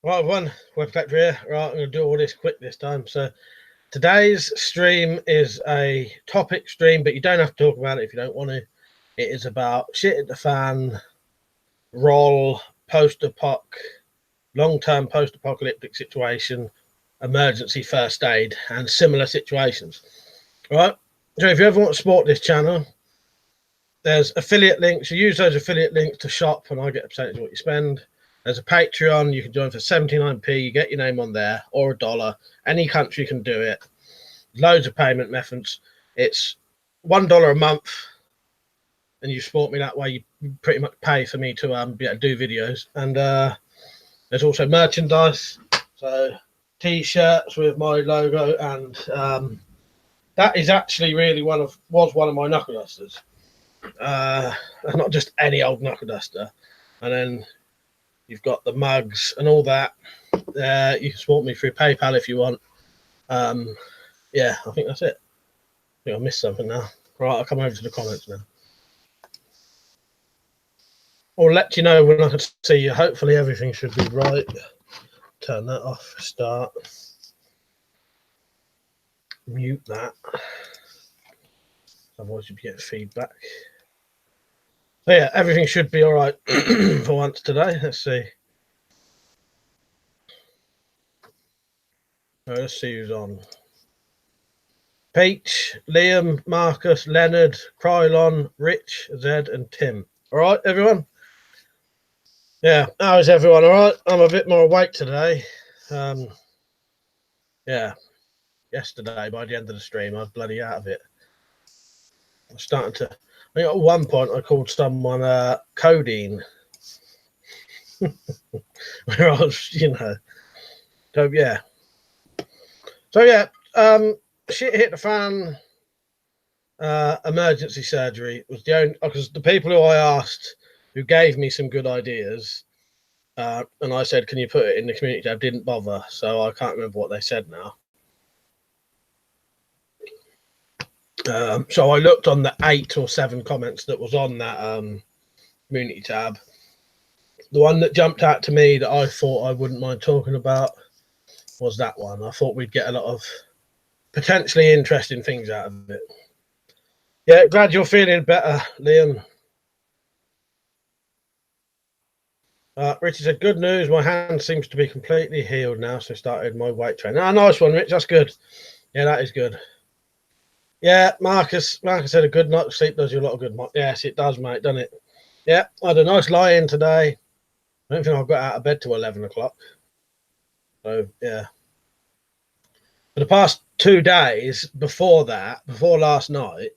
Right, everyone, Web Collector here. Right, I'm going to do all this quick this time. So today's stream is a topic stream, but you don't have to talk about it if you don't want to. It is about shit at the fan, WROL, post-apoc, long-term post-apocalyptic situation, emergency first aid, and similar situations. Right? So if you ever want to support this channel, there's affiliate links. You use those affiliate links to shop, and I get a percentage of what you spend. There's a Patreon. You can join for 79p. You get your name on there, or $1. Any country can do it. Loads of payment methods. It's $1 a month, and you support me that way. You pretty much pay for me to be able to do videos. And there's also merchandise, so T-shirts with my logo, and that is actually really was one of my knuckle dusters. Not just any old knuckle duster. And then you've got the mugs and all that. You can support me through PayPal if you want. Yeah, I think that's it. I think I missed something now. Right, I'll come over to the comments now. I'll let you know when I can see you. Hopefully everything should be right. Turn that off. Start. Mute that. Otherwise you'll get feedback. So yeah, everything should be all right for once today. Let's see. Let's see who's on. Peach, Liam, Marcus, Leonard, Krylon, Rich, Zed, and Tim. All right, everyone? Yeah, how is everyone? All right? I'm a bit more awake today. Yeah, yesterday, by the end of the stream, I was bloody out of it. I'm starting to... I think at one point I called someone codeine. Where I was, you know. So, yeah. Shit hit the fan. Emergency surgery was the only, because the people who I asked who gave me some good ideas, and I said, can you put it in the community tab, didn't bother, so I can't remember what they said now. So I looked on the 8 or 7 comments that was on that community tab. The one that jumped out to me that I thought I wouldn't mind talking about was that one. I thought we'd get a lot of potentially interesting things out of it. Yeah, glad you're feeling better, Liam. Richard said, good news, my hand seems to be completely healed now, so I started my weight training. Ah, nice one, Rich, that's good. Yeah, that is good. Yeah, Marcus said a good night's sleep does you a lot of good. Yes, it does, mate, doesn't it? Yeah, I had a nice lie-in today. I don't think I've got out of bed till 11 o'clock. So, yeah. For the past 2 days before that, before last night,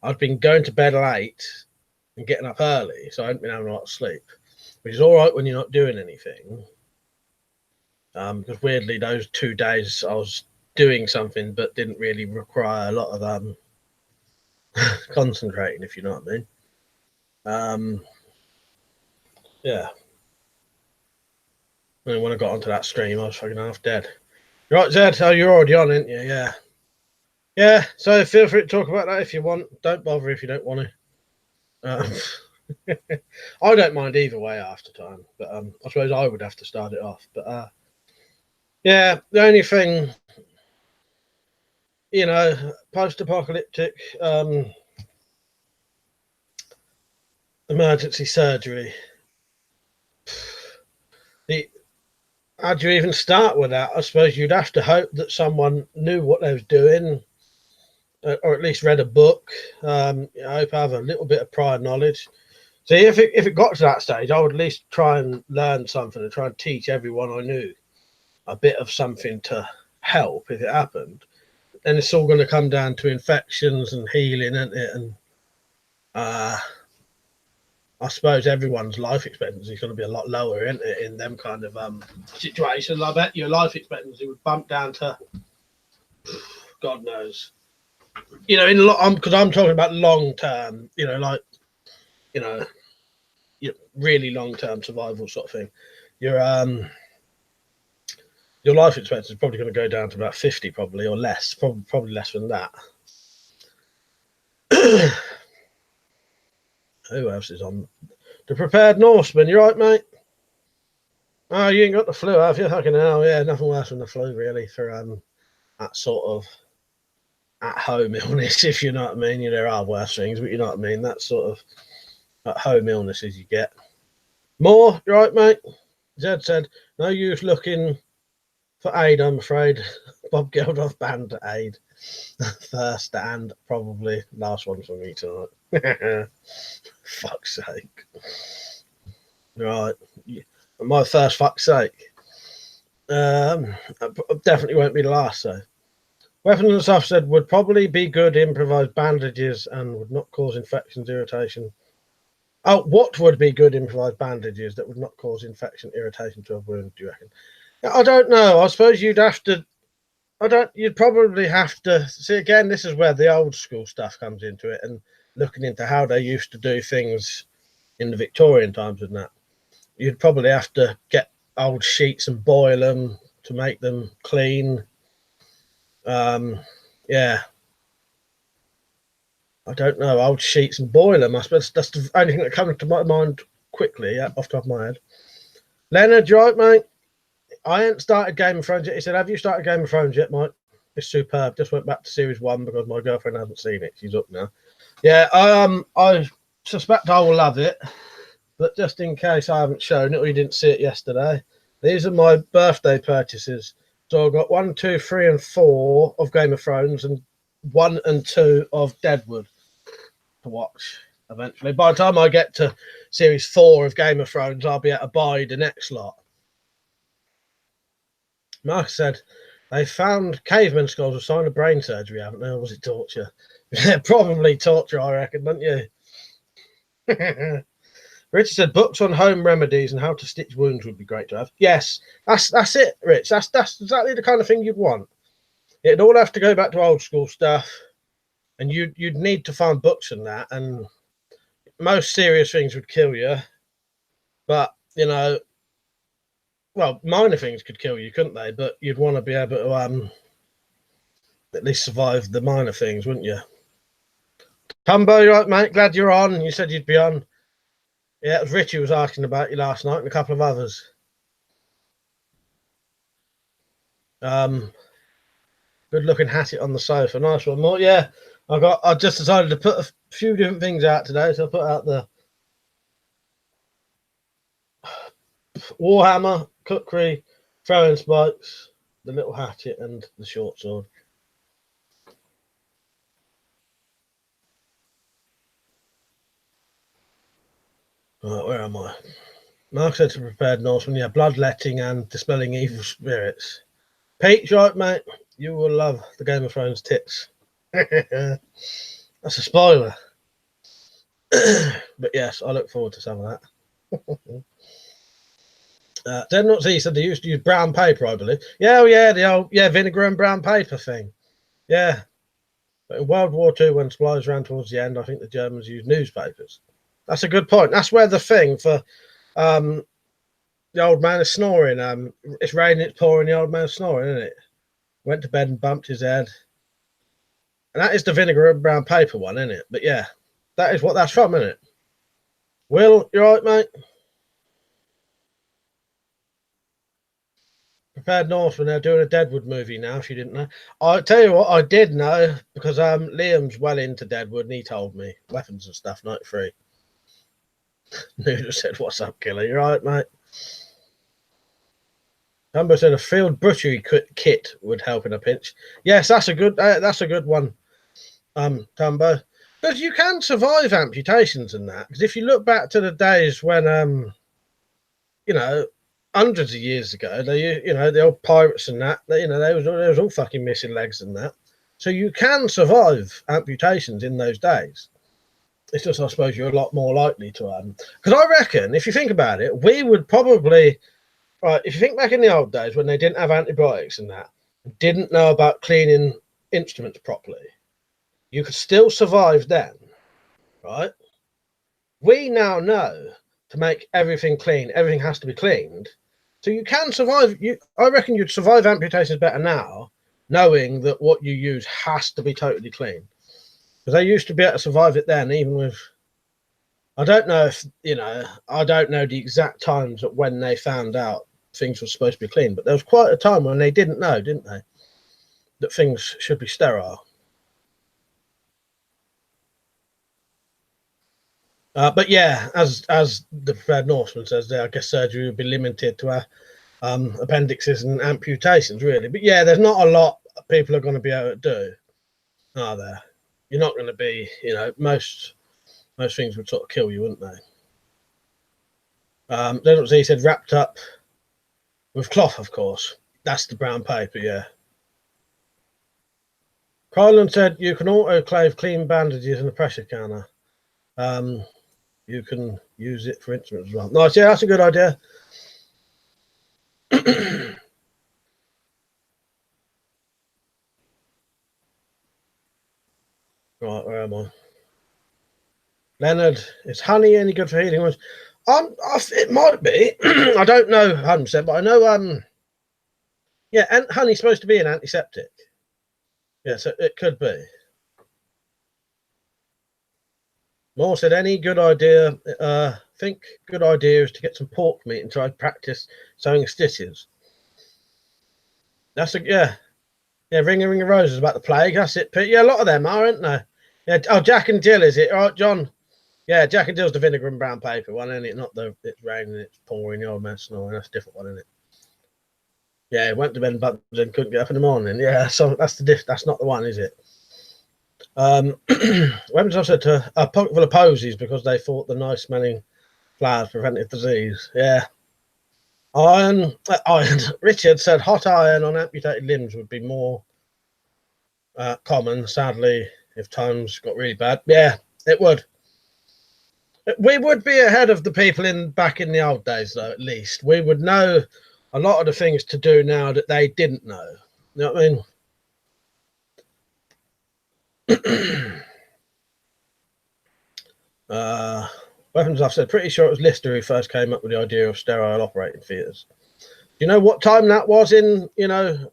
I'd been going to bed late and getting up early, so I hadn't been having a lot of sleep, which is all right when you're not doing anything. Because weirdly, those 2 days I was doing something but didn't really require a lot of concentrating, if you know what I mean. Yeah. And when I got onto that stream, I was fucking half dead. Right, Zed, oh, you're already on, aren't you? Yeah. Yeah, so feel free to talk about that if you want. Don't bother if you don't want to. I don't mind either way after time, but I suppose I would have to start it off. But yeah, the only thing, you know, post-apocalyptic emergency surgery. How do you even start with that? I suppose you'd have to hope that someone knew what they was doing, or at least read a book. I hope I have a little bit of prior knowledge. So if it got to that stage, I would at least try and learn something and try and teach everyone I knew a bit of something to help if it happened. And it's all going to come down to infections and healing, isn't it? And I suppose everyone's life expectancy is going to be a lot lower, isn't it, in them kind of situations. I bet your life expectancy would bump down to, God knows, you know, in a lot, because I'm talking about long term, you know, like, you know, really long term survival sort of thing. Your life expectancy is probably going to go down to about 50, probably, or less, probably less than that. Who else is on? The Prepared Norseman, you right, mate? Oh, you ain't got the flu, have you? Fucking hell, yeah, nothing worse than the flu, really, for that sort of at-home illness, if you know what I mean. You know, there are worse things, but you know what I mean. That sort of at-home illnesses you get. More, you right, mate? Zed said, no use looking for aid, I'm afraid. Bob Geldof banned aid. First and probably last one for me tonight. Fuck's sake. Right. My first fuck's sake. Definitely won't be the last, so. Weapons and stuff said would probably be good improvised bandages and would not cause infections, irritation. Oh, what would be good improvised bandages that would not cause infection, irritation to a wound, do you reckon? I don't know. I suppose you'd have to. You'd probably have to see again. This is where the old school stuff comes into it, and looking into how they used to do things in the Victorian times and that. You'd probably have to get old sheets and boil them to make them clean. Yeah. I don't know, old sheets and boil them. I suppose that's the only thing that comes to my mind quickly, off the top of my head. Leonard, you right, mate? I ain't started Game of Thrones yet. He said, have you started Game of Thrones yet, Mike? It's superb. Just went back to series 1 because my girlfriend hasn't seen it. She's up now. Yeah, I suspect I will love it. But just in case I haven't shown it or you didn't see it yesterday, these are my birthday purchases. So I've got 1, 2, 3, and 4 of Game of Thrones and 1 and 2 of Deadwood to watch eventually. By the time I get to series 4 of Game of Thrones, I'll be able to buy the next lot. Mark said they found caveman skulls with sign of brain surgery, haven't they? Or was it torture? Probably torture, I reckon, don't you? Richard said books on home remedies and how to stitch wounds would be great to have. Yes, that's it, Rich. That's exactly the kind of thing you'd want. It'd all have to go back to old school stuff, and you'd need to find books and that. And most serious things would kill you, but you know, well, minor things could kill you, couldn't they? But you'd want to be able to at least survive the minor things, wouldn't you? Tumbo, you right, mate? Glad you're on. You said you'd be on. Yeah, it was Richie was asking about you last night and a couple of others. Good looking hatchet on the sofa. Nice one, more. Yeah, I just decided to put a few different things out today. So I put out the Warhammer, cookery, throwing spikes, the little hatchet, and the short sword. Right, where am I? Mark said to prepared Norseman, yeah, bloodletting and dispelling evil spirits. Pete, right, mate? You will love the Game of Thrones tits. That's a spoiler. But yes, I look forward to some of that. Dead Not Z said they used to use brown paper, I believe. Yeah, oh yeah, the old vinegar and brown paper thing. Yeah. But in World War II, when supplies ran towards the end, I think the Germans used newspapers. That's a good point. That's where the thing for the old man is snoring. It's raining, it's pouring, the old man's snoring, isn't it? Went to bed and bumped his head. And that is the vinegar and brown paper one, isn't it? But yeah, that is what that's from, isn't it? Will, you right, mate? Prepared Northman, they're doing a Deadwood movie now, if you didn't know. I'll tell you what, I did know, because Liam's well into Deadwood, and he told me. Weapons and stuff, 93. Noodle said, what's up, killer? You right, mate? Dumbo said a field butchery kit would help in a pinch. Yes, that's a good one, Dumbo. Because you can survive amputations and that. Because if you look back to the days when, you know, hundreds of years ago, the old pirates and that, they was all fucking missing legs and that. So you can survive amputations in those days. It's just, I suppose, you're a lot more likely to because I reckon, if you think about it, we would probably, right, if you think back in the old days when they didn't have antibiotics and that, didn't know about cleaning instruments properly, you could still survive then, right? We now know to make everything clean, everything has to be cleaned. So you can survive. I reckon you'd survive amputations better now, knowing that what you use has to be totally clean. Because they used to be able to survive it then, even with, I don't know if, I don't know the exact times of when they found out things were supposed to be clean. But there was quite a time when they didn't know, didn't they, that things should be sterile. But yeah, as the Prepared Norseman says there, I guess surgery would be limited to appendixes and amputations, really. But yeah, there's not a lot people are going to be able to do, are there? You're not going to be, you know, most things would sort of kill you, wouldn't they? Then what he said, wrapped up with cloth, of course. That's the brown paper, yeah. Kylan said you can autoclave clean bandages in a pressure canner. You can use it for instruments as well. Nice, yeah, that's a good idea. Right, where am I? Leonard, is honey any good for healing wounds? It might be. I don't know 100%, but I know. Yeah, and honey's supposed to be an antiseptic. Yeah, so it could be. Moore said, any good idea? Think good idea is to get some pork meat and try to practice sewing stitches. That's a yeah. Ring a roses about the plague. That's it, Pete. Yeah, a lot of them are, aren't they? Yeah. Oh, Jack and Jill, is it? All right, John. Yeah, Jack and Jill's the vinegar and brown paper one, isn't it? Not the it's raining, it's pouring, the old man snoring. That's a different one, isn't it? Yeah, went to bed but then couldn't get up in the morning. Yeah, so that's that's not the one, is it? Weapons officer to a pocket full of posies because they thought the nice smelling flowers prevented disease. Yeah. Iron. Richard said hot iron on amputated limbs would be more common, sadly, if times got really bad. Yeah, it would. We would be ahead of the people back in the old days, though. At least we would know a lot of the things to do now that they didn't know. You know what I mean? Weapons officer, pretty sure it was Lister who first came up with the idea of sterile operating theatres. Do you know what time that was in, you know,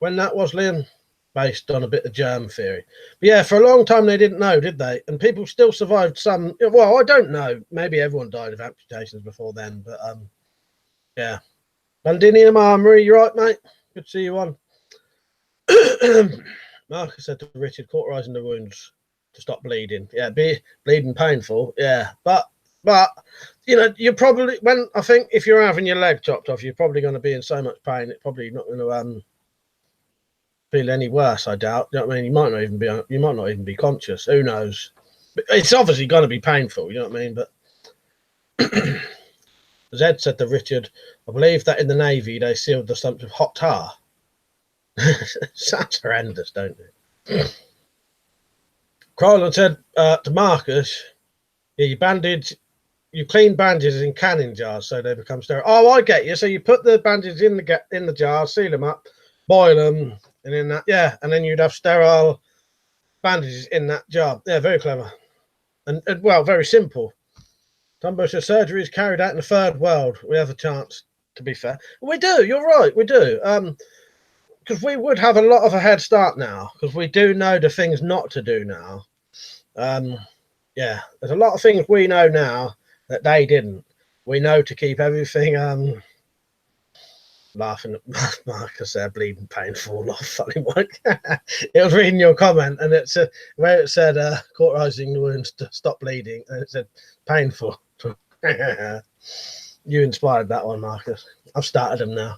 when that was, Liam? Based on a bit of germ theory. But yeah, for a long time they didn't know, did they? And people still survived some. Well, I don't know. Maybe everyone died of amputations before then, but yeah. Londinium Armory, you right, mate? Good to see you on. Marcus said to Richard, cauterizing the wounds to stop bleeding. Yeah, be bleeding painful. Yeah, but you know, you're probably I think if you're having your leg chopped off, you're probably going to be in so much pain. It's probably not going to feel any worse. I doubt. You know what I mean? You might not even be conscious. Who knows? But it's obviously going to be painful. You know what I mean? But Zed said to Richard, I believe that in the Navy they sealed the stumps with hot tar. Sounds horrendous, don't it? Krylan said to Marcus, yeah, you clean bandages in canning jars so they become sterile. Oh, I get you. So you put the bandages in the jar, seal them up, boil them, and in that, yeah, and then you'd have sterile bandages in that jar. Yeah, very clever, and well, very simple. Tumbo says surgery is carried out in the third world. We have a chance, to be fair. We do. You're right. We do. Because we would have a lot of a head start now, because we do know the things not to do now. Yeah, there's a lot of things we know now that they didn't. We know to keep everything laughing at Marcus there, bleeding painful, off funny Mike. It was reading your comment, and it's where it said cauterizing the wounds to stop bleeding, and it said painful. You inspired that one, Marcus. I've started them now.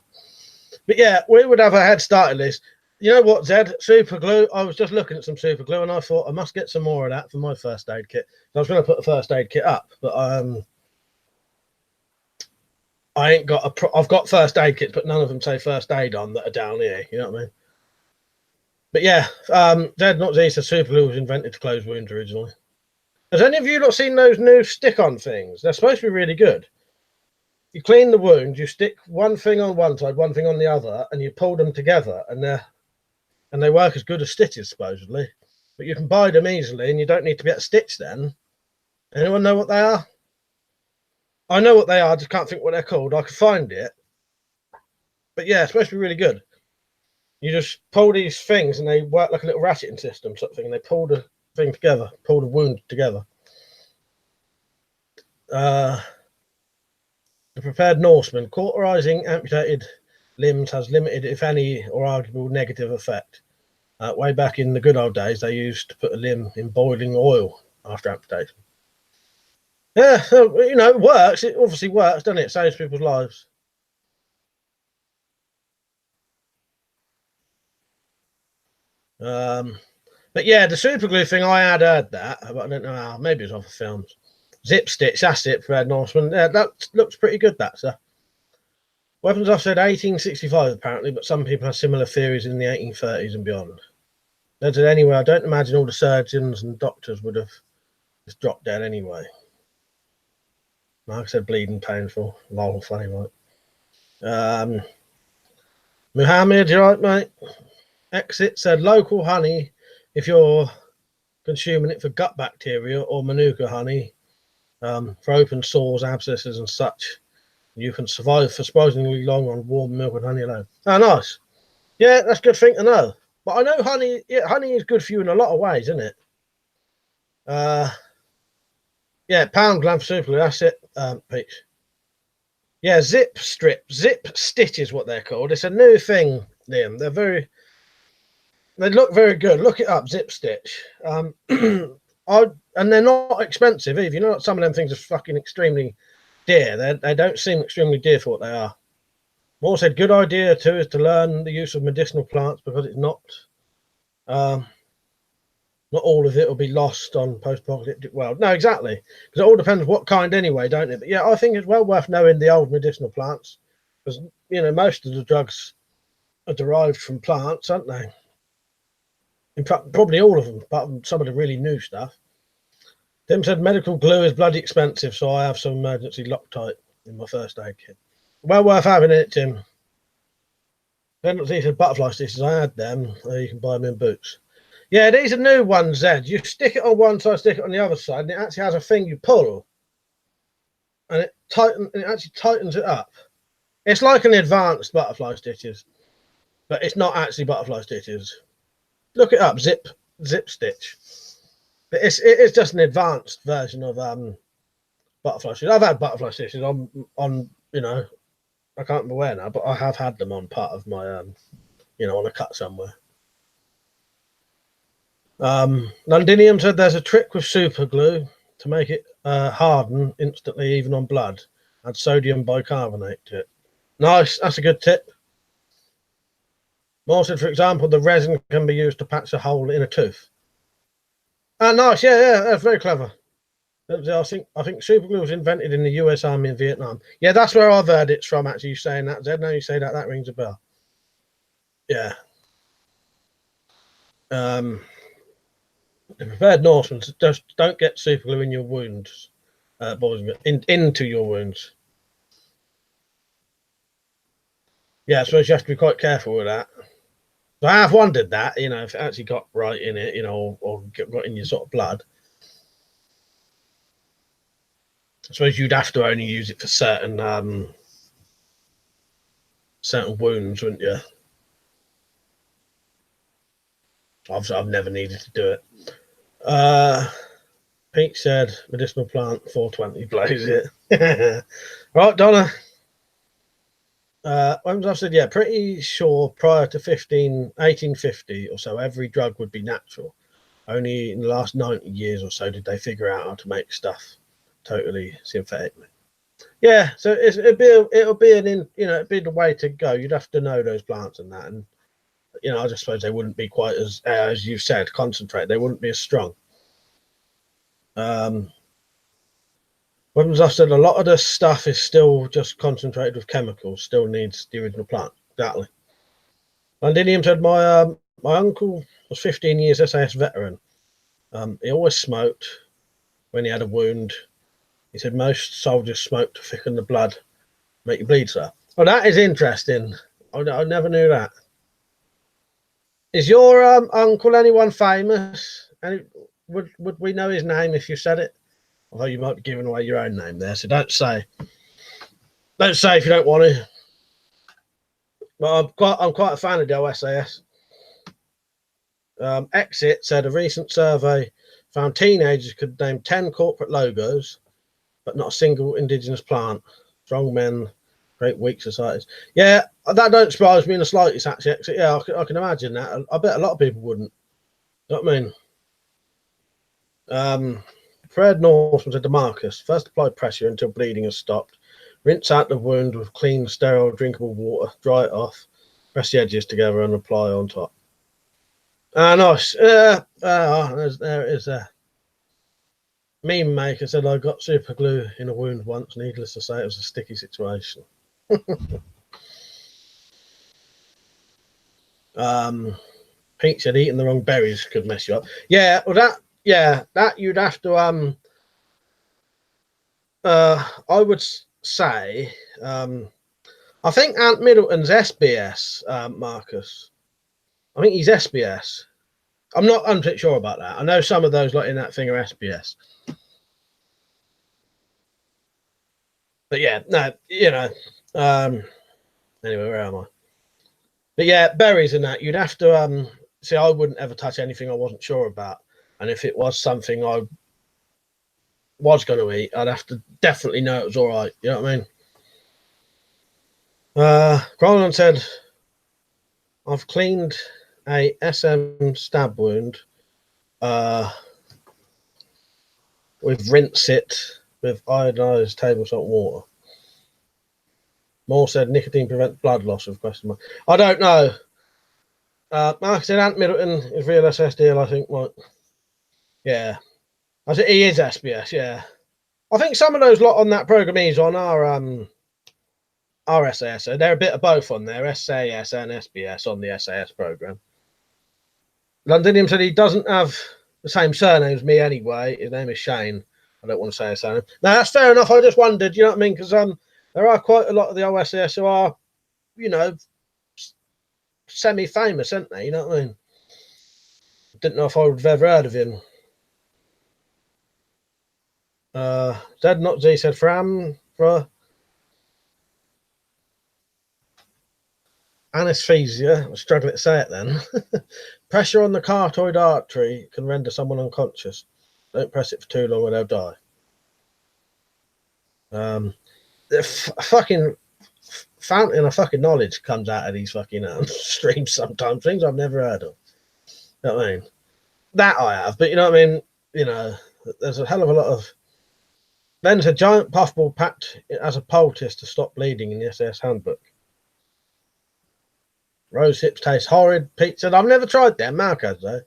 But yeah, we would have a head start at this. You know what, Zed? Super glue. I was just looking at some super glue, and I thought I must get some more of that for my first aid kit. I was going to put a first aid kit up, but I ain't got I've got first aid kits, but none of them say first aid on that are down here. You know what I mean? But yeah, Zed not Z says super glue was invented to close wounds originally. Has any of you not seen those new stick-on things? They're supposed to be really good. You clean the wound, you stick one thing on one side, one thing on the other, and you pull them together, and they work as good as stitches, supposedly. But you can buy them easily, and you don't need to get a stitch then. Anyone know what they are? I know what they are, I just can't think what they're called. I could find it. But yeah, it's supposed to be really good. You just pull these things, and they work like a little ratcheting system sort of thing, and they pull the thing together, pull the wound together. The prepared Norseman, cauterizing amputated limbs has limited, if any, or arguable negative effect. Way back in the good old days, they used to put a limb in boiling oil after amputation. Yeah, so, you know, it works. It obviously works, doesn't it? It saves people's lives. But yeah, the super glue thing, I had heard that, but I don't know how. Maybe it's off of films. Zip stitch, that's it for Ed Norseman. Yeah, that looks pretty good, that, sir. Weapons Officer said 1865 apparently, but some people have similar theories in the 1830s and beyond. They said anyway, I don't imagine all the surgeons and doctors would have just dropped dead anyway. Mark said bleeding painful. Lol, funny, right? Muhammad, you right, mate? Exit said local honey, if you're consuming it for gut bacteria, or manuka honey for open sores, abscesses, and such. You can survive for surprisingly long on warm milk and honey alone. Oh, nice. Yeah, that's a good thing to know. But I know honey, yeah, honey is good for you in a lot of ways, isn't it? Yeah, pound gland for super glue, that's it, Peach. Yeah, zip stitch is what they're called. It's a new thing, Liam. They look very good. Look it up, zip stitch. And they're not expensive either. You know, some of them things are fucking extremely dear. They don't seem extremely dear for what they are. Moore said, good idea too is to learn the use of medicinal plants because it's not all of it will be lost on post-apocalyptic world. No, exactly, because it all depends what kind anyway, don't it? But yeah, I think it's well worth knowing the old medicinal plants because, you know, most of the drugs are derived from plants, aren't they? In fact, probably all of them, apart from some of the really new stuff. Tim said medical glue is bloody expensive, so I have some emergency Loctite in my first aid kit. Well worth having it, Tim. He said butterfly stitches. I had them. You can buy them in Boots. Yeah, these are new ones, Zed. You stick it on one side, stick it on the other side, and it actually has a thing you pull, and it actually tightens it up. It's like an advanced butterfly stitches, but it's not actually butterfly stitches. Look it up, zip stitch. But it is just an advanced version of butterfly stitches. I've had butterfly stitches on you know, I can't remember where now, but I have had them on part of my you know, on a cut somewhere. Londinium said there's a trick with super glue to make it harden instantly, even on blood. Add sodium bicarbonate to it. Nice, that's a good tip. Moore said, for example, the resin can be used to patch a hole in a tooth. Ah, nice, yeah, that's very clever. I think super glue was invented in the US Army in Vietnam. Yeah, that's where I've heard it's from, actually, you saying that, Zed. Now you say that, that rings a bell. Yeah. The prepared Norseman, just don't get super glue in your wounds, boys, into your wounds. Yeah, I suppose you have to be quite careful with that. So I have wondered that, you know, if it actually got right in it, you know, or got in your sort of blood. I suppose you'd have to only use it for certain wounds, wouldn't you? I've never needed to do it. Pete said medicinal plant 420 blaze it. Right, Donna. I've said, yeah, pretty sure prior to 1850 or so, every drug would be natural. Only in the last 90 years or so did they figure out how to make stuff totally synthetically. Yeah, so it'll be it'd be the way to go. You'd have to know those plants and that, and you know, I just suppose they wouldn't be quite as you said, concentrated. They wouldn't be as strong. Weapons, I said a lot of the stuff is still just concentrated with chemicals. Still needs the original plant. Exactly. Londinium said my uncle was 15 years SAS veteran. He always smoked when he had a wound. He said most soldiers smoke to thicken the blood, make you bleed, sir. Oh, that is interesting. I never knew that. Is your uncle anyone famous? Would we know his name if you said it? Although you might be giving away your own name there, so don't say. Don't say if you don't want to. But I'm quite a fan of the OSAS. Exit said a recent survey found teenagers could name 10 corporate logos, but not a single indigenous plant. Strong men create weak societies. Yeah, that don't surprise me in the slightest, actually. Yeah, I can imagine that. I bet a lot of people wouldn't. You know what I mean? Fred Northman said to Marcus, first apply pressure until bleeding has stopped. Rinse out the wound with clean, sterile, drinkable water. Dry it off. Press the edges together and apply on top. Nice. There it is there. Meme maker said, I got super glue in a wound once. Needless to say, it was a sticky situation. Pete said, eating the wrong berries could mess you up. Yeah, well, that you'd have to, I would say, I think Ant Middleton's SBS, Marcus. I think he's SBS. I'm not 100% sure about that. I know some of those like in that thing are SBS. But yeah, no, you know, anyway, where am I? But yeah, berries and that, you'd have to, see, I wouldn't ever touch anything I wasn't sure about. And if it was something I was going to eat, I'd have to definitely know it was all right. You know what I mean? Roland said, I've cleaned a SM stab wound. We've rinsed it with iodized table salt water. Moore said nicotine prevents blood loss with question mark. I don't know. Mark said Ant Middleton is real SSDL, I think. Right. Yeah. I said he is SBS, yeah. I think some of those lot on that program he's on are SAS. So they're a bit of both on there, SAS and SBS on the SAS program. Londinium said he doesn't have the same surname as me anyway. His name is Shane. I don't want to say his surname. No, that's fair enough. I just wondered, you know what I mean? Because there are quite a lot of the OSS who are, you know, semi-famous, aren't they? You know what I mean? Didn't know if I would have ever heard of him. Zed not Z said Fram for anesthesia. I'm struggling to say it then. Pressure on the carotid artery can render someone unconscious. Don't press it for too long or they'll die. The fucking fountain of fucking knowledge comes out of these fucking streams sometimes. Things I've never heard of. You know what I mean? That I have, but you know what I mean? You know, there's a hell of a lot of. Then there's a giant puffball packed as a poultice to stop bleeding in the SS handbook. Rose hips taste horrid. Pete said, I've never tried them. Mark has though.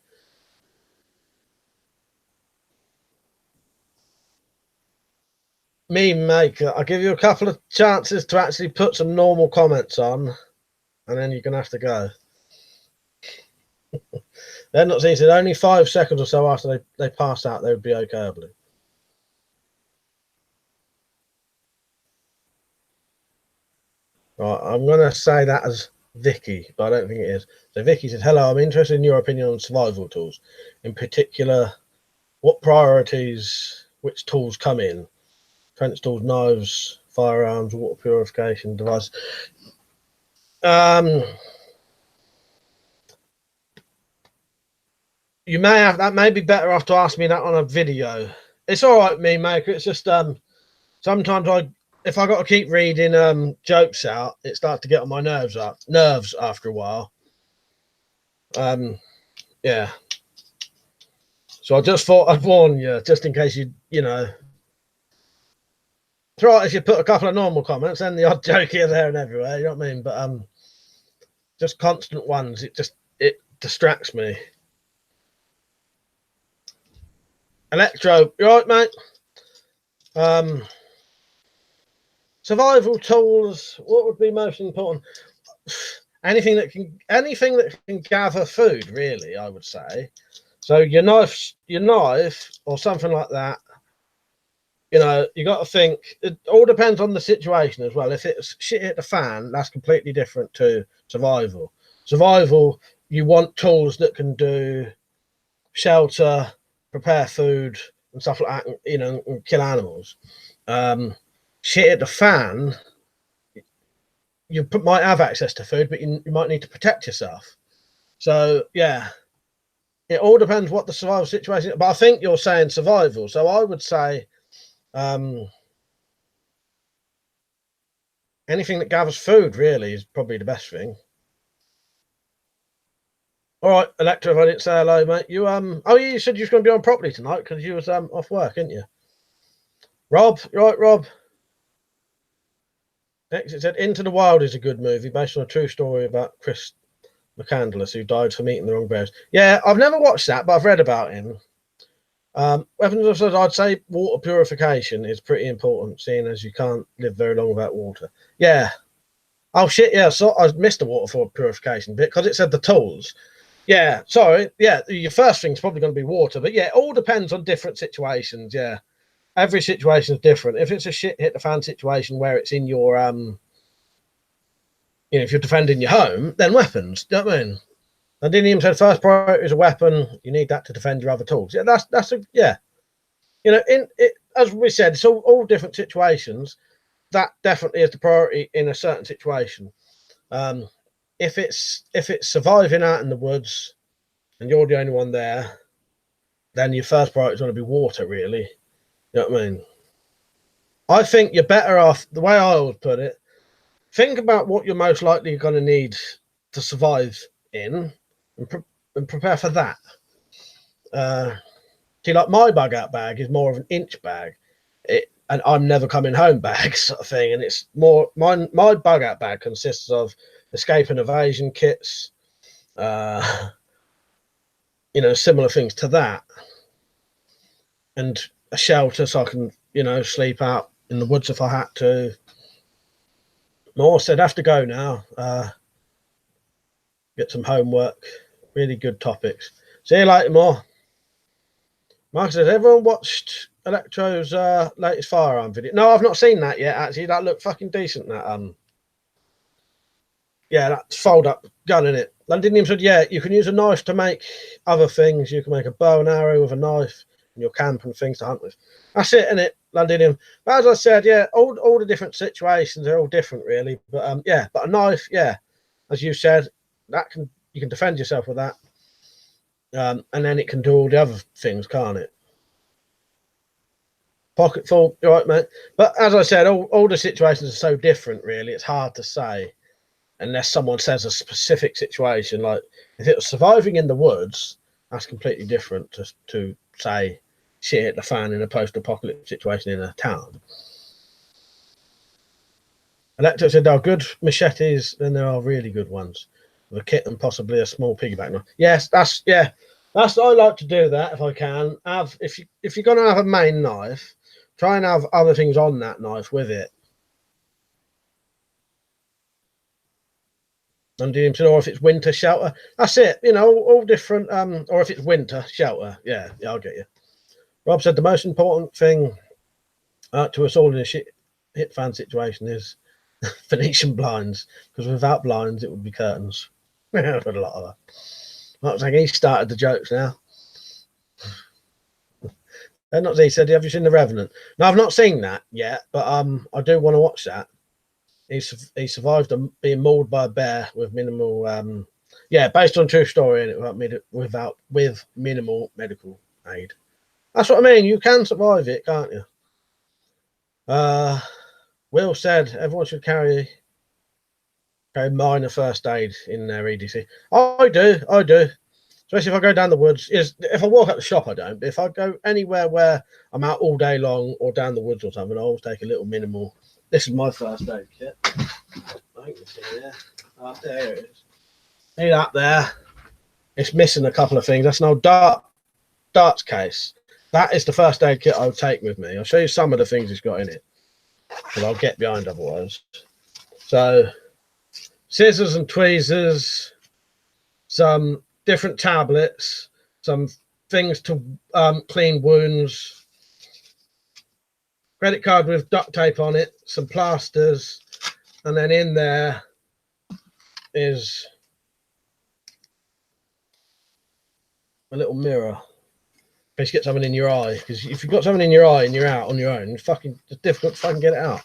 Meme maker, I'll give you a couple of chances to actually put some normal comments on, and then you're going to have to go. They're not saying only 5 seconds or so after they pass out, they would be okay, I believe. Right, I'm going to say that as Vicky, but I don't think it is. So Vicky says, hello, I'm interested in your opinion on survival tools. In particular, what priorities, which tools come in? Trench tools, knives, firearms, water purification device. You may have, that may be better off to ask me that on a video. It's all right, me maker. It's just sometimes if I got to keep reading jokes out, it starts to get on my nerves after a while. Yeah. So I just thought I'd warn you, just in case you know. It's right if you put a couple of normal comments and the odd joke here, there, and everywhere. You know what I mean? But just constant ones. It distracts me. Electro, you right, mate? Survival tools. What would be most important? Anything that can gather food, really. I would say. So your knife, or something like that. You know, you got to think. It all depends on the situation as well. If it's shit hit the fan, that's completely different to survival. Survival, you want tools that can do shelter, prepare food, and stuff like that. You know, and kill animals. Shit hit the fan, you might have access to food, but you might need to protect yourself. So yeah, it all depends what the survival situation is. But I think you're saying survival, so I would say anything that gathers food really is probably the best thing. All right, Electra, if I didn't say hello, mate. You oh yeah, you said you was going to be on properly tonight because you was off work, didn't you? Rob, right, Rob. Next, it said Into the Wild is a good movie based on a true story about Chris McCandless, who died from eating the wrong bears. Yeah, I've never watched that, but I've read about him. Weapons of Choice, I'd say water purification is pretty important, seeing as you can't live very long without water. Yeah. Oh shit, yeah. So I missed the water for purification bit because it said the tools. Yeah, sorry. Yeah, your first thing's probably going to be water, but yeah, it all depends on different situations. Yeah, every situation is different. If it's a shit hit the fan situation where it's in your if you're defending your home, then weapons. Do you know what I mean? I didn't even say first priority is a weapon. You need that to defend your other tools. Yeah, that's a yeah. In it, as we said, it's all different situations. That definitely is the priority in a certain situation. If it's surviving out in the woods and you're the only one there, then your first priority is going to be water, really. You know what I mean? I think you're better off, the way I always put it, think about what you're most likely going to need to survive in and prepare for that. See, like my bug out bag is more of an inch bag. And I'm never coming home bag sort of thing. And it's more, my bug out bag consists of escape and evasion kits, similar things to that, and a shelter so I can sleep out in the woods if I had to. More said, have to go now. Get some homework. Really good topics. See you later, more. Mark says, everyone watched Electro's latest firearm video? No, I've not seen that yet. Actually, that looked fucking decent. That yeah, that fold up gun in it. Londinium said, yeah, you can use a knife to make other things. You can make a bow and arrow with a knife in your camp and things to hunt with. That's it, innit, Londinium? But as I said, yeah, all the different situations are all different, really. But yeah, but a knife, yeah, as you said, you can defend yourself with that. And then it can do all the other things, can't it? Pocket full, you're right, mate. But as I said, all the situations are so different, really. It's hard to say unless someone says a specific situation. Like if it was surviving in the woods, that's completely different to say shit hit the fan in a post-apocalyptic situation in a town. Electro said there are good machetes, then there are really good ones with a kit and possibly a small piggyback knife. Yes, that's I like to do that if I can. If you're gonna have a main knife, try and have other things on that knife with it. And or if it's winter, shelter. That's it. All different. Or if it's winter, shelter. Yeah, I'll get you. Rob said the most important thing to us all in a hit fan situation is Venetian blinds, because without blinds it would be curtains. I've had a lot of that. Looks like he started the jokes now. And not he said, have you seen The Revenant? No, I've not seen that yet, but I do want to watch that. He survived being mauled by a bear with minimal based on a true story, and with minimal medical aid. That's what I mean. You can survive it, can't you? Will said everyone should carry minor first aid in their EDC. I do. Especially if I go down the woods. If I walk up the shop, I don't. But if I go anywhere where I'm out all day long or down the woods or something, I always take a little minimal. This is my first aid kit. I think it's in there. Oh, there it is. See that there? It's missing a couple of things. That's an old darts case. That is the first aid kit I would take with me. I'll show you some of the things it's got in it, but I'll get behind otherwise. So, scissors and tweezers, some different tablets, some things to clean wounds, credit card with duct tape on it, some plasters, and then in there is a little mirror. In case you get something in your eye, because if you've got something in your eye and you're out on your own, it's difficult to fucking get it out.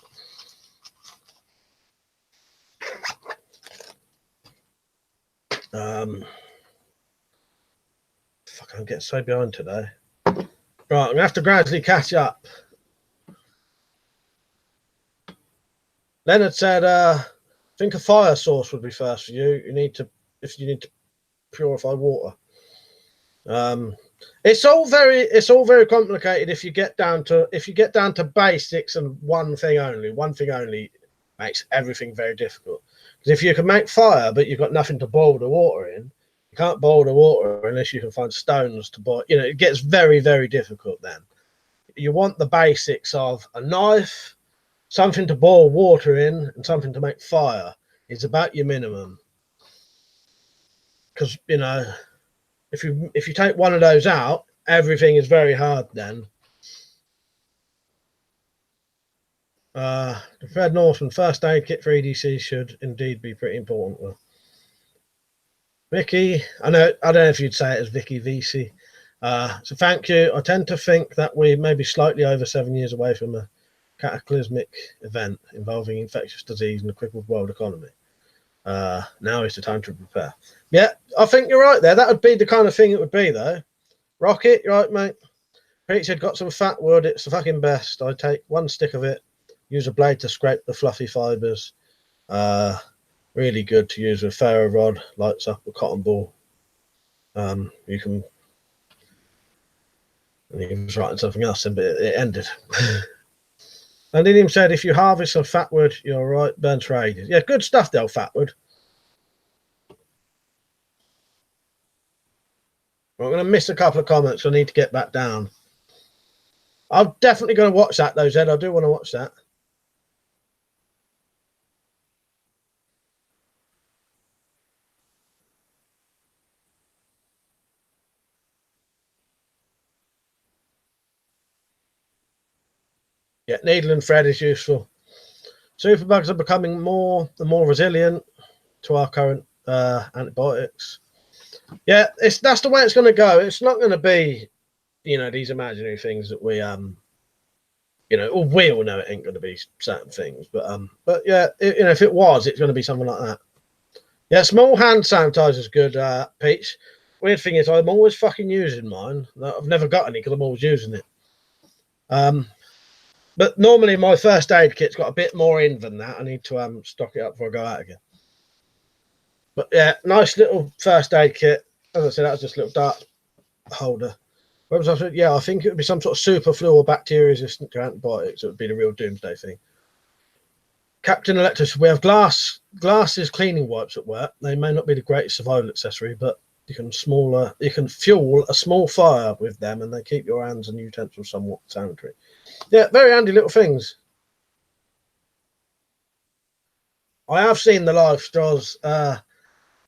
I'm getting so behind today. Right, I'm gonna have to gradually catch up. Leonard said, I think a fire source would be first for you. If you need to purify water. It's all very complicated if you get down to basics and one thing only makes everything very difficult. Because if you can make fire but you've got nothing to boil the water in, you can't boil the water unless you can find stones to boil. You know, it gets very, very difficult then. You want the basics of a knife, something to boil water in, and something to make fire. It's about your minimum. Because, you know, if you take one of those out, everything is very hard then. The Fred Northman first aid kit for EDC should indeed be pretty important. Vicky, I don't know if you'd say it as Vicky VC. So thank you. I tend to think that we may be slightly over 7 years away from a cataclysmic event involving infectious disease and a crippled world economy. Now is the time to prepare. Yeah, I think you're right there. That would be the kind of thing it would be, though. Rocket, you're right, mate. Pete said, got some fat wood. It's the fucking best. I take one stick of it, use a blade to scrape the fluffy fibres. Really good to use with ferro rod, lights up a cotton ball. He was writing something else, but it ended. And Lillian said, if you harvest some fat wood, you're right, burns for ages. Yeah, good stuff, though, fat wood. Well, I'm going to miss a couple of comments. So I need to get back down. I'm definitely going to watch that, though, Zed. I do want to watch that. Yeah, needle and thread is useful. Superbugs are becoming more resilient to our current antibiotics. Yeah, that's the way it's going to go. It's not going to be, you know, these imaginary things that we you know, or we all know it ain't going to be certain things, but yeah, you know, if it was, it's going to be something like that. Yeah, small hand sanitizer is good, Peach. Weird thing is, I'm always fucking using mine. I've never got any because I'm always using it. But normally my first aid kit's got a bit more in than that. I need to stock it up before I go out again. But yeah, nice little first aid kit. As I said, that was just a little dart holder. Yeah, I think it would be some sort of superflu or bacteria resistant to antibiotics. It would be the real doomsday thing. Captain Electus, we have glasses cleaning wipes at work. They may not be the greatest survival accessory, but you can fuel a small fire with them, and they keep your hands and utensils somewhat sanitary. Yeah, very handy little things. I have seen the live straws,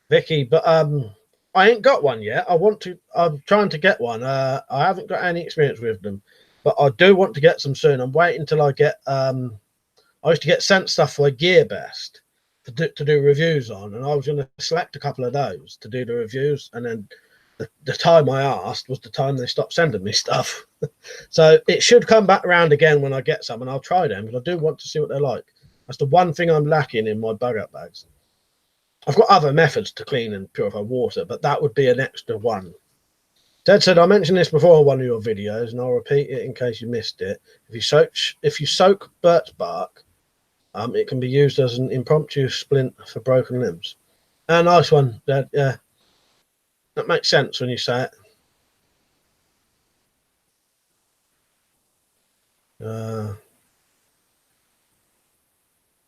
Vicky, but I ain't got one yet. I'm trying to get one. I haven't got any experience with them, but I do want to get some soon. I'm waiting till I get I used to get sent stuff for GearBest to do reviews on, and I was going to select a couple of those to do the reviews, and then the time I asked was the time they stopped sending me stuff. So it should come back around again when I get some, and I'll try them because I do want to see what they're like. That's the one thing I'm lacking in my bug out bags. I've got other methods to clean and purify water, but that would be an extra one. Ted said, I mentioned this before on one of your videos, and I'll repeat it in case you missed it. If you soak birch bark, it can be used as an impromptu splint for broken limbs. Nice one, Dad. Yeah, that makes sense when you say it.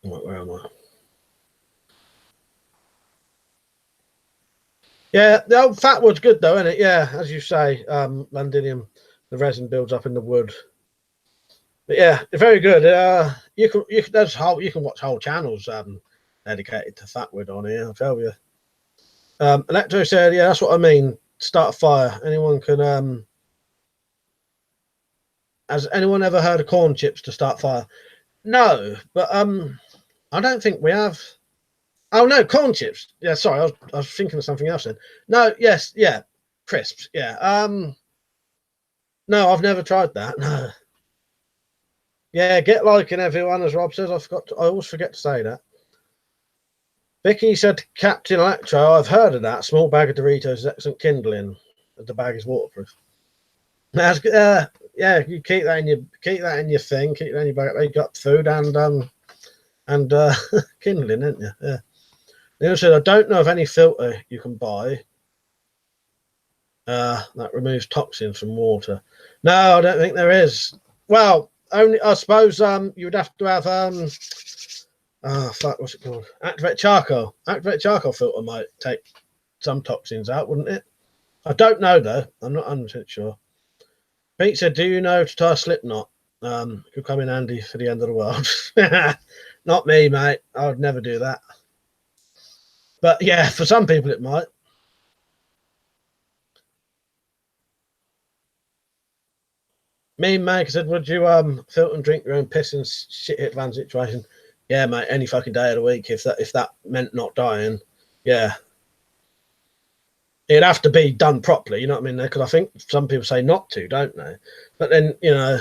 Where am I? Yeah, the old fat wood's good though, isn't it? Yeah, as you say, Londinium, the resin builds up in the wood. But yeah, very good. You can watch whole channels dedicated to fat wood on here. I'll tell you. Electro said, yeah, that's what I mean. Start a fire. Anyone can. Has anyone ever heard of corn chips to start fire? No, but I don't think we have. Oh no, corn chips. Yeah, sorry, I was thinking of something else then. No, yes, yeah, crisps. Yeah. No, I've never tried that. No. Yeah, get liking everyone, as Rob says. I always forget to say that. Vicky said, Captain Electro, I've heard of that. Small bag of Doritos is excellent kindling. The bag is waterproof. That's yeah, you keep that in your thing, keep that in your bag. You got food and and kindling, isn't you? Yeah. Neil said, I don't know of any filter you can buy that removes toxins from water. No, I don't think there is. Well, only I suppose you would have to have fuck, what's it called? Activate charcoal. Activate charcoal filter might take some toxins out, wouldn't it? I don't know though. I'm not 100% sure. Pete said, do you know to tie a slip knot? Could come in handy for the end of the world. Not me, mate. I would never do that. But yeah, for some people it might. Me and Mike said, would you filter and drink your own piss in shit hit van situation? Yeah, mate, any fucking day of the week if that meant not dying. Yeah. It'd have to be done properly, you know what I mean? Because I think some people say not to, don't they? But then, you know,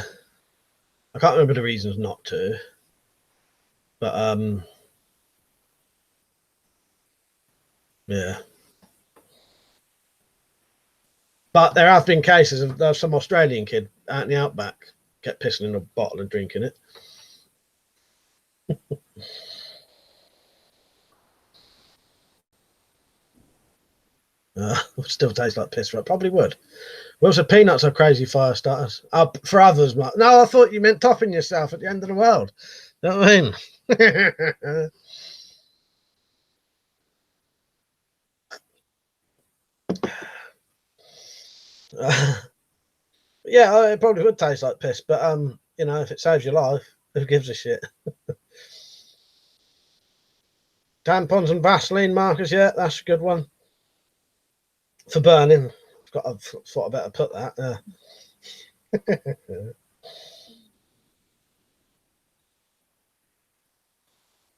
I can't remember the reasons not to. But yeah. But there have been cases of some Australian kid out in the outback kept pissing in a bottle and drinking it. Still tastes like piss, right? Probably would. Will said peanuts are crazy fire starters. For others, Mark. No, I thought you meant topping yourself at the end of the world. You know what I mean? Yeah, it probably would taste like piss, but you know, if it saves your life, who gives a shit? Tampons and Vaseline markers, yeah, that's a good one for burning. I thought I better put that.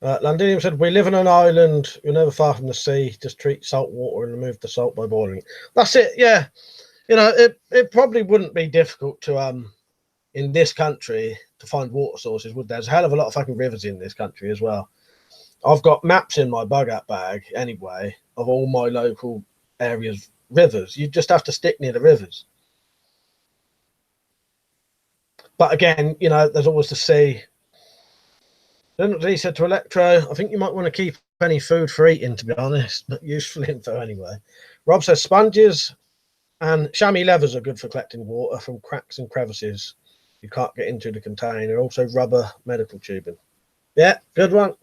Landinium said, we live on an island, we're never far from the sea, just treat salt water and remove the salt by boiling it. That's it, yeah. You know, it probably wouldn't be difficult to in this country to find water sources, would there? There's a hell of a lot of fucking rivers in this country as well. I've got maps in my bug out bag anyway of all my local areas rivers. You just have to stick near the rivers. But again, you know, there's always the sea. Then he said to Electro, I think you might want to keep any food for eating, to be honest, but useful info anyway. Rob says sponges and chamois levers are good for collecting water from cracks and crevices you can't get into the container. Also rubber medical tubing. Yeah, good one.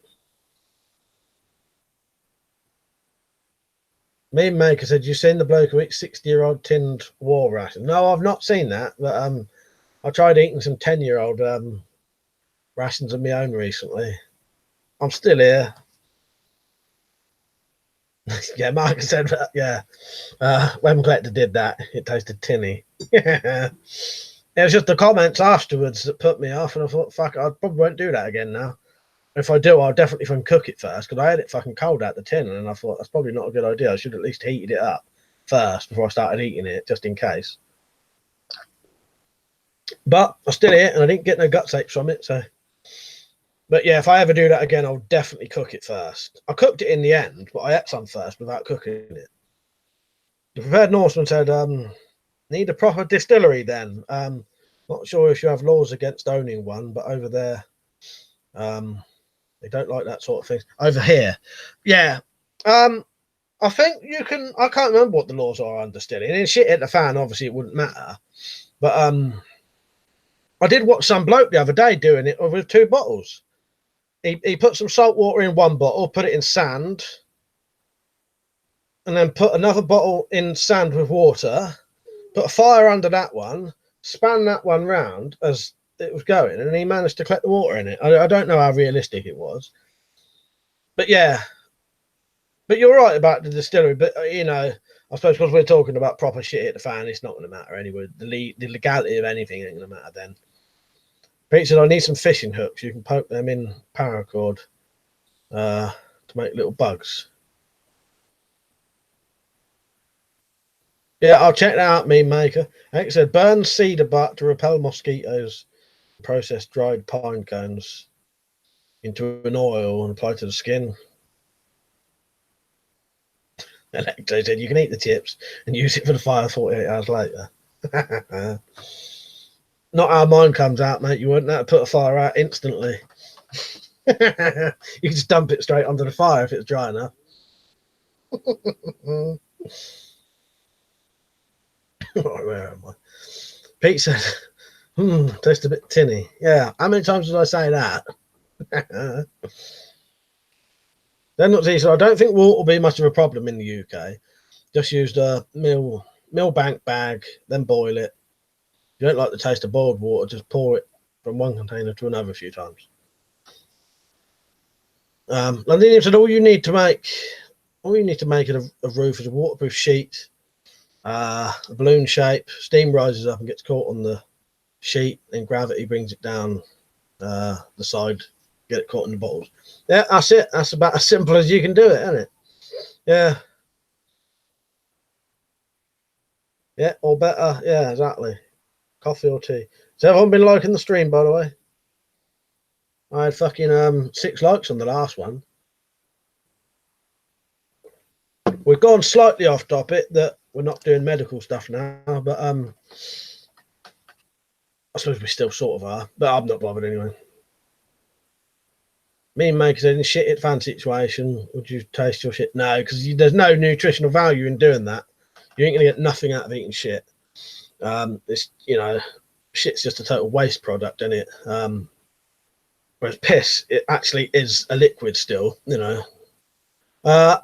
Me Maker said, you seen the bloke who eats 60-year-old tinned war ration? No, I've not seen that, but I tried eating some 10-year-old rations of my own recently. I'm still here. Yeah, Mark said, yeah. When Collector did that, it tasted tinny. Yeah. It was just the comments afterwards that put me off, and I thought, fuck, I probably won't do that again now. If I do, I'll definitely fucking cook it first, because I had it fucking cold out the tin, and I thought that's probably not a good idea. I should at least heated it up first before I started eating it, just in case. But I still ate it, and I didn't get no guts aches from it, so. But yeah, if I ever do that again, I'll definitely cook it first. I cooked it in the end, but I ate some first without cooking it. The Prepared Norseman said, need a proper distillery then. Not sure if you have laws against owning one, but over there, they don't like that sort of thing. Over here, yeah. I think you can. I can't remember what the laws are on distilling. And shit at the fan, obviously, it wouldn't matter. But I did watch some bloke the other day doing it with 2 bottles. He put some salt water in one bottle, put it in sand, and then put another bottle in sand with water, put a fire under that one, span that one round as it was going, and he managed to collect the water in it. I don't know how realistic it was. But yeah. But you're right about the distillery. But, you know, I suppose because we're talking about proper shit at the fan, it's not going to matter anyway. The legality of anything ain't going to matter then. Pete said, I need some fishing hooks. You can poke them in paracord to make little bugs. Yeah, I'll check that out, meme maker. Like said, burn cedar bark to repel mosquitoes. Process dried pine cones into an oil and apply to the skin. Electro said, you can eat the chips and use it for the fire 48 hours later. Not how mine comes out, mate. You wouldn't have to put a fire out instantly. You can just dump it straight under the fire if it's dry enough. Right, where am I? Pete said, tastes a bit tinny. Yeah, how many times did I say that? Then not easy. So I don't think water will be much of a problem in the UK. Just used a Millbank bag, then boil it. If you don't like the taste of boiled water, just pour it from one container to another a few times. Londinium said all you need to make a roof is a waterproof sheet, a balloon shape. Steam rises up and gets caught on the sheet, then gravity brings it down the side, get it caught in the bottles. Yeah, that's it. That's about as simple as you can do it, isn't it? Yeah. Yeah, or better. Yeah, exactly. Coffee or tea. Has everyone been liking the stream, by the way? I had fucking 6 likes on the last one. We've gone slightly off topic that we're not doing medical stuff now, but I suppose we still sort of are, but I'm not bothered anyway. Me and Maker said in shit it fan situation, would you taste your shit? No, because there's no nutritional value in doing that. You ain't gonna get nothing out of eating shit. It's, you know, shit's just a total waste product, isn't it? Whereas piss, it actually is a liquid still, you know.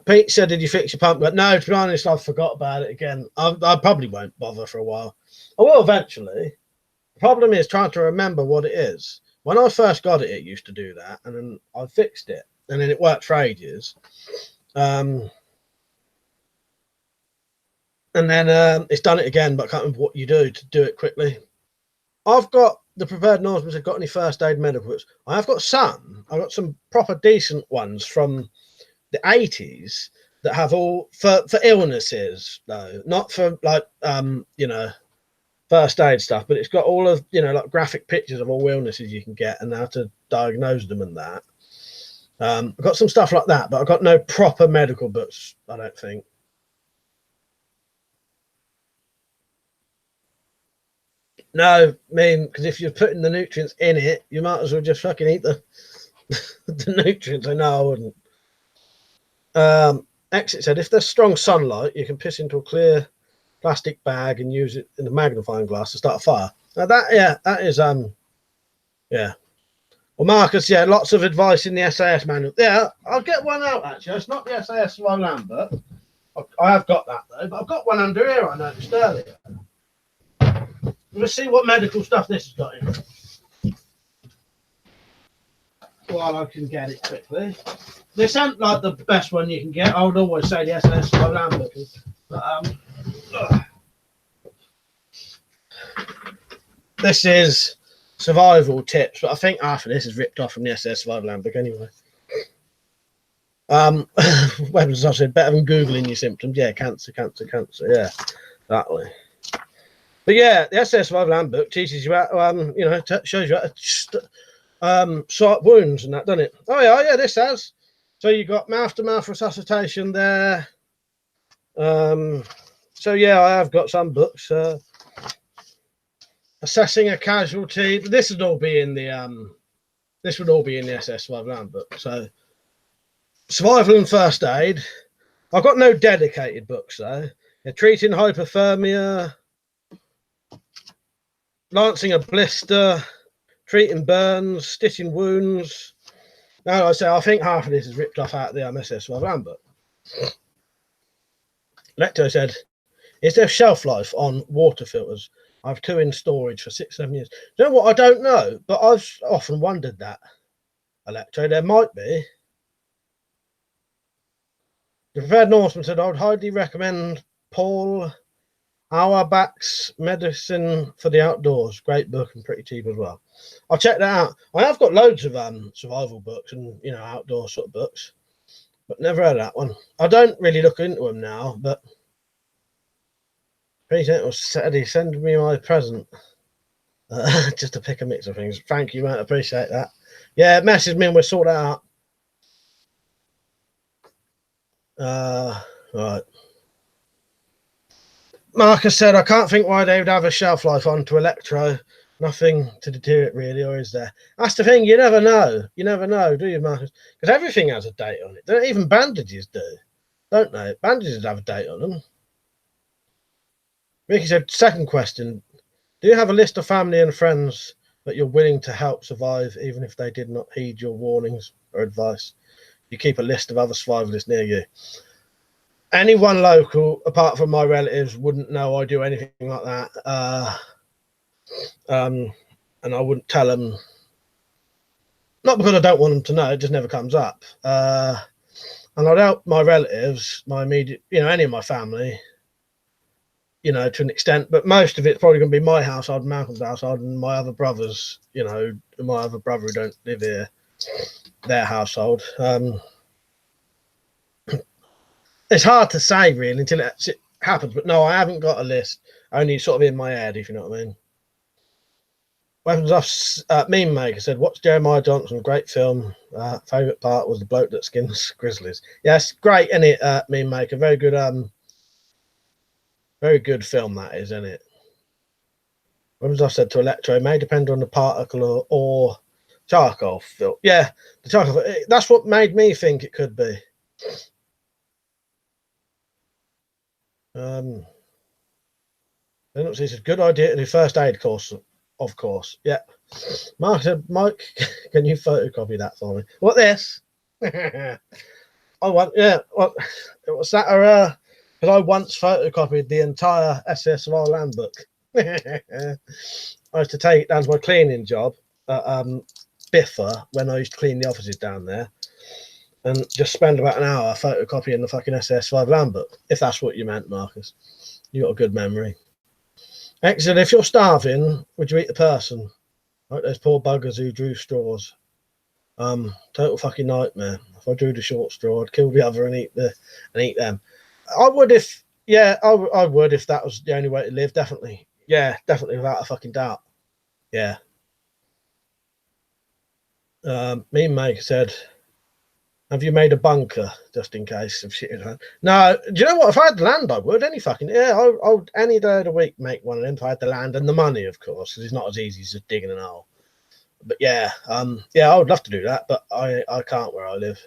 Pete said, did you fix your pump? But no, to be honest, I forgot about it again. I probably won't bother for a while. I will eventually. The problem is trying to remember what it is. When I first got it, it used to do that, and then I fixed it, and then it worked for ages. And then it's done it again, but I can't remember what you do to do it quickly. I've got the preferred Norseman. Have got any first aid medical books? I have got some. I've got some proper decent ones from the 80s that have all for illnesses, though, not for like you know, first aid stuff, but it's got all of, you know, like graphic pictures of all illnesses you can get and how to diagnose them and that. I've got some stuff like that, but I've got no proper medical books, I don't think. No, I mean, because if you're putting the nutrients in it, you might as well just fucking eat the the nutrients. I know I wouldn't. Exit said, if there's strong sunlight, you can piss into a clear plastic bag and use it in a magnifying glass to start a fire. Now that, yeah, that is yeah. Well, Marcus, yeah, lots of advice in the SAS manual. Yeah, I'll get one out actually. It's not the SAS Survival Handbook. I have got that though, but I've got one under here I noticed earlier. Let's see what medical stuff this has got in it. While I can get it quickly. This ain't like the best one you can get. I would always say the SAS Survival Handbook. But this is survival tips, but I think half of this is ripped off from the SAS Survival Handbook anyway. Weapons, I said, better than Googling your symptoms. Yeah, cancer. Yeah, exactly. But yeah, the SAS Survival Handbook teaches you how, you know, shows you how to sort wounds and that, doesn't it? Oh yeah, this has. So you got mouth-to-mouth resuscitation there. So yeah, I have got some books. Assessing a casualty. This would all be in the SS Survival Handbook. So survival and first aid. I've got no dedicated books though. Yeah, treating hypothermia, lancing a blister, treating burns, stitching wounds. Now I say I think half of this is ripped off out of the SS Survival Handbook. Lecto said, is there shelf life on water filters? I have 2 in storage for 6-7 years. You know what? I don't know, but I've often wondered that. Electro, there might be. The preferred Norseman said, I would highly recommend Paul Auerbach's Medicine for the Outdoors. Great book and pretty cheap as well. I'll check that out. I have got loads of survival books and, you know, outdoor sort of books, but never heard of that one. I don't really look into them now, but President said he sent me my present. Just to pick a mix of things. Thank you, mate. I appreciate that. Yeah, message me and we'll sort that out. Right. Marcus said, I can't think why they would have a shelf life on to Electro. Nothing to deter it really, or is there? That's the thing. You never know. You never know, do you, Marcus? Because everything has a date on it. Even bandages do, don't they? Bandages have a date on them. Ricky said, second question: do you have a list of family and friends that you're willing to help survive, even if they did not heed your warnings or advice? You keep a list of other survivalists near you. Anyone local, apart from my relatives, wouldn't know I do anything like that. And I wouldn't tell them, not because I don't want them to know, it just never comes up. And I'd help my relatives, my immediate, any of my family, to an extent, but most of it's probably going to be my household, Malcolm's household, and my other brothers, my other brother who don't live here, their household. It's hard to say really until it happens, but no, I haven't got a list, only sort of in my head, if you know what I mean. Weapons Off Meme Maker said, watch Jeremiah Johnson, great film. Favourite part was the bloke that skins grizzlies. Yes, great, isn't it, Meme Maker? Very good film that is, isn't it? Weapons Off said to Electro, may depend on the particle or charcoal filter. Yeah, the charcoal, that's what made me think it could be. He said, good idea to do first aid course, of course. Yeah. Mark said, Mike, can you photocopy that for me? What, this? I want, yeah. What's that? Because I once photocopied the entire SSRL handbook. I used to take it down to my cleaning job at Biffa when I used to clean the offices down there, and just spend about an hour photocopying the fucking SS5 handbook, if that's what you meant, Marcus. You got a good memory. Excellent. If you're starving, would you eat the person? Like those poor buggers who drew straws. Total fucking nightmare. If I drew the short straw, I'd kill the other and eat them. I would if I would if that was the only way to live, definitely. Yeah, definitely, without a fucking doubt. Yeah. Meme Maker said, have you made a bunker just in case of shit? No, do you know what? If I had the land, I would. I would any day of the week make one of them if I had the land and the money, of course, because it's not as easy as just digging an hole. But yeah, I would love to do that, but I can't where I live.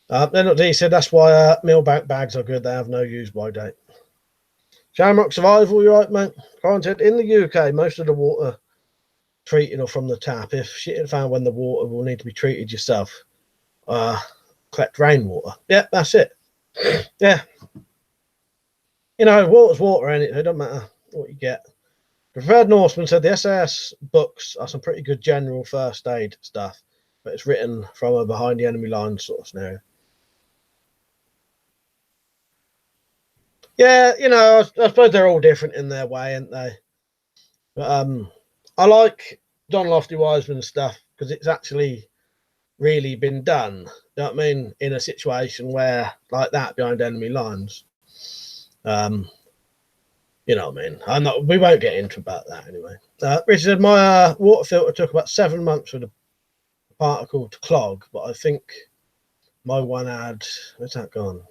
Then he said that's why millbank bags are good. They have no use-by date. Shamrock Survival, you right, mate? Granted, in the UK, most of the water treated or from the tap. If shit is found when the water will need to be treated yourself, collect rainwater. Yeah, that's it. Yeah. Water's water, ain't it? It don't matter what you get. The Preferred Norseman said the SAS books are some pretty good general first aid stuff, but it's written from a behind the enemy lines sort of scenario. Yeah, I suppose they're all different in their way, aren't they? But I like John Lofty Wiseman's stuff because it's actually really been done. You know what I mean? In a situation where like that behind enemy lines. You know what I mean? We won't get into about that anyway. Richard said my water filter took about 7 months for the particle to clog, but I think my one had, where's that gone?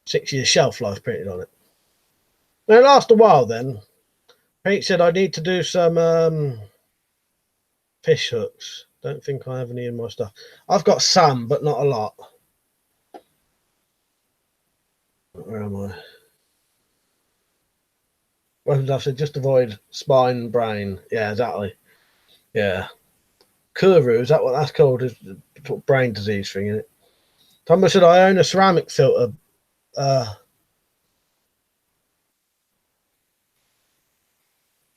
6 years shelf life printed on it. Now it lasts a while then. Pete said I need to do some fish hooks. Don't think I have any in my stuff. I've got some, but not a lot. Where am I? Well, I said just avoid spine, brain. Yeah, exactly. Yeah. Kuru, is that what that's called? Is brain disease thing, isn't it? Thomas said I own a ceramic filter.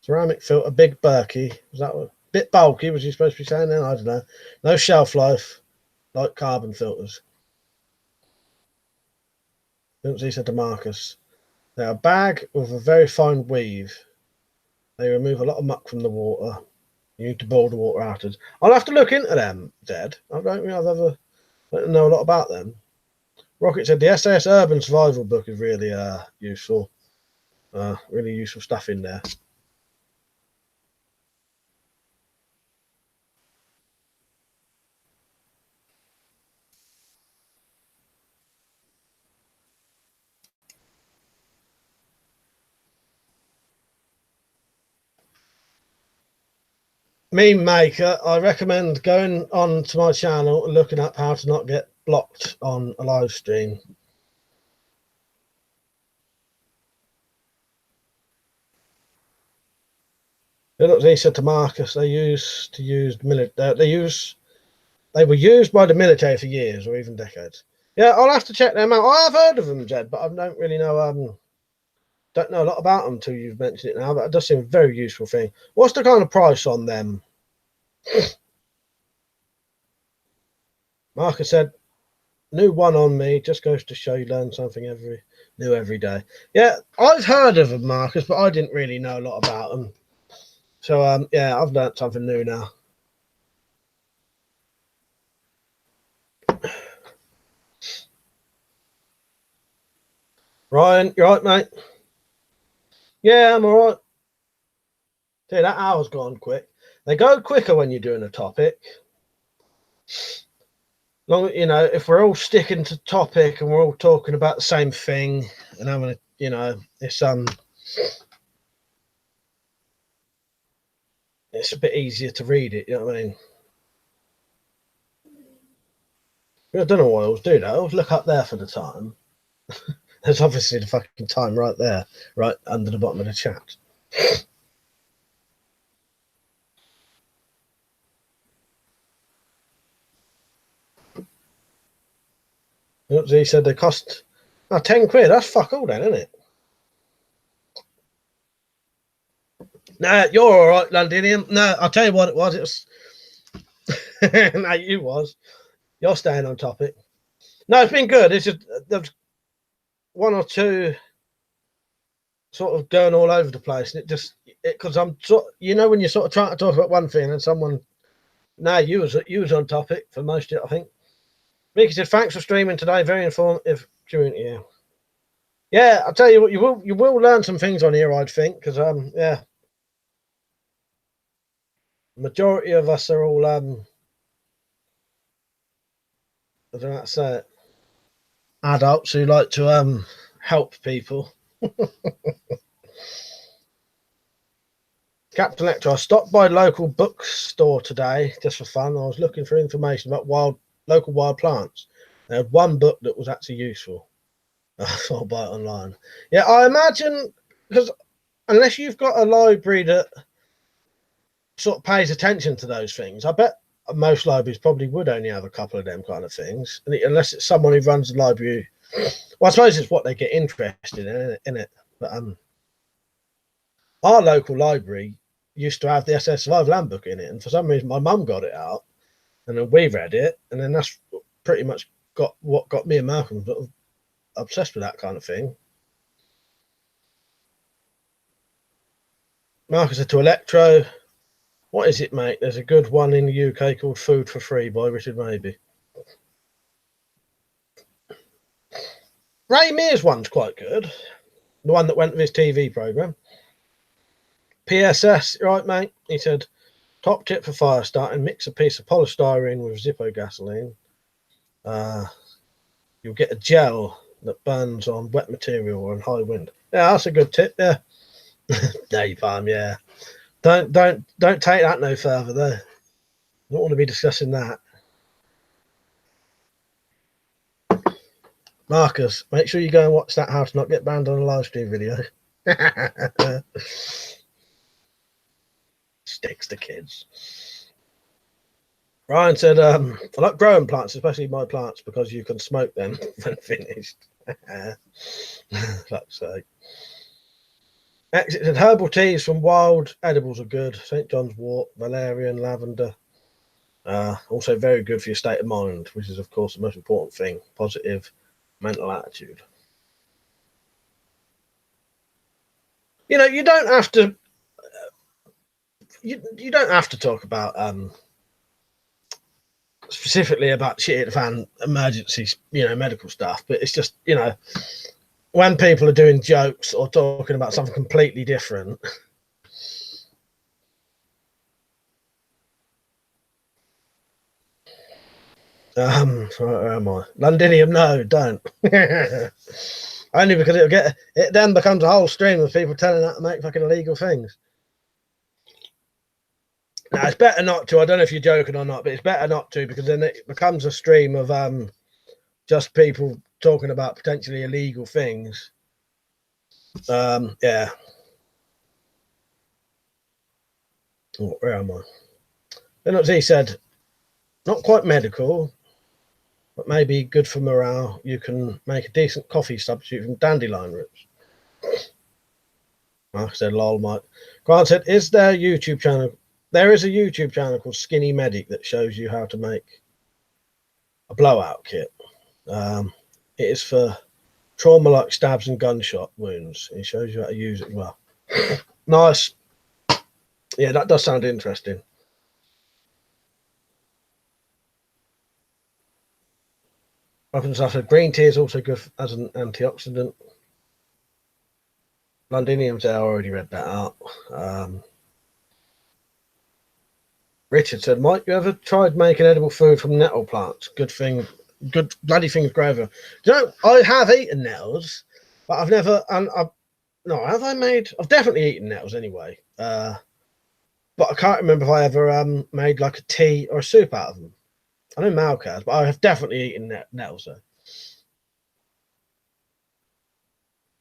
Ceramic filter, big Berkey. Was that a bit bulky? Was you supposed to be saying then? I don't know. No shelf life, like carbon filters. He said to Marcus, they're a bag with a very fine weave. They remove a lot of muck from the water. You need to boil the water afterwards. I'll have to look into them, Zed. I don't think I've ever know a lot about them. Rocket said the SAS Urban Survival book is really useful. Really useful stuff in there. meme maker, I recommend going on to my channel and looking up how to not get blocked on a live stream. He said to Marcus, they used to use they were used by the military for years or even decades. Yeah, I'll have to check them out. I have heard of them, Jed, but I don't really know. Don't know a lot about them until you've mentioned it now. But it does seem a very useful thing. What's the kind of price on them? Marcus said, "New one on me. Just goes to show you learn something new every day." Yeah, I've heard of them, Marcus, but I didn't really know a lot about them. So yeah, I've learned something new now. Ryan, you right, mate? Yeah, I'm all right. Dude, that hour's gone quick. They go quicker when you're doing a topic. Long, you know, if we're all sticking to topic and we're all talking about the same thing, and I'm gonna, you know, it's a bit easier to read it. You know what I mean? I don't know why I always do that. I always look up there for the time. There's obviously the fucking time right there, right under the bottom of the chat. He said they cost 10 quid. That's fuck all then, isn't it? Nah, you're all right, Londinium. No, I'll tell you what it was. It was no, you was. You're staying on topic. No, it's been good. It's just there's one or two sort of going all over the place, and because I'm you know, when you're sort of trying to talk about one thing and someone, no, you was on topic for most of it, I think. Mickey said, "Thanks for streaming today. Very informative during the year." Yeah, I'll tell you what, you will learn some things on here, I think, because yeah, majority of us are all I don't know how to say it, adults who like to help people. Captain Lecter, I stopped by local bookstore today just for fun. I was looking for information about local wild plants. They had one book that was actually useful. So I'll buy it online. Yeah, I imagine, because unless you've got a library that sort of pays attention to those things, I bet most libraries probably would only have a couple of them kind of things, unless it's someone who runs the library. Well, I suppose it's what they get interested in it. But our local library used to have the SS Survival Handbook in it, and for some reason my mum got it out, and then we read it, and then that's pretty much what got me and Malcolm sort of obsessed with that kind of thing. Marcus said to Electro, "What is it, mate? There's a good one in the UK called Food for Free by Richard Mabey." Ray Mears one's quite good. The one that went with his TV programme. PSS, right, mate? He said, "Top tip for fire starting, mix a piece of polystyrene with Zippo gasoline. You'll get a gel that burns on wet material or on high wind." Yeah, that's a good tip, yeah. Napalm, yeah. Don't take that no further, though. Don't want to be discussing that. Marcus, make sure you go and watch that How to Not Get Banned on a live stream video. Sticks to kids. Ryan said, "I like growing plants, especially my plants, because you can smoke them when finished." Fuck's sake. Exit said, "Herbal teas from wild edibles are good. St. John's wort, valerian, lavender. Also very good for your state of mind, which is, of course, the most important thing. Positive mental attitude." You know, you don't have to. You don't have to talk about specifically about shit at the fan emergencies, you know, medical stuff. But it's just, you know, when people are doing jokes or talking about something completely different. Where am I? Londinium, no, don't. Only because it then becomes a whole stream of people telling that to make fucking illegal things. Now it's better not to. I don't know if you're joking or not, but it's better not to, because then it becomes a stream of just people talking about potentially illegal things. Yeah. Oh, where am I? Then he said, not quite medical, but maybe good for morale. You can make a decent coffee substitute from dandelion roots. Mark said, lol, Mike. Grant said, is there a YouTube channel? There is a YouTube channel called Skinny Medic that shows you how to make a blowout kit. It is for trauma like stabs and gunshot wounds. It shows you how to use it well. Nice. Yeah, that does sound interesting. I said green tea is also good as an antioxidant. Londinium's there, I already read that out. Richard said, Mike, you ever tried making edible food from nettle plants? Good thing, good bloody things grow over. You know, I have eaten nettles, but I've never, no, have I made? I've definitely eaten nettles anyway. But I can't remember if I ever made like a tea or a soup out of them. I know Mal has, but I have definitely eaten nettles though.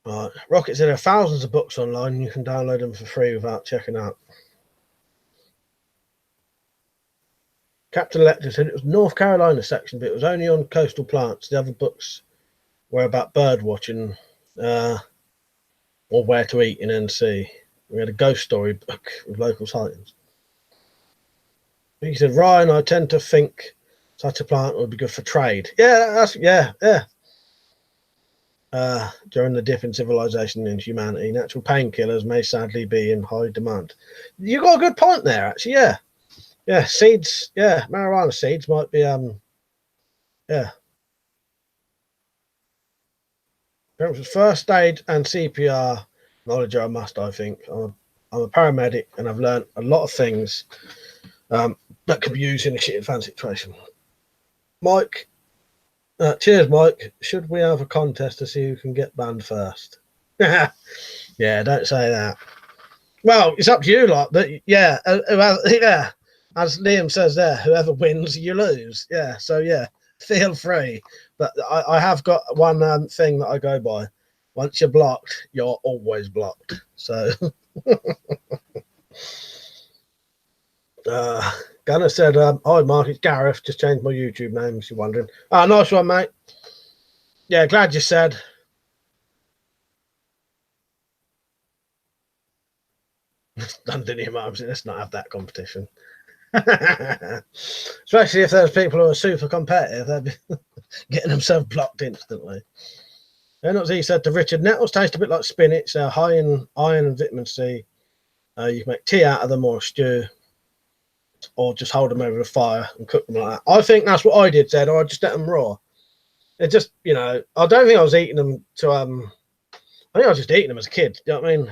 Right. Rocket said there are thousands of books online and you can download them for free without checking out. Captain Lecter said it was North Carolina section, but it was only on coastal plants. The other books were about bird watching or where to eat in NC. We had a ghost story book with local sightings. He said, Ryan, I tend to think such a plant would be good for trade. Yeah, that's, yeah. During the dip in civilization and humanity, natural painkillers may sadly be in high demand. You got a good point there, actually. Yeah, seeds. Yeah, marijuana seeds might be. Yeah. First aid and CPR knowledge are a must. I think I'm a paramedic and I've learned a lot of things that can be used in a shit fan situation. Mike. Cheers, Mike. Should we have a contest to see who can get banned first? Yeah, don't say that. Well, it's up to you, lot. But yeah, yeah. As Liam says there, whoever wins, you lose. Yeah, so yeah, feel free. But I have got one thing that I go by. Once you're blocked, you're always blocked. So. Gunnar said, hi Mark, it's Gareth, just changed my YouTube name if you're wondering. Nice one, mate. Yeah, glad you said. Londinium arms, let's not have that competition. Especially if there's people who are super competitive, they'd be getting themselves blocked instantly. Then as he said to Richard, nettles taste a bit like spinach, they're high in iron and vitamin C. You can make tea out of them or a stew. Or just hold them over the fire and cook them like that. I think that's what I did, said, or I just ate them raw. It just, you know, I don't think I was eating them to, I think I was just eating them as a kid. Do you know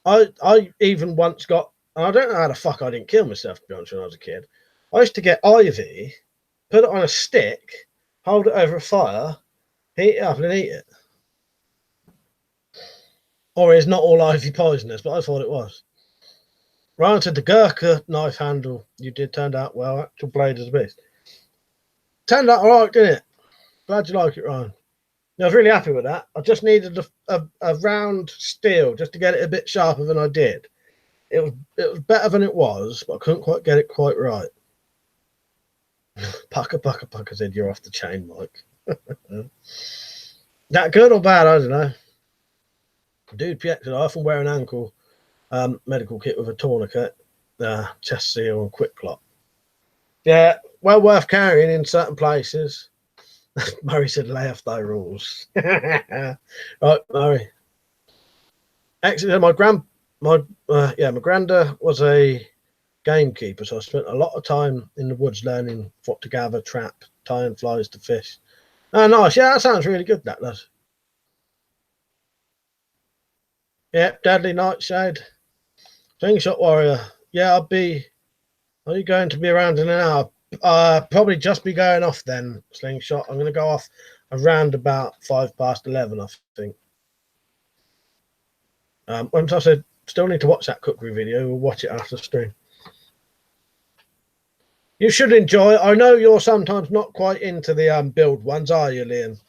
what I mean? I even once got, and I don't know how the fuck I didn't kill myself, to be honest, when I was a kid. I used to get ivy, put it on a stick, hold it over a fire, heat it up and eat it. Or it's not all ivy poisonous, but I thought it was. Ryan said the 𝐊𝐄𝐄 knife handle you did turned out well. Actual blade is a beast. Turned out all right, didn't it? Glad you like it, Ryan. I was really happy with that. I just needed a round steel just to get it a bit sharper than I did. It was better than it was, but I couldn't quite get it quite right. Pucker said you're off the chain, Mike. That good or bad? I don't know. Dude PX said I often wear an ankle medical kit with a tourniquet, chest seal and quick clot. Yeah, well worth carrying in certain places. Murray said lay off thy rules. Right, Murray. Actually, my granda was a gamekeeper, so I spent a lot of time in the woods learning what to gather, trap, tying flies to fish. Oh, nice. Yeah, that sounds really good, that does. Yep, Deadly Nightshade. Slingshot Warrior. Yeah, are you going to be around in an hour? Probably just be going off then, Slingshot. I'm going to go off around about 11:05, I think. Once I said, still need to watch that cookery video, we'll watch it after the stream. You should enjoy it. I know you're sometimes not quite into the build ones, are you, Liam?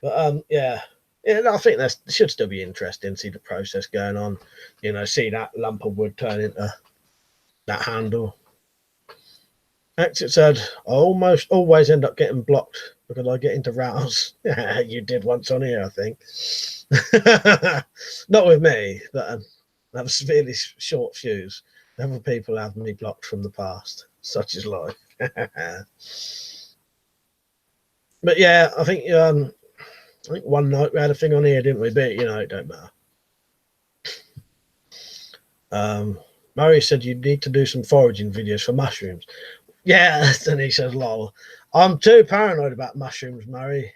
But yeah, I think that should still be interesting. See the process going on. You know, see that lump of wood turn into that handle. Exit said, I almost always end up getting blocked because I get into rows. You did once on here, I think. Not with me, but that was severely short fuse. Other people have me blocked from the past. Such is life. But yeah, I think one night we had a thing on here, didn't we? But you know, it don't matter. Murray said you need to do some foraging videos for mushrooms. Yeah, and he says, lol. I'm too paranoid about mushrooms, Murray.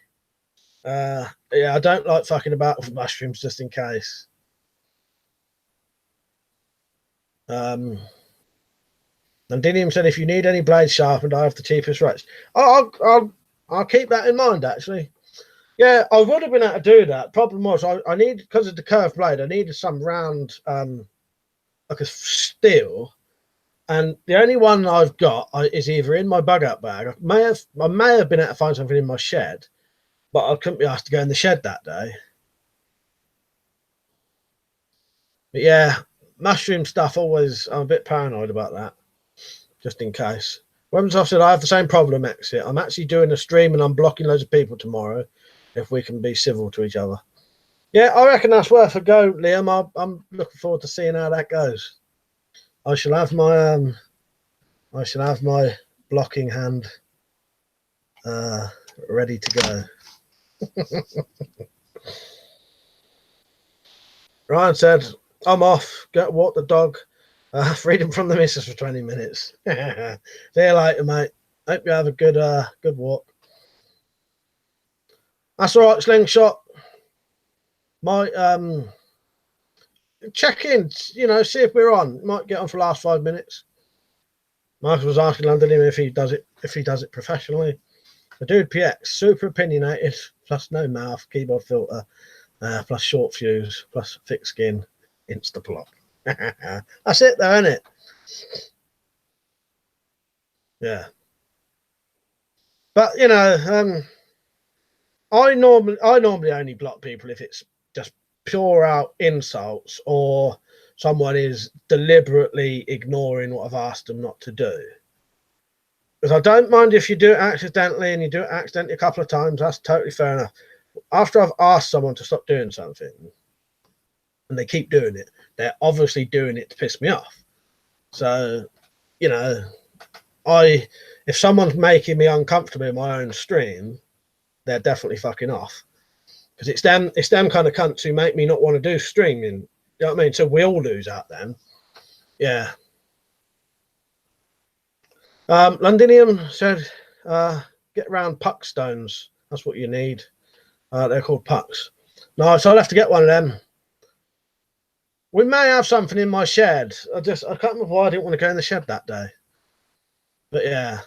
Yeah, I don't like fucking about with mushrooms just in case. Nandinium said, if you need any blades sharpened, I have the cheapest rates. I'll keep that in mind, actually. Yeah, I would have been able to do that. Problem was, I need, because of the curved blade, I needed some round, like a steel. And the only one I've got is either in my bug out bag. I may have been able to find something in my shed, but I couldn't be asked to go in the shed that day. But yeah, mushroom stuff, always, I'm a bit paranoid about that, just in case. Weapons Officer said, I have the same problem, Exit. I'm actually doing a stream and I'm blocking loads of people tomorrow, if we can be civil to each other. Yeah, I reckon that's worth a go, Liam. I'm looking forward to seeing how that goes. I shall have my blocking hand ready to go. Ryan said, I'm off. Go walk the dog. Freedom from the missus for 20 minutes. See you later, mate. Hope you have a good walk. That's all right, Slingshot. Might check in, you know, see if we're on. Might get on for the last 5 minutes. Marcus was asking London if he does it professionally. The dude PX, super opinionated, plus no mouth, keyboard filter, plus short fuse, plus thick skin, insta block. That's it though, isn't it? Yeah. But you know, I normally only block people if it's just pure out insults or someone is deliberately ignoring what I've asked them not to do. Because I don't mind if you do it accidentally and you do it accidentally a couple of times, that's totally fair enough. After I've asked someone to stop doing something and they keep doing it, they're obviously doing it to piss me off. So, you know, if someone's making me uncomfortable in my own stream, they're definitely fucking off. Because it's them kind of cunts who make me not want to do streaming. You know what I mean? So we all lose out then. Yeah. Londinium said, get around puck stones. That's what you need. They're called pucks. No, so I'll have to get one of them. We may have something in my shed. I can't remember why I didn't want to go in the shed that day. But yeah,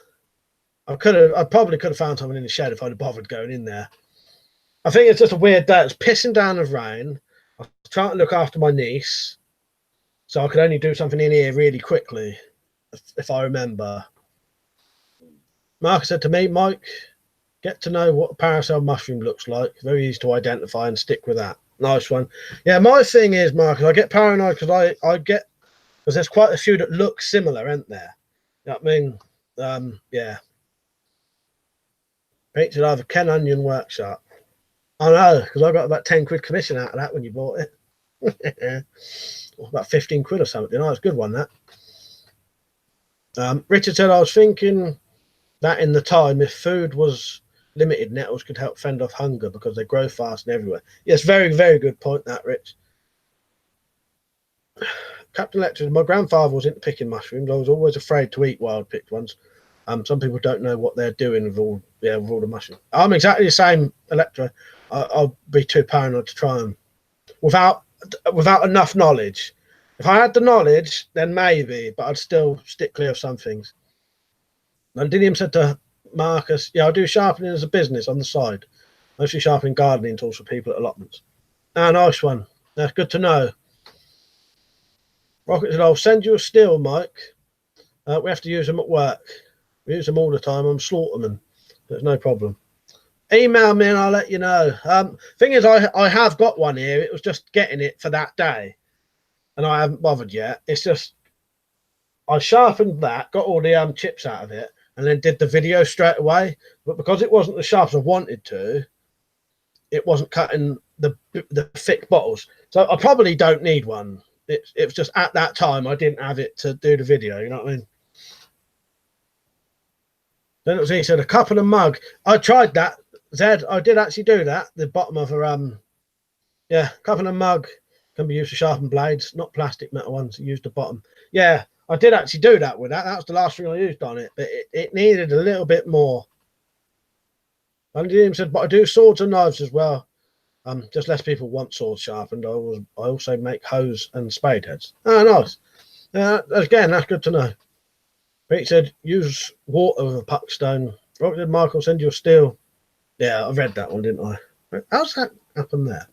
I probably could have found something in the shed if I'd have bothered going in there. I think it's just a weird day. It's pissing down with rain. I was trying to look after my niece, so I could only do something in here really quickly, if I remember. Marcus said to me, Mike, get to know what a paracel mushroom looks like. Very easy to identify and stick with that. Nice one. Yeah, my thing is, Marcus, I get paranoid because because there's quite a few that look similar, aren't there? You know what I mean? Yeah. Pete said I have a Ken Onion workshop. I know, because I got about 10 quid commission out of that when you bought it. About 15 quid or something. Oh, it's a good one, that. Richard said, I was thinking that in the time, if food was limited, nettles could help fend off hunger because they grow fast and everywhere. Yes, very, very good point, that, Rich. Captain Lecter, my grandfather was into picking mushrooms. I was always afraid to eat wild picked ones. Some people don't know what they're doing with all the mushrooms. I'm exactly the same, Electra. I'll be too paranoid to try them without enough knowledge. If I had the knowledge, then maybe, but I'd still stick clear of some things. Londinium said to Marcus, yeah, I do sharpening as a business on the side. Mostly sharpening gardening tools for people at allotments. Ah, nice one. That's good to know. Rocket said, I'll send you a steel, Mike. We have to use them at work. We use them all the time. I'm slaughterman. There's no problem. Email me and I'll let you know. Thing is, I have got one here. It was just getting it for that day, and I haven't bothered yet. It's just I sharpened that, got all the chips out of it, and then did the video straight away. But because it wasn't the sharp as I wanted to, it wasn't cutting the thick bottles. So I probably don't need one. It was just at that time I didn't have it to do the video. You know what I mean? Then it was he said a cup and a mug. I tried that. Zed, I did actually do that. The bottom of a yeah, cup and a mug can be used to sharpen blades, not plastic metal ones. Use the bottom. Yeah, I did actually do that with that. That was the last thing I used on it, but it needed a little bit more. And he said, but I do swords and knives as well. Just less people want swords sharpened. I also make hoes and spade heads. Oh, nice. Again, that's good to know. Pete said, use water with a puck stone. What did Michael send you a steel? Yeah, I read that one, didn't I? How's that happen there?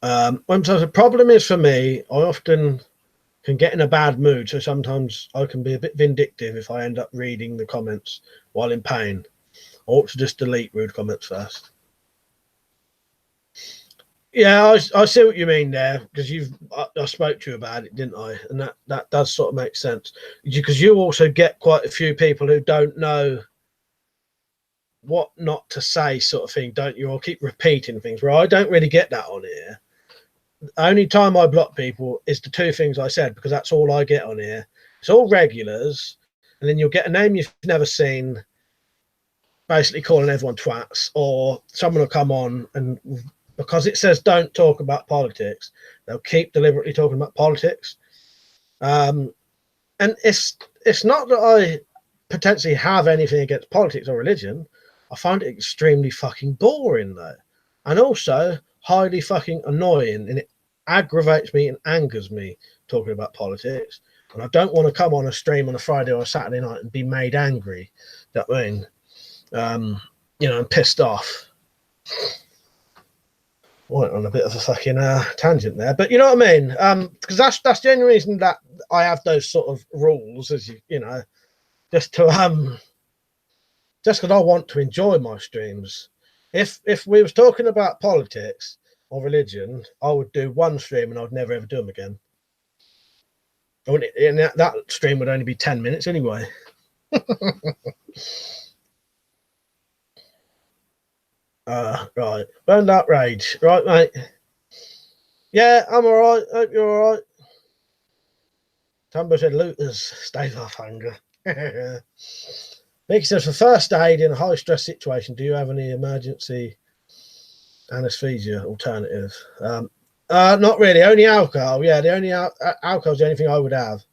So the problem is for me, I often can get in a bad mood. So sometimes I can be a bit vindictive if I end up reading the comments while in pain. I ought to just delete rude comments first. Yeah, I see what you mean there, because I spoke to you about it, didn't I? And that does sort of make sense, because you also get quite a few people who don't know what not to say, sort of thing, don't you? Or keep repeating things. Where I don't really get that on here. The only time I block people is the two things I said, because that's all I get on here. It's all regulars, and then you'll get a name you've never seen, basically calling everyone twats, or someone will come on and because it says don't talk about politics, they'll keep deliberately talking about politics. And it's not that I potentially have anything against politics or religion. I find it extremely fucking boring though, and also highly fucking annoying, and it aggravates me and angers me talking about politics. And I don't want to come on a stream on a Friday or a Saturday night and be made angry. That I mean, you know, I'm pissed off. Went on a bit of a fucking tangent there, but you know what I mean, because that's the only reason that I have those sort of rules, as you know, just to just because I want to enjoy my streams. If we was talking about politics or religion, I would do one stream and I'd never ever do them again. And that stream would only be 10 minutes anyway. Right, burned out rage, right, mate? Yeah, I'm all right. Hope you're all right. Tumbo said, "Looters, stave off hunger." Mickey says, "For first aid in a high stress situation, do you have any emergency anesthesia alternative?" Not really. Only alcohol. Yeah, the only alcohol is the only thing I would have.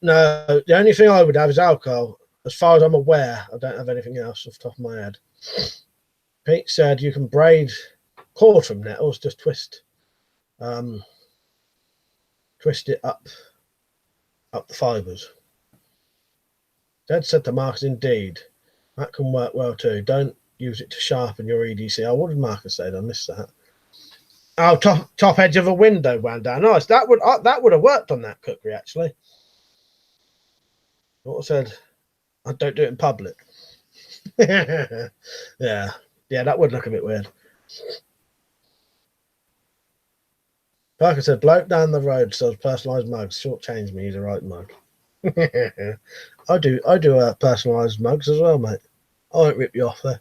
No, the only thing I would have is alcohol. As far as I'm aware, I don't have anything else off the top of my head. Pete said you can braid cord from nettles, just twist it up the fibres. Dad said to Marcus, indeed, that can work well too. Don't use it to sharpen your EDC. Oh, what did Marcus say? I missed that. Oh, top edge of a window wound down. Nice. That would have worked on that cookery actually. What I said, I don't do it in public. Yeah, that would look a bit weird. Parker said, bloke down the road sells personalised mugs. Shortchange me, he's a right mug. I do personalised mugs as well, mate. I won't rip you off there.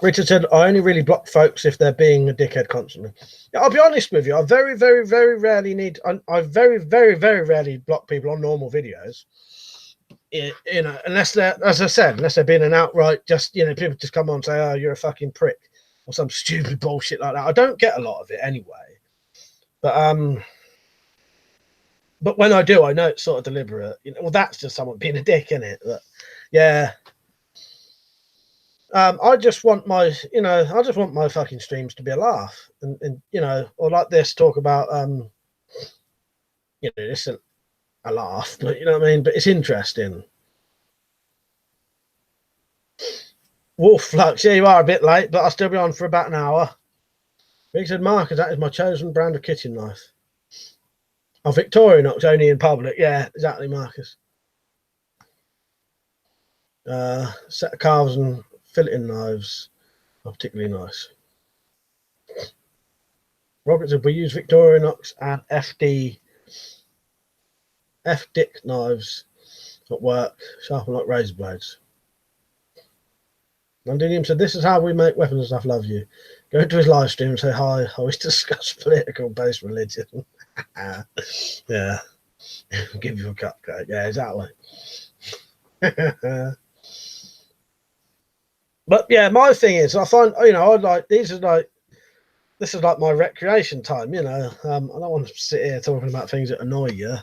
Richard said, I only really block folks if they're being a dickhead constantly. Yeah, I'll be honest with you. I very, very, very rarely need... I very, very, very rarely block people on normal videos. You know, unless they're, as I said, unless they're being an outright, just, you know, people just come on and say, oh, you're a fucking prick, or some stupid bullshit like that. I don't get a lot of it anyway. But when I do, I know it's sort of deliberate. You know, well, that's just someone being a dick, isn't it? But yeah. I just want my, you know, I just want my fucking streams to be a laugh, and you know, or like this, talk about, you know, this isn't a laugh, but you know what I mean. But it's interesting. Wolf Flux, yeah, you are a bit late, but I'll still be on for about an hour. He said, Marcus, that is my chosen brand of kitchen knife. Oh, Victorinox only in public. Yeah, exactly, Marcus. Set of carves and filleting knives are particularly nice. Robert said we use Victorinox and F-Dick knives at work, sharpen like razor blades. Londinium said this is how we make weapons and stuff. Love you. Go to his live stream and say hi. I always discuss political based religion. Yeah. Give you a cupcake. Yeah, exactly. But yeah, my thing is, I find, you know, this is like my recreation time, you know. I don't want to sit here talking about things that annoy you,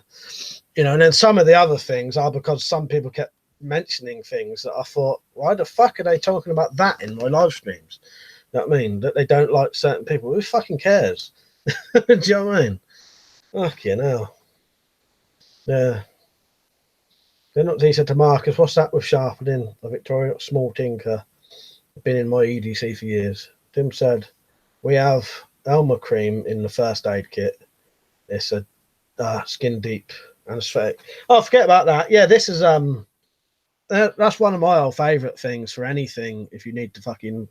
you know. And then some of the other things are because some people kept mentioning things that I thought, why the fuck are they talking about that in my live streams? You know what I mean? That they don't like certain people. Who fucking cares? Do you know what I mean? Fucking hell. Yeah. Then he said to Marcus, what's that with sharpening a Victorinox small tinker? I've been in my EDC for years. Tim said, we have Elmer cream in the first aid kit. It's a skin deep anesthetic. Oh, forget about that. Yeah, this is that's one of my old favourite things for anything. If you need to fucking,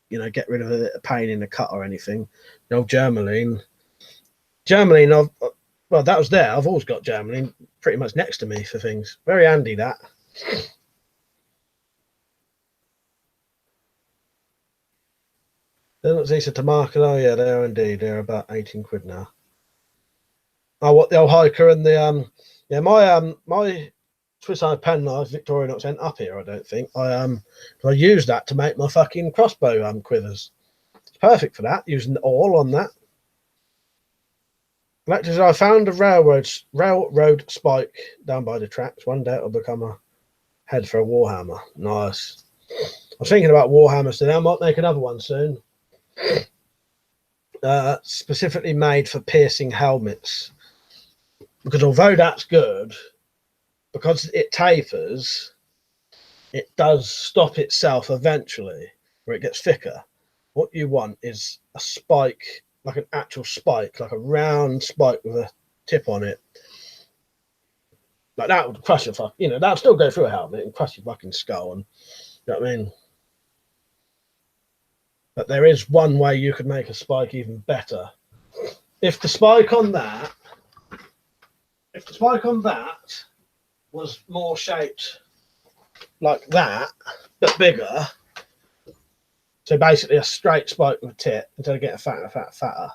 you know, get rid of a pain in the cut or anything, the old Germaline. Well, that was there. I've always got Germaline pretty much next to me for things. Very handy, that. They're not easy to market. Oh yeah, they are indeed. They're about 18 quid now. Oh, what, the old hiker and the yeah, my Swiss Army pen knife Victorinox ain't up here, I don't think. I used that to make my fucking crossbow quivers. It's perfect for that, using all on that. Lectures, I found a railroad spike down by the tracks. One day it'll become a head for a warhammer. Nice. I was thinking about warhammers today. I might make another one soon. Specifically made for piercing helmets. Because although that's good, because it tapers, it does stop itself eventually, where it gets thicker. What you want is a spike, like an actual spike, like a round spike with a tip on it. Like that would crush your fuck, you know, that'll still go through a helmet and crush your fucking skull. And you know what I mean? But there is one way you could make a spike even better. If the spike on that was more shaped like that, but bigger, so basically a straight spike with a tip instead of getting fatter.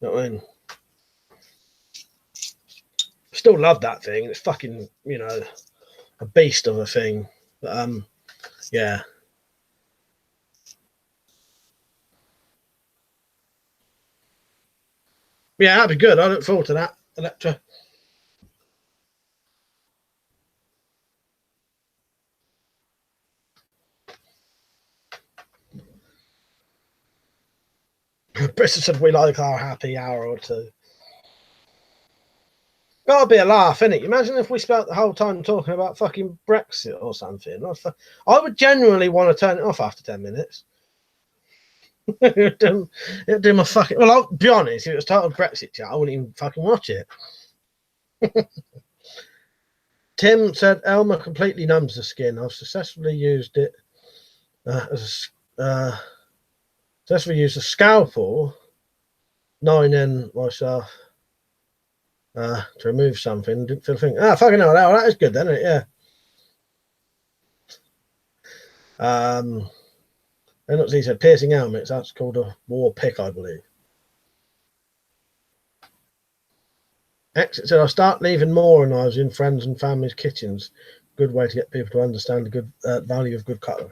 You know what I mean? Still love that thing. It's fucking, you know, a beast of a thing. But yeah. Yeah, that'd be good. I look forward to that, Electra. Bristol said we like our happy hour or two. Gotta be a laugh, innit? Imagine if we spent the whole time talking about fucking Brexit or something. I would genuinely want to turn it off after 10 minutes. It'd do my fucking. Well, I'll be honest, if it was titled Brexit chat, I wouldn't even fucking watch it. Tim said Elmer completely numbs the skin. I've successfully used it successfully used a scalpel 9N myself to remove something. Didn't feel thing. Fucking hell, that is good then, isn't it? Yeah. And he said piercing helmets, that's called a war pick, I believe. Exit said I'll start leaving more knives in friends and families' kitchens. Good way to get people to understand the good value of good cutlery.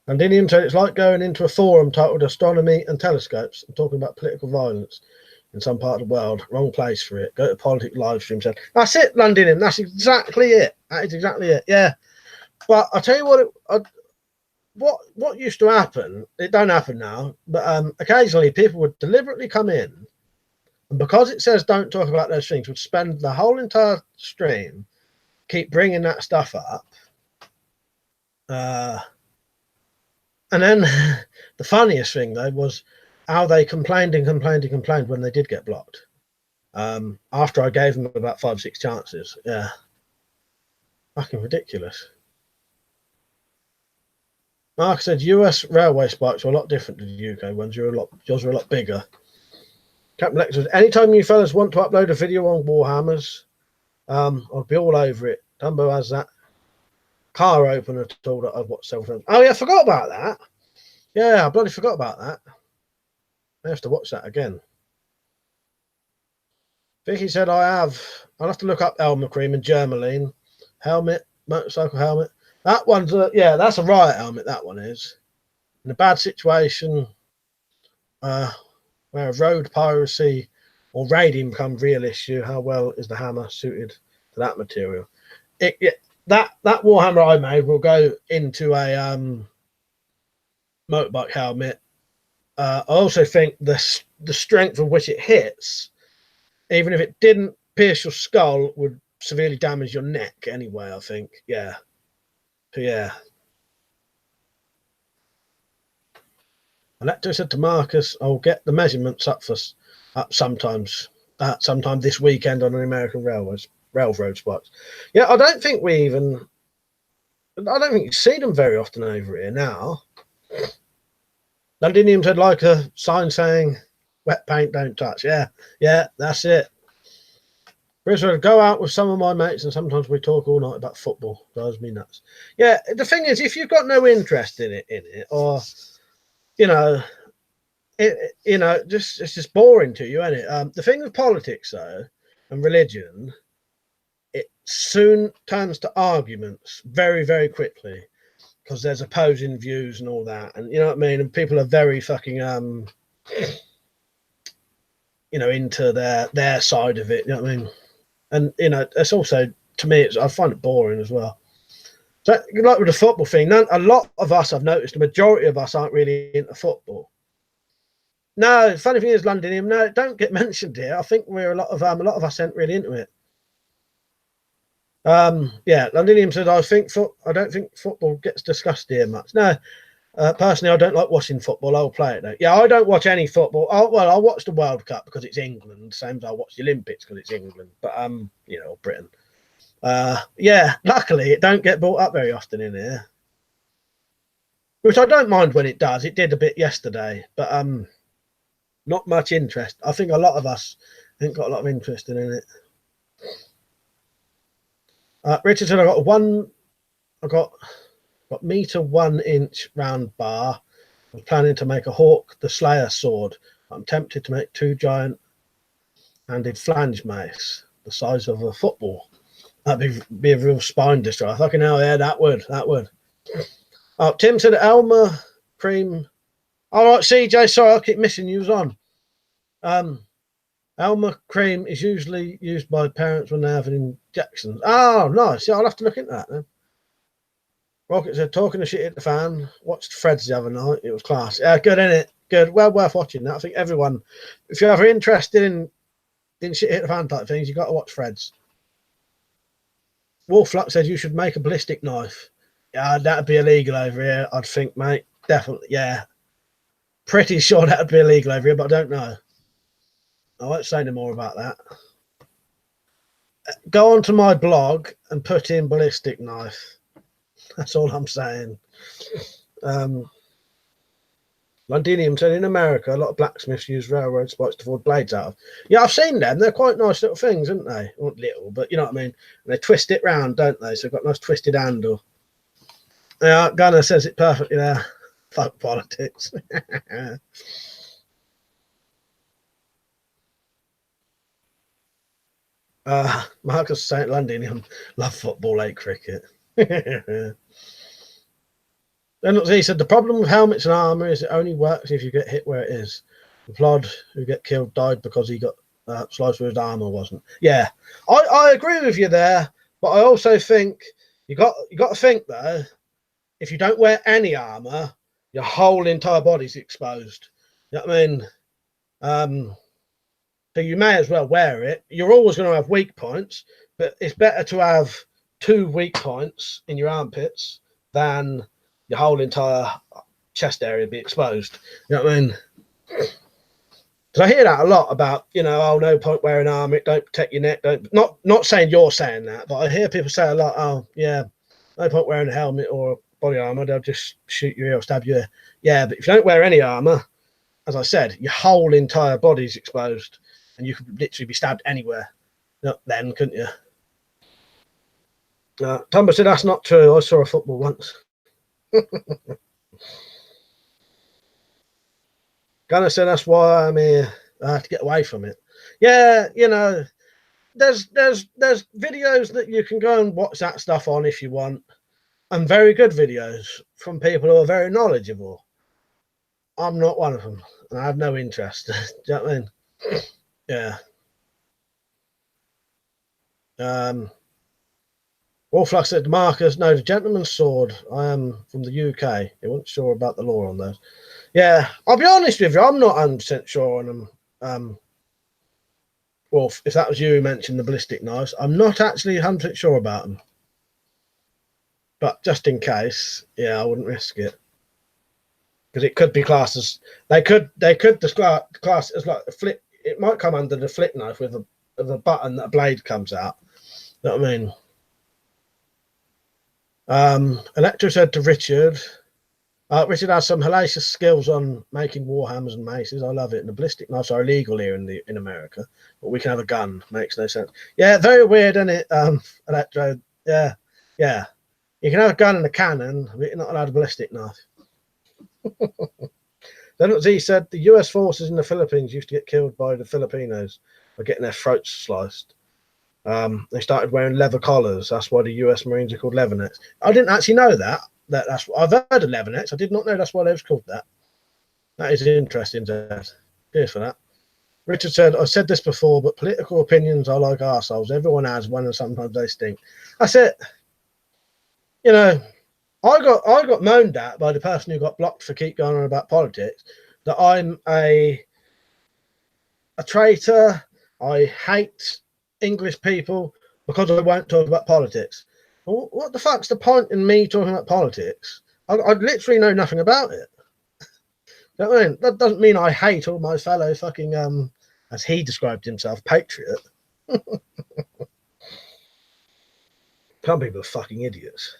And Indian said it's like going into a forum titled Astronomy and Telescopes and talking about political violence in some part of the world. Wrong place for it. Go to Politics live stream. Said that's it, Londinium. That's exactly it. That is exactly it. Yeah. But I'll tell you what used to happen. It don't happen now. But occasionally people would deliberately come in, and because it says don't talk about those things, would spend the whole entire stream keep bringing that stuff up. And then the funniest thing, though, was how they complained when they did get blocked. after I gave them about 5 or 6 chances. Yeah, fucking ridiculous. Mark said US railway spikes are a lot different to the UK ones. Yours are a lot bigger. Captain Lex says, anytime you fellas want to upload a video on Warhammers, I'll be all over it. Dumbo has that car opener tool that I've watched several times. Oh yeah, I forgot about that. Yeah, I bloody forgot about that. I have to watch that again. Vicky said I'll have to look up Elmer Cream and Germaline. Helmet, motorcycle helmet. That one's yeah, that's a riot helmet, that one is. In a bad situation, where road piracy or raiding becomes a real issue, how well is the hammer suited to that material? That Warhammer I made will go into a motorbike helmet. I also think the strength of which it hits, even if it didn't pierce your skull, would severely damage your neck anyway, I think. Yeah. So, yeah. Electo said to Marcus, I'll get the measurements up sometime this weekend on the American railroad spikes. Yeah, I don't think you see them very often over here now. Londinium said like a sign saying wet paint don't touch. Yeah, that's it. Bruce would go out with some of my mates and sometimes we talk all night about football. Drives me nuts. Yeah, the thing is, if you've got no interest in it, or it's just boring to you, isn't it? The thing with politics though and religion, it soon turns to arguments very, very quickly because there's opposing views and all that, and you know what I mean. And people are very fucking into their side of it. You know what I mean? And it's also, to me, I find it boring as well. So, like with the football thing, a lot of us, I've noticed, the majority of us aren't really into football. No, funny thing is, Londonium, no, don't get mentioned here. I think a lot of us aren't really into it. Yeah, Londonium said, I don't think football gets discussed here much. No, personally, I don't like watching football. I'll play it though. Yeah, I don't watch any football. I'll watch the World Cup because it's England, same as I watch the Olympics because it's England. But Britain. Yeah, luckily it don't get brought up very often in here, which I don't mind when it does. It did a bit yesterday, but not much interest. I think a lot of us ain't got a lot of interest in it. Richard said, I got meter 1 inch round bar. I was planning to make a Hawk the Slayer sword. I'm tempted to make 2 giant-handed flange mace the size of a football. That'd be a real spine destroyer. Fucking hell, yeah, that would. Oh, Tim said Elmer Cream. All right, CJ, sorry, I keep missing you. Was on. Elmer Cream is usually used by parents when they have an injection. Oh, nice. Yeah, I'll have to look into that then. Rocket said, talking to shit at the fan. Watched Fred's the other night. It was class. Yeah, good, innit? Good. Well worth watching that. I think everyone, if you're ever interested in shit at the fan type things, you've got to watch Fred's. Wolfluck said you should make a ballistic knife. Yeah, that'd be illegal over here, I'd think, mate. Definitely, yeah. Pretty sure that'd be illegal over here, but I don't know. I won't say no more about that. Go onto my blog and put in ballistic knife. That's all I'm saying. Londinium said in America, a lot of blacksmiths use railroad spikes to forge blades out of. Yeah, I've seen them. They're quite nice little things, aren't they? Not little, but you know what I mean. And they twist it round, don't they? So they've got a nice twisted handle. Yeah, Gunner says it perfectly there. Fuck politics. Marcus St. Londinium, love football, hate cricket. Then he said the problem with helmets and armor is it only works if you get hit where it is. The plod who get killed died because he got sliced with his armor, wasn't. Yeah, I agree with you there, but I also think you got to think though, if you don't wear any armor, your whole entire body's exposed. You know what I mean? So you may as well wear it. You're always going to have weak points, but it's better to have 2 weak points in your armpits than your whole entire chest area be exposed. You know what I mean? Because I hear that a lot about, you know, oh, no point wearing armour, don't protect your neck. Don't, not saying you're saying that, but I hear people say a lot, oh, yeah, no point wearing a helmet or body armour, they'll just shoot you or stab you. Yeah, but if you don't wear any armour, as I said, your whole entire body's exposed and you could literally be stabbed anywhere. Then, couldn't you? Tombo said that's not true. I saw a football once. Gunner said that's why I'm here. I have to get away from it. Yeah, you know, there's videos that you can go and watch that stuff on if you want, and very good videos from people who are very knowledgeable. I'm not one of them, and I have no interest. Do you know what I mean? Yeah. Wolflux said, Marcus, no, the gentleman's sword. I am from the UK. He wasn't sure about the law on those. Yeah, I'll be honest with you, I'm not 100% sure on them. Wolf, if that was you who mentioned the ballistic knives, I'm not actually 100% sure about them. But just in case, yeah, I wouldn't risk it. Because it could be classed as, they could class as like a flip. It might come under the flip knife with a button that a blade comes out. You know what I mean? Electra said to Richard, Richard has some hellacious skills on making warhammers and maces. I love it. And the ballistic knives are illegal here in America, but we can have a gun. Makes no sense. Yeah, very weird, isn't it, Electro? Yeah, yeah. You can have a gun and a cannon, but you're not allowed a ballistic knife. Then what Z said, the US forces in the Philippines used to get killed by the Filipinos by getting their throats sliced. They started wearing leather collars. That's why the US Marines are called leathernecks. I didn't actually know that. That's I've heard of leathernecks. I did not know that's why they was called that. That is interesting, Dad. Cheers for that. Richard said, I said this before, but political opinions are like arseholes. Everyone has one and sometimes they stink. That's it. You know, I got moaned at by the person who got blocked for keep going on about politics, that I'm a traitor. I hate English people because I won't talk about politics. Well, what the fuck's the point in me talking about politics? I literally know nothing about it. You know what I mean? That doesn't mean I hate all my fellow fucking, as he described himself, patriot. Some people are fucking idiots.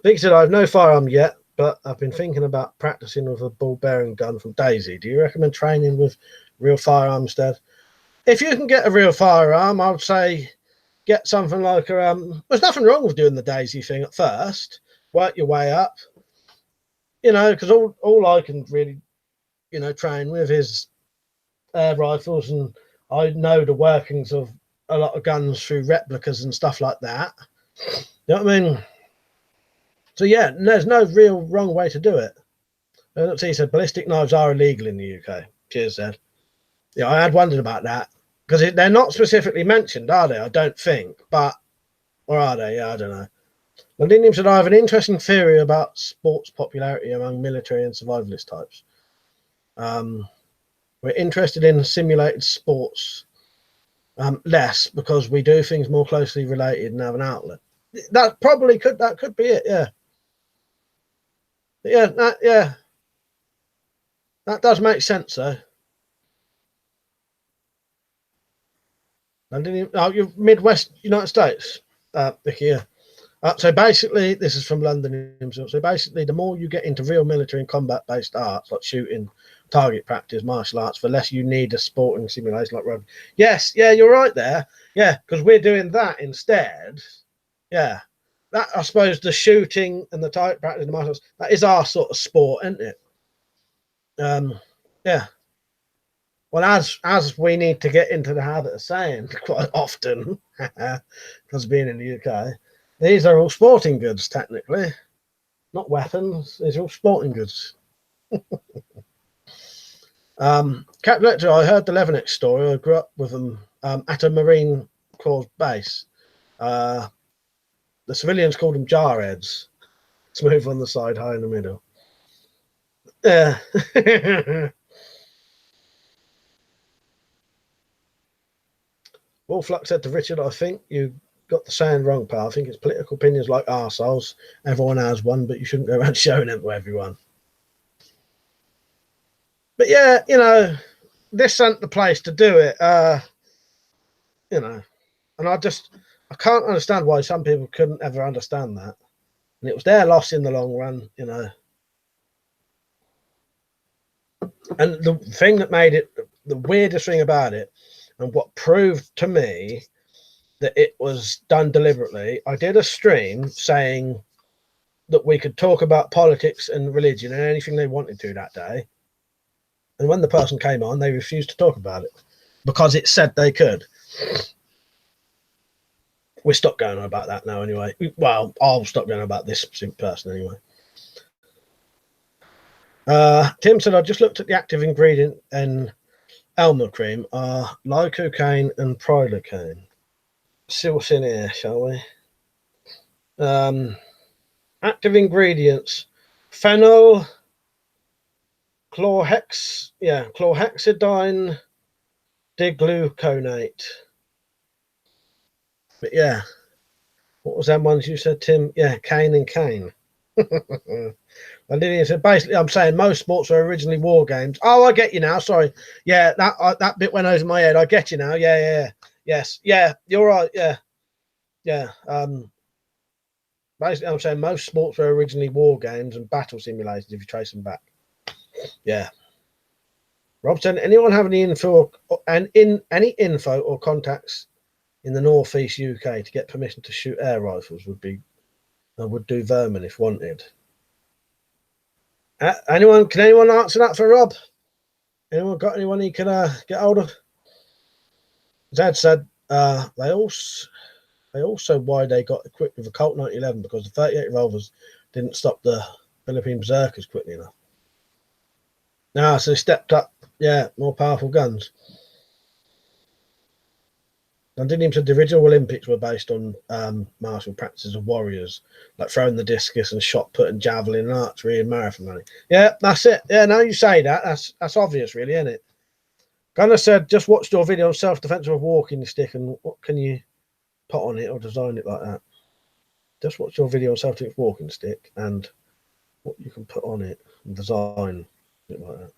Vic said, I have no firearm yet, but I've been thinking about practicing with a ball bearing gun from Daisy. Do you recommend training with real firearms instead? If you can get a real firearm, I would say get something like there's nothing wrong with doing the Daisy thing at first. Work your way up. You know, because all I can really, you know, train with is air rifles, and I know the workings of a lot of guns through replicas and stuff like that. You know what I mean? So yeah, there's no real wrong way to do it. Let's see, he said ballistic knives are illegal in the UK. Cheers, Ed. Yeah, I had wondered about that because they're not specifically mentioned, are they? I don't think, but or are they? Yeah, I don't know. Londinium said, I have an interesting theory about sports popularity among military and survivalist types. We're interested in simulated sports less because we do things more closely related and have an outlet. That probably could be it. Yeah. Yeah. That does make sense, though. You're Midwest United States, Vicky. Yeah. So basically, this is from London himself. So basically, the more you get into real military and combat-based arts, like shooting, target practice, martial arts, the less you need a sporting simulation like rugby. Yes, yeah, you're right there. Yeah, because we're doing that instead. Yeah, that I suppose the shooting and the target practice and the martial arts, that is our sort of sport, isn't it? Yeah. Well, as we need to get into the habit of saying quite often, because being in the UK, these are all sporting goods, technically. Not weapons. These are all sporting goods. Captain Lecter, I heard the Leathernecks story. I grew up with them at a Marine Corps base. The civilians called them jarheads. Smooth on the side, high in the middle. Yeah. Wolflux said to Richard, I think you got the saying wrong, pal. I think it's political opinions like arseholes. Everyone has one, but you shouldn't go around showing them to everyone. But yeah, you know, this ain't the place to do it. You know, and I can't understand why some people couldn't ever understand that. And it was their loss in the long run, you know. And the thing that made it, the weirdest thing about it, and what proved to me that it was done deliberately, I did a stream saying that we could talk about politics and religion and anything they wanted to that day. And when the person came on, they refused to talk about it because it said they could. We stopped going on about that now anyway. Well, I'll stop going on about this specific person anyway. Tim said, I just looked at the active ingredient in almond cream are lidocaine and prilocaine. See what's in here, shall we? Active ingredients: phenyl, chlorhexidine, digluconate. But yeah, what was them ones you said, Tim? Yeah, cane and cane. I didn't say basically. I'm saying most sports were originally war games. Oh, I get you now. Sorry. Yeah, that bit went over my head. I get you now. Yeah. Yes. Yeah, you're right. Yeah. Basically, I'm saying most sports were originally war games and battle simulators. If you trace them back. Yeah. Rob said, anyone have any info any info or contacts in the northeast UK to get permission to shoot air rifles would do vermin if wanted. Can anyone answer that for Rob? Anyone got anyone he can get hold of? Zed said they also why they got equipped with a Colt 9011 because the 38 revolvers didn't stop the Philippine berserkers quickly enough. Now, so they stepped up, yeah, more powerful guns. And didn't even say the original Olympics were based on martial practices of warriors, like throwing the discus and shot put and javelin and archery and marathon running. Yeah, that's it. Yeah, now you say that, that's obvious, really, isn't it? Gunnar said, just watched your video on self-defense with a walking stick and what can you put on it or design it like that? Just watch your video on self-defense walking stick and what you can put on it and design it like that.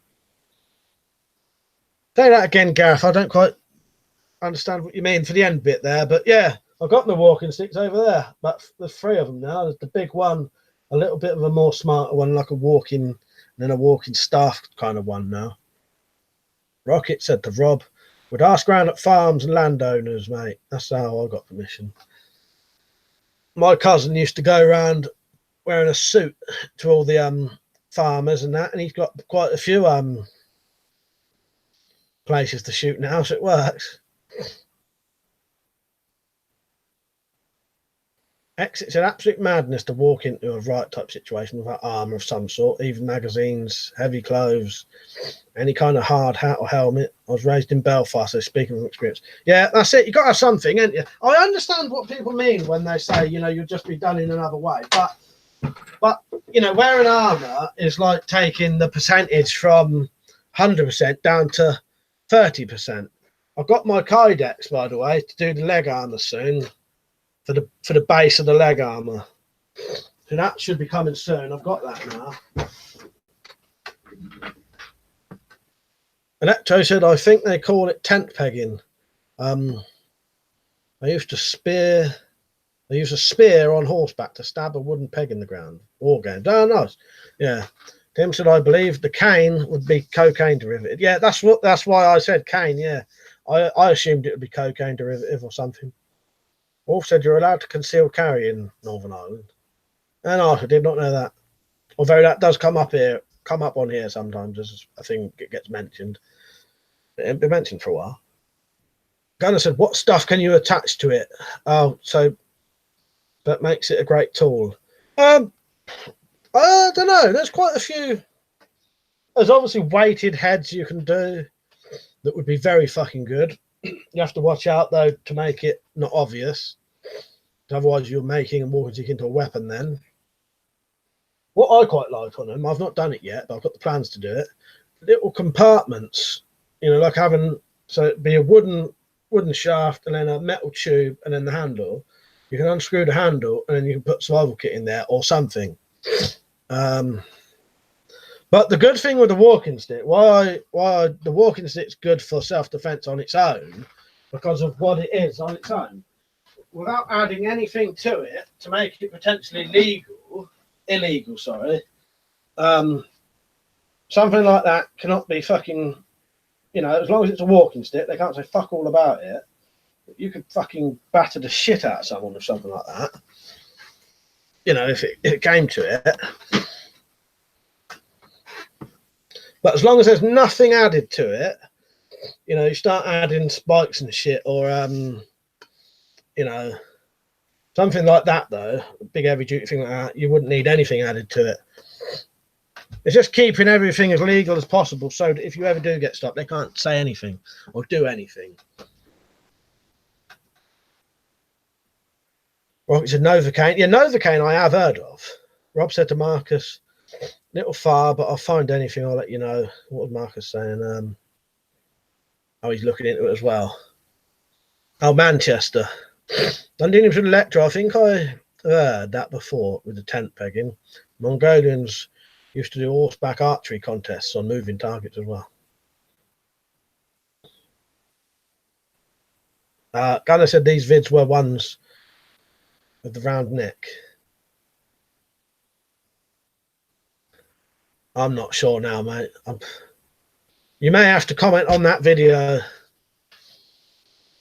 Say that again, Gareth. I don't quite understand what you mean for the end bit there, but yeah, I've got the walking sticks over there, but there's 3 of them now. There's the big one, a little bit of a more smarter one, like a walking, and then a walking staff kind of one now. Rocket said to Rob, would ask around at farms and landowners, mate. That's how I got permission. My cousin used to go around wearing a suit to all the farmers and that, and he's got quite a few places to shoot now, so it works. It's an absolute madness to walk into a right type situation without armour of some sort, even magazines, heavy clothes, any kind of hard hat or helmet. I was raised in Belfast, so speaking from experience. Yeah, that's it. You've got to have something, ain't you? I understand what people mean when they say, you know, you'll just be done in another way. But you know, wearing armour is like taking the percentage from 100% down to 30%. I've got my Kydex, by the way, to do the leg armour soon. For the base of the leg armour. So that should be coming soon. I've got that now. Electro said, I think they call it tent pegging. I used a spear on horseback to stab a wooden peg in the ground. War game. Oh, nice. Yeah. Tim said, I believe the cane would be cocaine derivative. Yeah, that's why I said cane. Yeah, I assumed it would be cocaine derivative or something. Wolf said you're allowed to conceal carry in Northern Ireland. And I did not know that. Although that does come up on here sometimes as I think it gets mentioned. It hasn't been mentioned for a while. Gunnar said, what stuff can you attach to it? Oh, so that makes it a great tool. I don't know. There's quite a few. There's obviously weighted heads you can do that would be very fucking good. You have to watch out though to make it not obvious. Otherwise you're making and walking into a weapon then. What I quite like on them, I've not done it yet, but I've got the plans to do it. Little compartments, you know, like having, so it'd be a wooden shaft and then a metal tube and then the handle. You can unscrew the handle and then you can put survival kit in there or something. But But the good thing with the walking stick, why the walking stick's good for self-defense on its own, because of what it is on its own, without adding anything to it to make it potentially illegal, sorry. Something like that cannot be fucking, you know, as long as it's a walking stick, they can't say fuck all about it. You could fucking batter the shit out of someone with something like that. You know, if it came to it. But as long as there's nothing added to it, you know, you start adding spikes and shit, or you know, something like that though, a big heavy duty thing like that, you wouldn't need anything added to it. It's just keeping everything as legal as possible, so that if you ever do get stopped, they can't say anything or do anything. Rob said Novocaine. Yeah, Novocaine I have heard of. Rob said to Marcus, little far, but I'll find anything, I'll let you know. What was Marcus saying? Oh, he's looking into it as well. Oh, Manchester. Londinians with Electra. I think I heard that before with the tent pegging. Mongolians used to do horseback archery contests on moving targets as well. Gunnar said these vids were ones with the round neck. I'm not sure now, mate. You may have to comment on that video.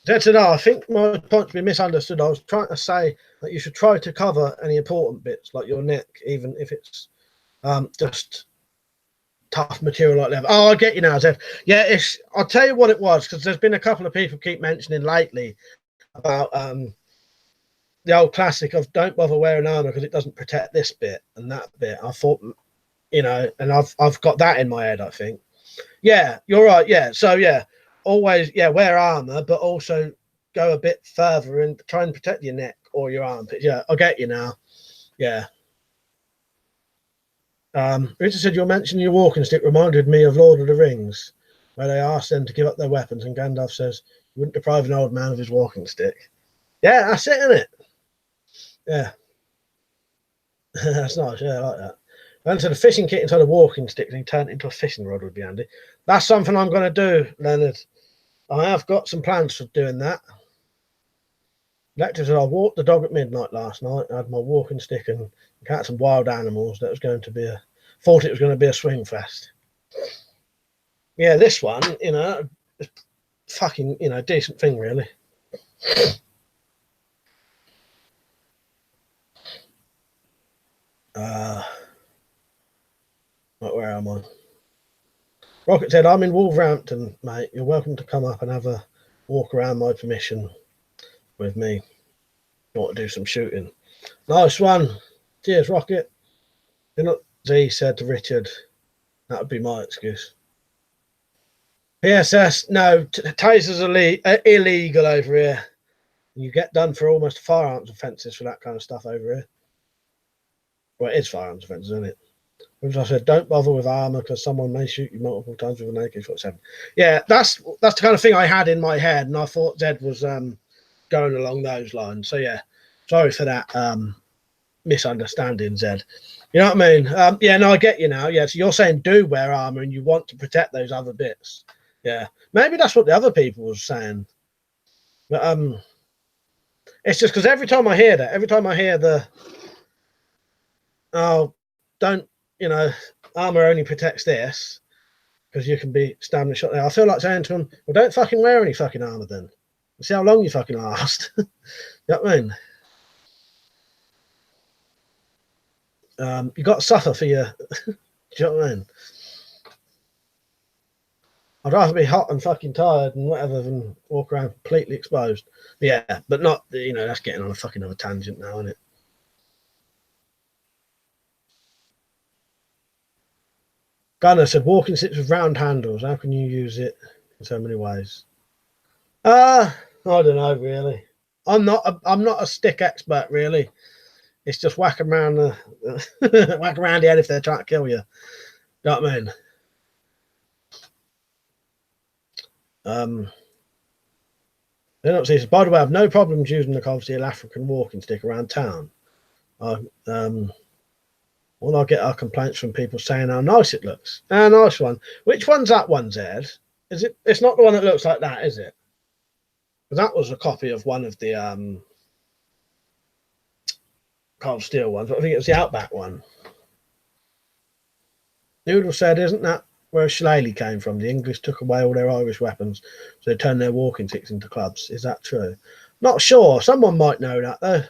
That's it. I think my point's been misunderstood. I was trying to say that you should try to cover any important bits, like your neck, even if it's just tough material like leather. Oh, I get you now, Zed. Yeah, I'll tell you what it was, because there's been a couple of people keep mentioning lately about the old classic of don't bother wearing armor because it doesn't protect this bit and that bit. I thought, you know, and I've got that in my head, I think. Yeah, you're right. Yeah, so yeah, always, yeah, wear armor, but also go a bit further and try and protect your neck or your armpits. Yeah, I get you now. Yeah. Richard said, you're mentioning your walking stick reminded me of Lord of the Rings, where they asked them to give up their weapons, and Gandalf says, you wouldn't deprive an old man of his walking stick. Yeah, that's it, isn't it? Yeah. That's nice. Yeah, I like that. And so the fishing kit inside a walking stick and he turned it into a fishing rod would be handy. That's something I'm going to do, Leonard. I have got some plans for doing that. Lecter said I walked the dog at midnight last night. I had my walking stick and got some wild animals. That was going to be thought it was going to be a swing fest. Yeah, this one, you know, fucking, you know, decent thing really. Where am I? Rocket said, I'm in Wolverhampton, mate. You're welcome to come up and have a walk around my permission with me. You want to do some shooting. Nice one. Cheers, Rocket. You know, Z said to Richard, that would be my excuse. PSS, no, tasers are illegal over here. You get done for almost firearms offences for that kind of stuff over here. Well, it is firearms offences, isn't it? As I said, don't bother with armour because someone may shoot you multiple times with an AK-47. Yeah, that's the kind of thing I had in my head, and I thought Zed was going along those lines. So yeah, sorry for that misunderstanding, Zed. You know what I mean? Yeah, no, I get you now. Yeah, so you're saying do wear armour and you want to protect those other bits. Yeah, maybe that's what the other people was saying. But it's just because every time I hear that, every time I hear the oh, don't, you know, armor only protects this because you can be stabbed and shot there. I feel like saying to them, well, don't fucking wear any fucking armor then. See how long you fucking last. You know what I mean? You got to suffer for your. Do you know what I mean? I'd rather be hot and fucking tired and whatever than walk around completely exposed. Yeah, but not, you know, that's getting on a fucking other tangent now, isn't it? Gunnar said, walking sticks with round handles. How can you use it in so many ways? I don't know, really. I'm not a stick expert, really. It's just whack around the whack around the head if they're trying to kill you. You know what I mean? By the way, I have no problems using the Kovsteel African walking stick around town. All I get are complaints from people saying how nice it looks. Ah, nice one. Which one's that one, Zed? Is it? It's not the one that looks like that, is it? That was a copy of one of the cold steel ones. But I think it was the Outback one. Noodle said, "Isn't that where Shillelagh came from? The English took away all their Irish weapons, so they turned their walking sticks into clubs. Is that true?" Not sure. Someone might know that though.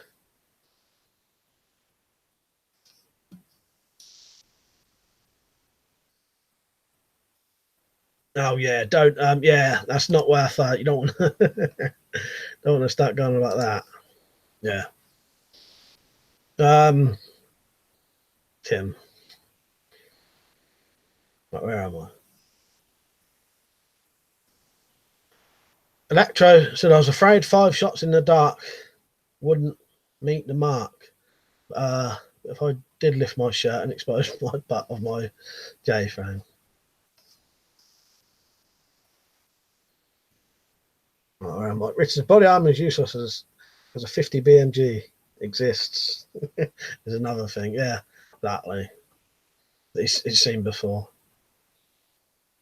Oh yeah, don't. Yeah, that's not worth. You don't want. Don't want to start going about that. Yeah. Tim. Where am I? Electro said, "I was afraid 5 shots in the dark wouldn't meet the mark. If I did lift my shirt and expose my butt of my J frame." Where am I? Richard's body armor is useless as a 50 BMG exists. Is another thing. Yeah, exactly. It's seen before.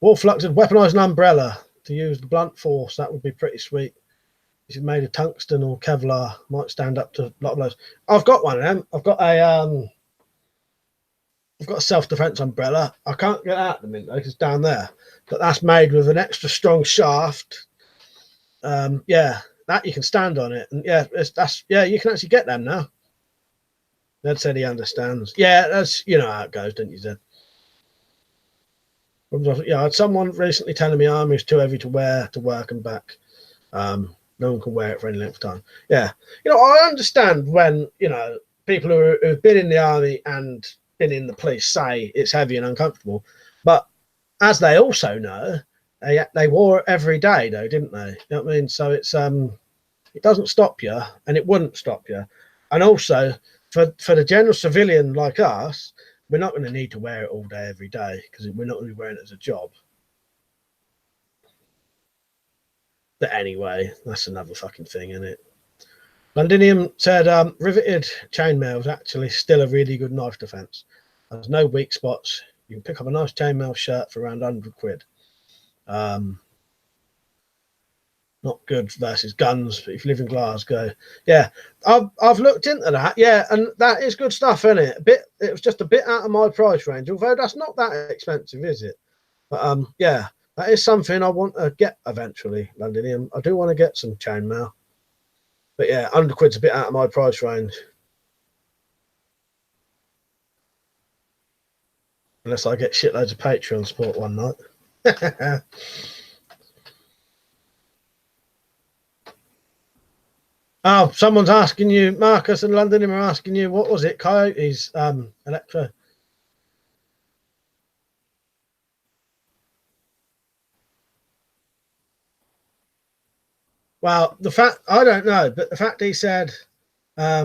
Wolflux had weaponized an umbrella to use the blunt force. That would be pretty sweet. If you made a tungsten or Kevlar, might stand up to a lot of blows. I've got one of them. I've got a self-defense umbrella. I can't get out at the minute though, because it's down there. But that's made with an extra strong shaft. Yeah, that you can stand on it, and yeah, you can actually get them now. Ned said he understands. Yeah, that's how it goes, don't you, Zed? Yeah, I had someone recently telling me army is too heavy to wear to work and back. No one can wear it for any length of time. Yeah, I understand when people who've been in the army and been in the police say it's heavy and uncomfortable, but as they also know, they wore it every day though, didn't they? You know what I mean? So it's it doesn't stop you, and it wouldn't stop you. And also for the general civilian like us, we're not going to need to wear it all day every day because we're not going to be wearing it as a job. But anyway, that's another fucking thing, isn't it? Londinium said riveted chainmail is actually still a really good knife defense. There's no weak spots. You can pick up a nice chainmail shirt for around 100 quid. Not good versus guns, but if you live in Glasgow, yeah, I've looked into that, yeah, and that is good stuff, isn't it? It was just a bit out of my price range, although that's not that expensive, is it? But yeah, that is something I want to get eventually, Londinium. I do want to get some chainmail, but yeah, 100 quid's a bit out of my price range, unless I get shitloads of Patreon support one night. Oh, someone's asking you, Marcus and London are asking you, what was it? Coyotes, Electro. Well, I don't know, but the fact he said, I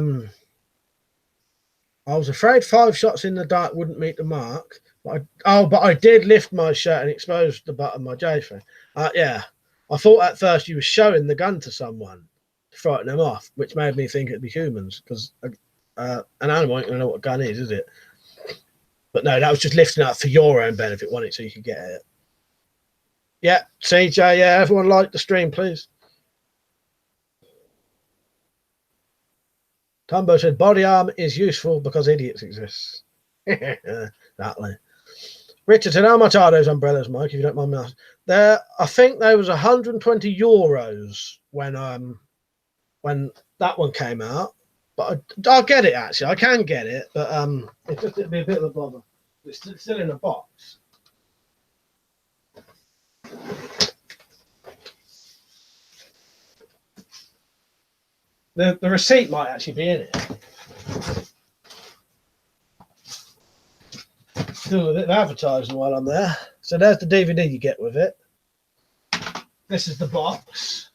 was afraid 5 shots in the dark wouldn't meet the mark. But I did lift my shirt and expose the butt of my J frame. Yeah, I thought at first you were showing the gun to someone to frighten them off, which made me think it'd be humans because an animal ain't gonna know what a gun is it? But no, that was just lifting up for your own benefit, wasn't it? So you could get it. Yeah, CJ. Yeah, everyone like the stream, please. Tumbo said body armor is useful because idiots exist. Exactly. Richard said, how much are those umbrellas, Mike, if you don't mind me asking? I think there was 120 euros when that one came out. But I'll get it, actually. I can get it, but it'd be a bit of a bother. It's still in a box. The receipt might actually be in it. Do a bit of advertising while I'm there. So there's the DVD you get with it. This is the box.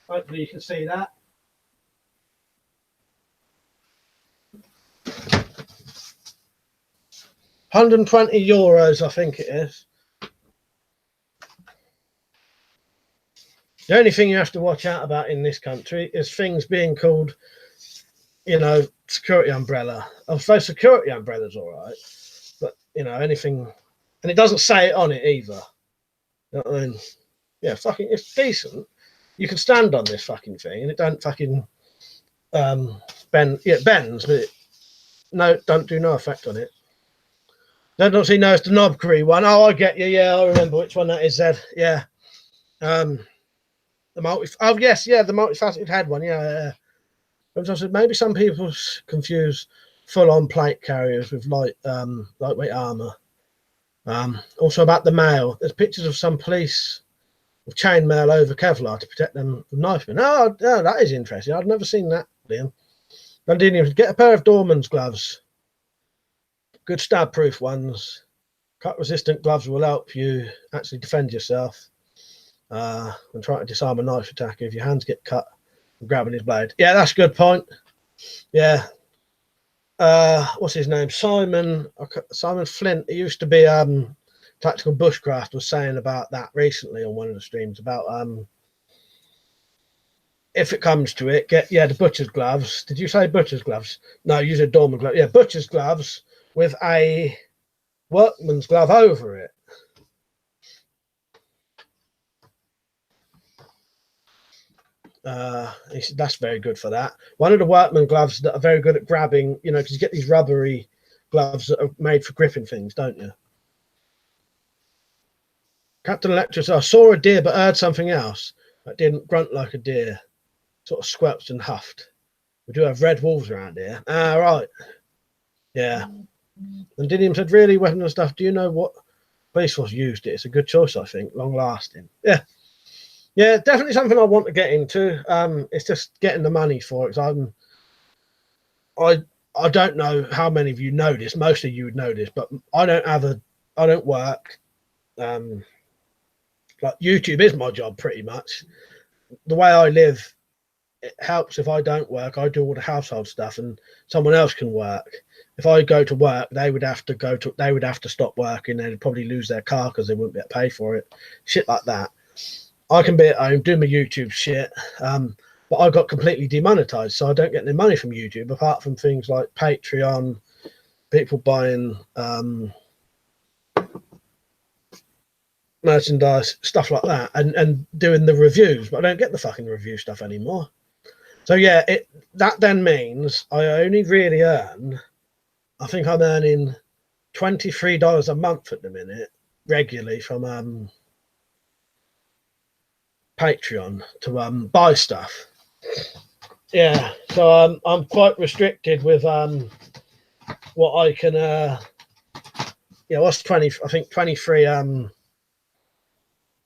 Hopefully you can see that. €120, I think it is. The only thing you have to watch out about in this country is things being called you know, security umbrella. I suppose security umbrella's all right, but you know, anything, and it doesn't say it on it either. You know what I mean? Yeah, fucking, it's decent. You can stand on this fucking thing, and it don't fucking bend. Yeah, it bends, but don't do no effect on it. Don't see no, it's the knobkery one. Oh, I get you. Yeah, I remember which one that is. Zed. Yeah. The multi. Oh yes, yeah, the multifaceted head one. Yeah. Maybe some people confuse full-on plate carriers with lightweight armor. Also about the mail, there's pictures of some police with chainmail over Kevlar to protect them from knifemen. Oh, that is interesting. I've never seen that, Liam. I didn't even get a pair of Doorman's gloves. Good stab-proof ones. Cut-resistant gloves will help you actually defend yourself when trying to disarm a knife attacker if your hands get cut from grabbing his blade. Yeah, that's a good point. Yeah. What's his name? Simon Flint. He used to be Tactical Bushcraft, was saying about that recently on one of the streams about if it comes to it, get the butcher's gloves. Did you say butcher's gloves? No, use a Dorman glove. Yeah, butcher's gloves with a workman's glove over it. That's very good for that. One of the workman gloves that are very good at grabbing, you know, because you get these rubbery gloves that are made for gripping things, don't you? Captain Electra, I saw a deer but heard something else that didn't grunt like a deer, sort of squelched and huffed. We do have red wolves around here. Ah, right. Yeah. And Didium said, really, weapon and stuff, do you know what police force used it? It's a good choice, I think, long lasting. Yeah. Yeah, definitely something I want to get into. It's just getting the money for it. I don't know how many of you know this. Most of you would know this, but I don't work. Like YouTube is my job pretty much. The way I live, it helps if I don't work. I do all the household stuff, and someone else can work. If I go to work, they would have to stop working. They'd probably lose their car because they wouldn't be able to pay for it. Shit like that. I can be at home, do my YouTube shit, but I got completely demonetized, so I don't get any money from YouTube apart from things like Patreon, people buying merchandise, stuff like that, and doing the reviews, but I don't get the fucking review stuff anymore. So yeah, that then means I only really earn, I think I'm earning $23 a month at the minute regularly from Patreon to buy stuff. Yeah, so I'm quite restricted with what I can what's 20, I think 23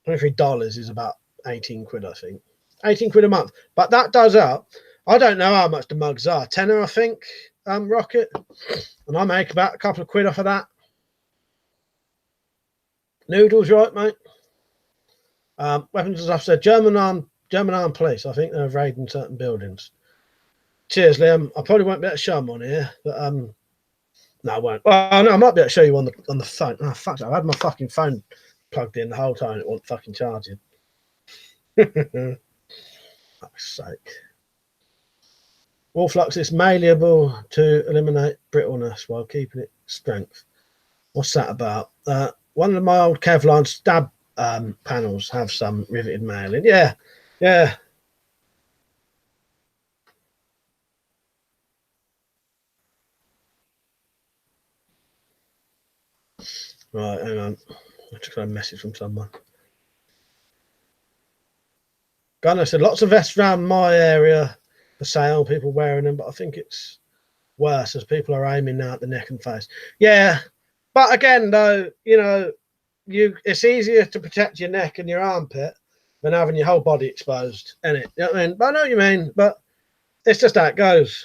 $23 is about 18 quid, I think. 18 quid a month. But that does up. I don't know how much the mugs are. Tenner, I think, Rocket. And I make about a couple of quid off of that. Noodles, right, mate? Weapons, as I've said, German armed police. I think they're raiding certain buildings. Cheers, Liam. I probably won't be able to show them on here, but no, I won't. Well, no, I might be able to show you on the phone. Oh fuck! I had my fucking phone plugged in the whole time. It wasn't fucking charging. Fuck's sake. Wolflux is malleable to eliminate brittleness while keeping its strength. What's that about? One of my old Kevlar stab panels have some riveted mail in. Yeah. Right, hang on. I just got a message from someone. Gunner said lots of vests around my area for sale, people wearing them, but I think it's worse as people are aiming now at the neck and face. Yeah, but again, though, you know, it's easier to protect your neck and your armpit than having your whole body exposed, isn't it? You know what I mean? But I know what you mean, but it's just how it goes.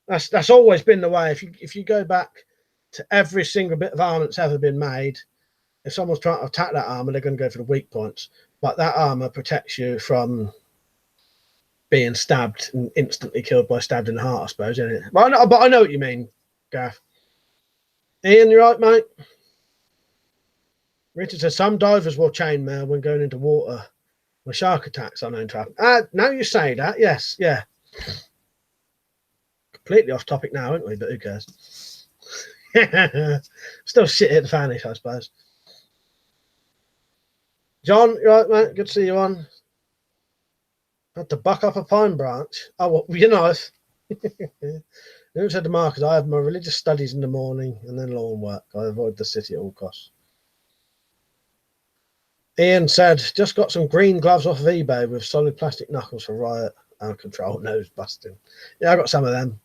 That's always been the way. If you go back to every single bit of armor that's ever been made, if someone's trying to attack that armor, they're going to go for the weak points. But that armor protects you from being stabbed and instantly killed by stabbed in the heart, I suppose, isn't it? But I know what you mean, Gav. Ian, you right, mate? Richard says some divers will chainmail when going into water where shark attacks are known to happen. Now you say that, yes, yeah. completely off topic now, aren't we? But who cares? Still shit at the fanish, I suppose. John, you right, mate? Good to see you on. Had to buck up a pine branch. Oh, well, you're nice. Who said to Marcus, I have my religious studies in the morning and then lawn work. I avoid the city at all costs. Ian said, just got some green gloves off of eBay with solid plastic knuckles for riot and control nose busting. Yeah, I got some of them.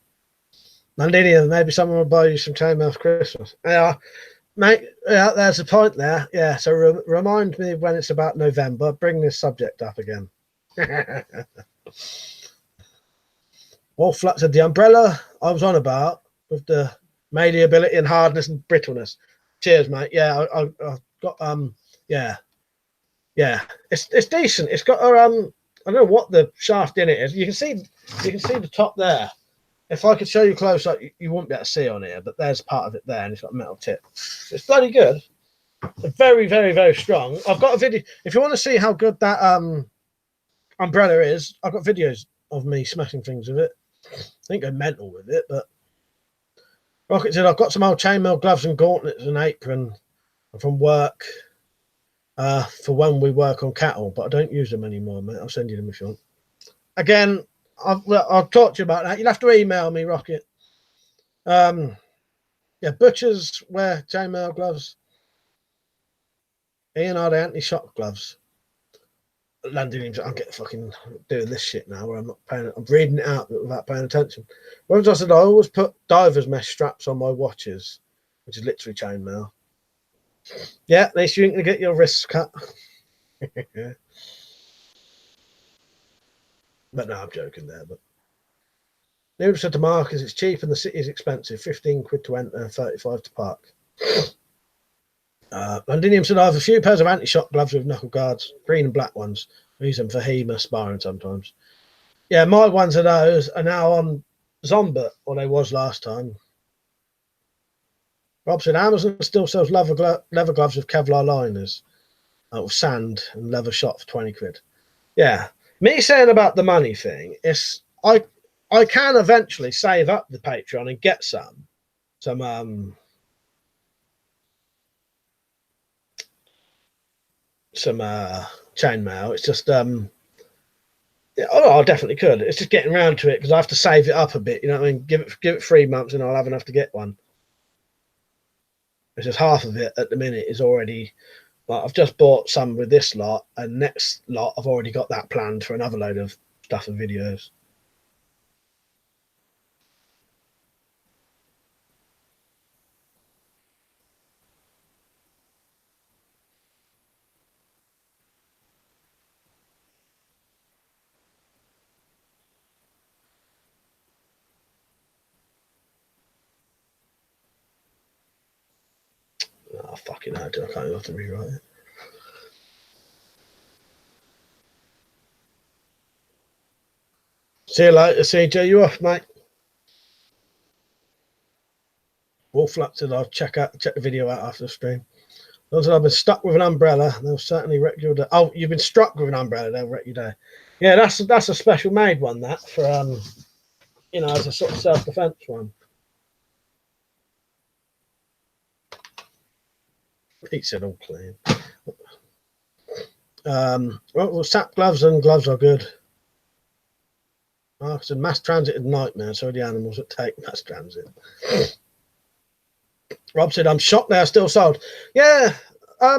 Mandinian, maybe someone will buy you some chainmail for Christmas. Yeah, mate, yeah, there's a point there. Yeah, so remind me when it's about November. Bring this subject up again. Wolf said the umbrella I was on about with the malleability and hardness and brittleness. Cheers, mate. Yeah, I've got yeah, it's decent. It's got a I don't know what the shaft in it is. You can see the top there. If I could show you close up, you wouldn't be able to see on here, but there's part of it there, and it's got a metal tip. It's bloody good. Very, very, very strong. I've got a video. If you want to see how good that umbrella is, I've got videos of me smashing things with it. I think I'm mental with it, but Rocket said I've got some old chainmail gloves and gauntlets and apron from work for when we work on cattle, but I don't use them anymore, mate. I'll send you them if you want. Again, I'll talk to you about that. You'll have to email me, Rocket. Yeah, butchers wear chainmail gloves. Ian are the anti-shock gloves. Landing, I'm getting fucking doing this shit now where I'm not paying. I'm reading it out without paying attention. Whereas I said I always put diver's mesh straps on my watches, which is literally chainmail. Yeah, at least you ain't gonna get your wrists cut. But no, I'm joking there. But Neil said to Marcus, it's cheap and the city is expensive. 15 quid to enter, 35 to park. Londinium said I have a few pairs of anti-shock gloves with knuckle guards, green and black ones. I use them for HEMA sparring sometimes. Yeah, my ones are those are now on Zombie, or they was last time. Rob said Amazon still sells leather gloves with Kevlar liners, with sand and leather shot for 20 quid. Yeah, me saying about the money thing is I can eventually save up the Patreon and get some chainmail. It's just yeah, I definitely could. It's just getting around to it because I have to save it up a bit. You know what I mean? Give it 3 months and I'll have enough to get one. It's just half of it at the minute is already. Like, I've just bought some with this lot, and next lot I've already got that planned for another load of stuff and videos. Oh, fucking hell, I can't even have to rewrite it. See you later, CJ. You off, mate? Wolf said I'll check the video out after the stream. Those I've been stuck with an umbrella, they'll certainly wreck your day. Oh, you've been struck with an umbrella, they'll wreck your day. Yeah, that's a special made one, that, for you know, as a sort of self-defense one. He said all clean. Well, sap gloves and gloves are good. Mark said mass transit is a nightmare, so are the animals that take mass transit. Rob said, I'm shocked they are still sold. Yeah, I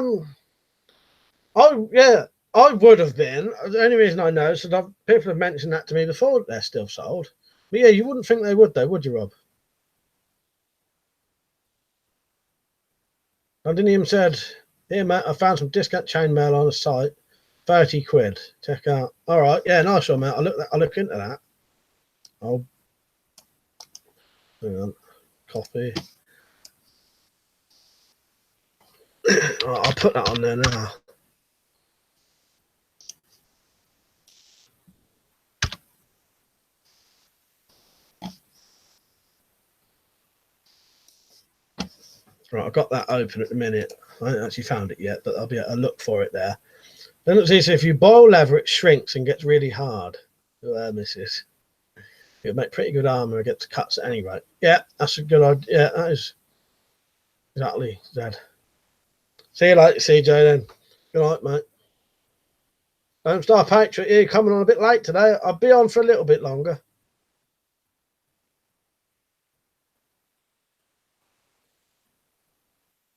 would have been. The only reason I know is that people have mentioned that to me before that they're still sold. But yeah, you wouldn't think they would though, would you, Rob? Londinium said, here, Matt, I found some discount chainmail on the site. 30 quid. Check out. All right. Yeah, nice one, Matt. I'll look into that. Hang on. Copy. I'll put that on there now. Right, I've got that open at the minute. I haven't actually found it yet, but I'll be able to look for it there. Then it's easy. If you boil leather, it shrinks and gets really hard. Missus. It'll make pretty good armor against cuts at any rate. Yeah, that's a good idea. Yeah, that is exactly Zed. See you later, CJ then. Good night, mate. Don't Star Patriot, you're coming on a bit late today. I'll be on for a little bit longer.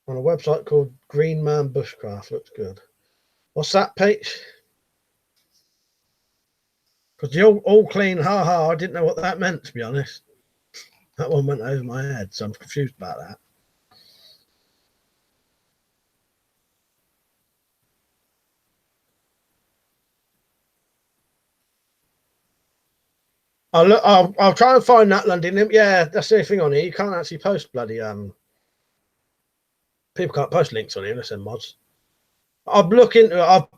On a website called Green Man Bushcraft. Looks good. What's that, Peach? Because the all clean, ha. I didn't know what that meant, to be honest. That one went over my head, so I'm confused about that. I'll try and find that London. Yeah, that's the only thing on here. You can't actually post bloody people can't post links on here unless they're mods. I'm looking. I've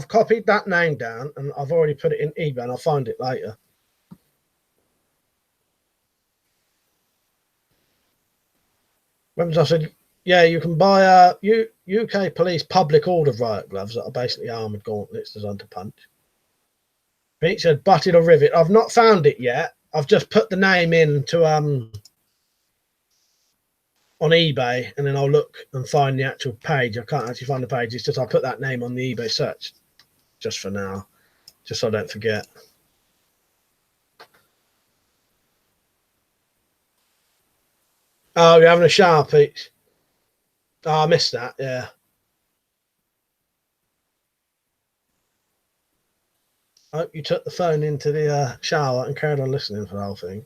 copied that name down and I've already put it in eBay and I'll find it later. Weapons, I said, yeah, you can buy UK police public order riot gloves that are basically armoured gauntlets designed to punch. Pete said butted or rivet. I've not found it yet. I've just put the name into on eBay and then I'll look and find the actual page. I can't actually find the page. It's just I put that name on the eBay search just for now, just so I don't forget. Oh, you're having a shower, Pete? Oh, I missed that, yeah. I hope you took the phone into the shower and carried on listening for the whole thing.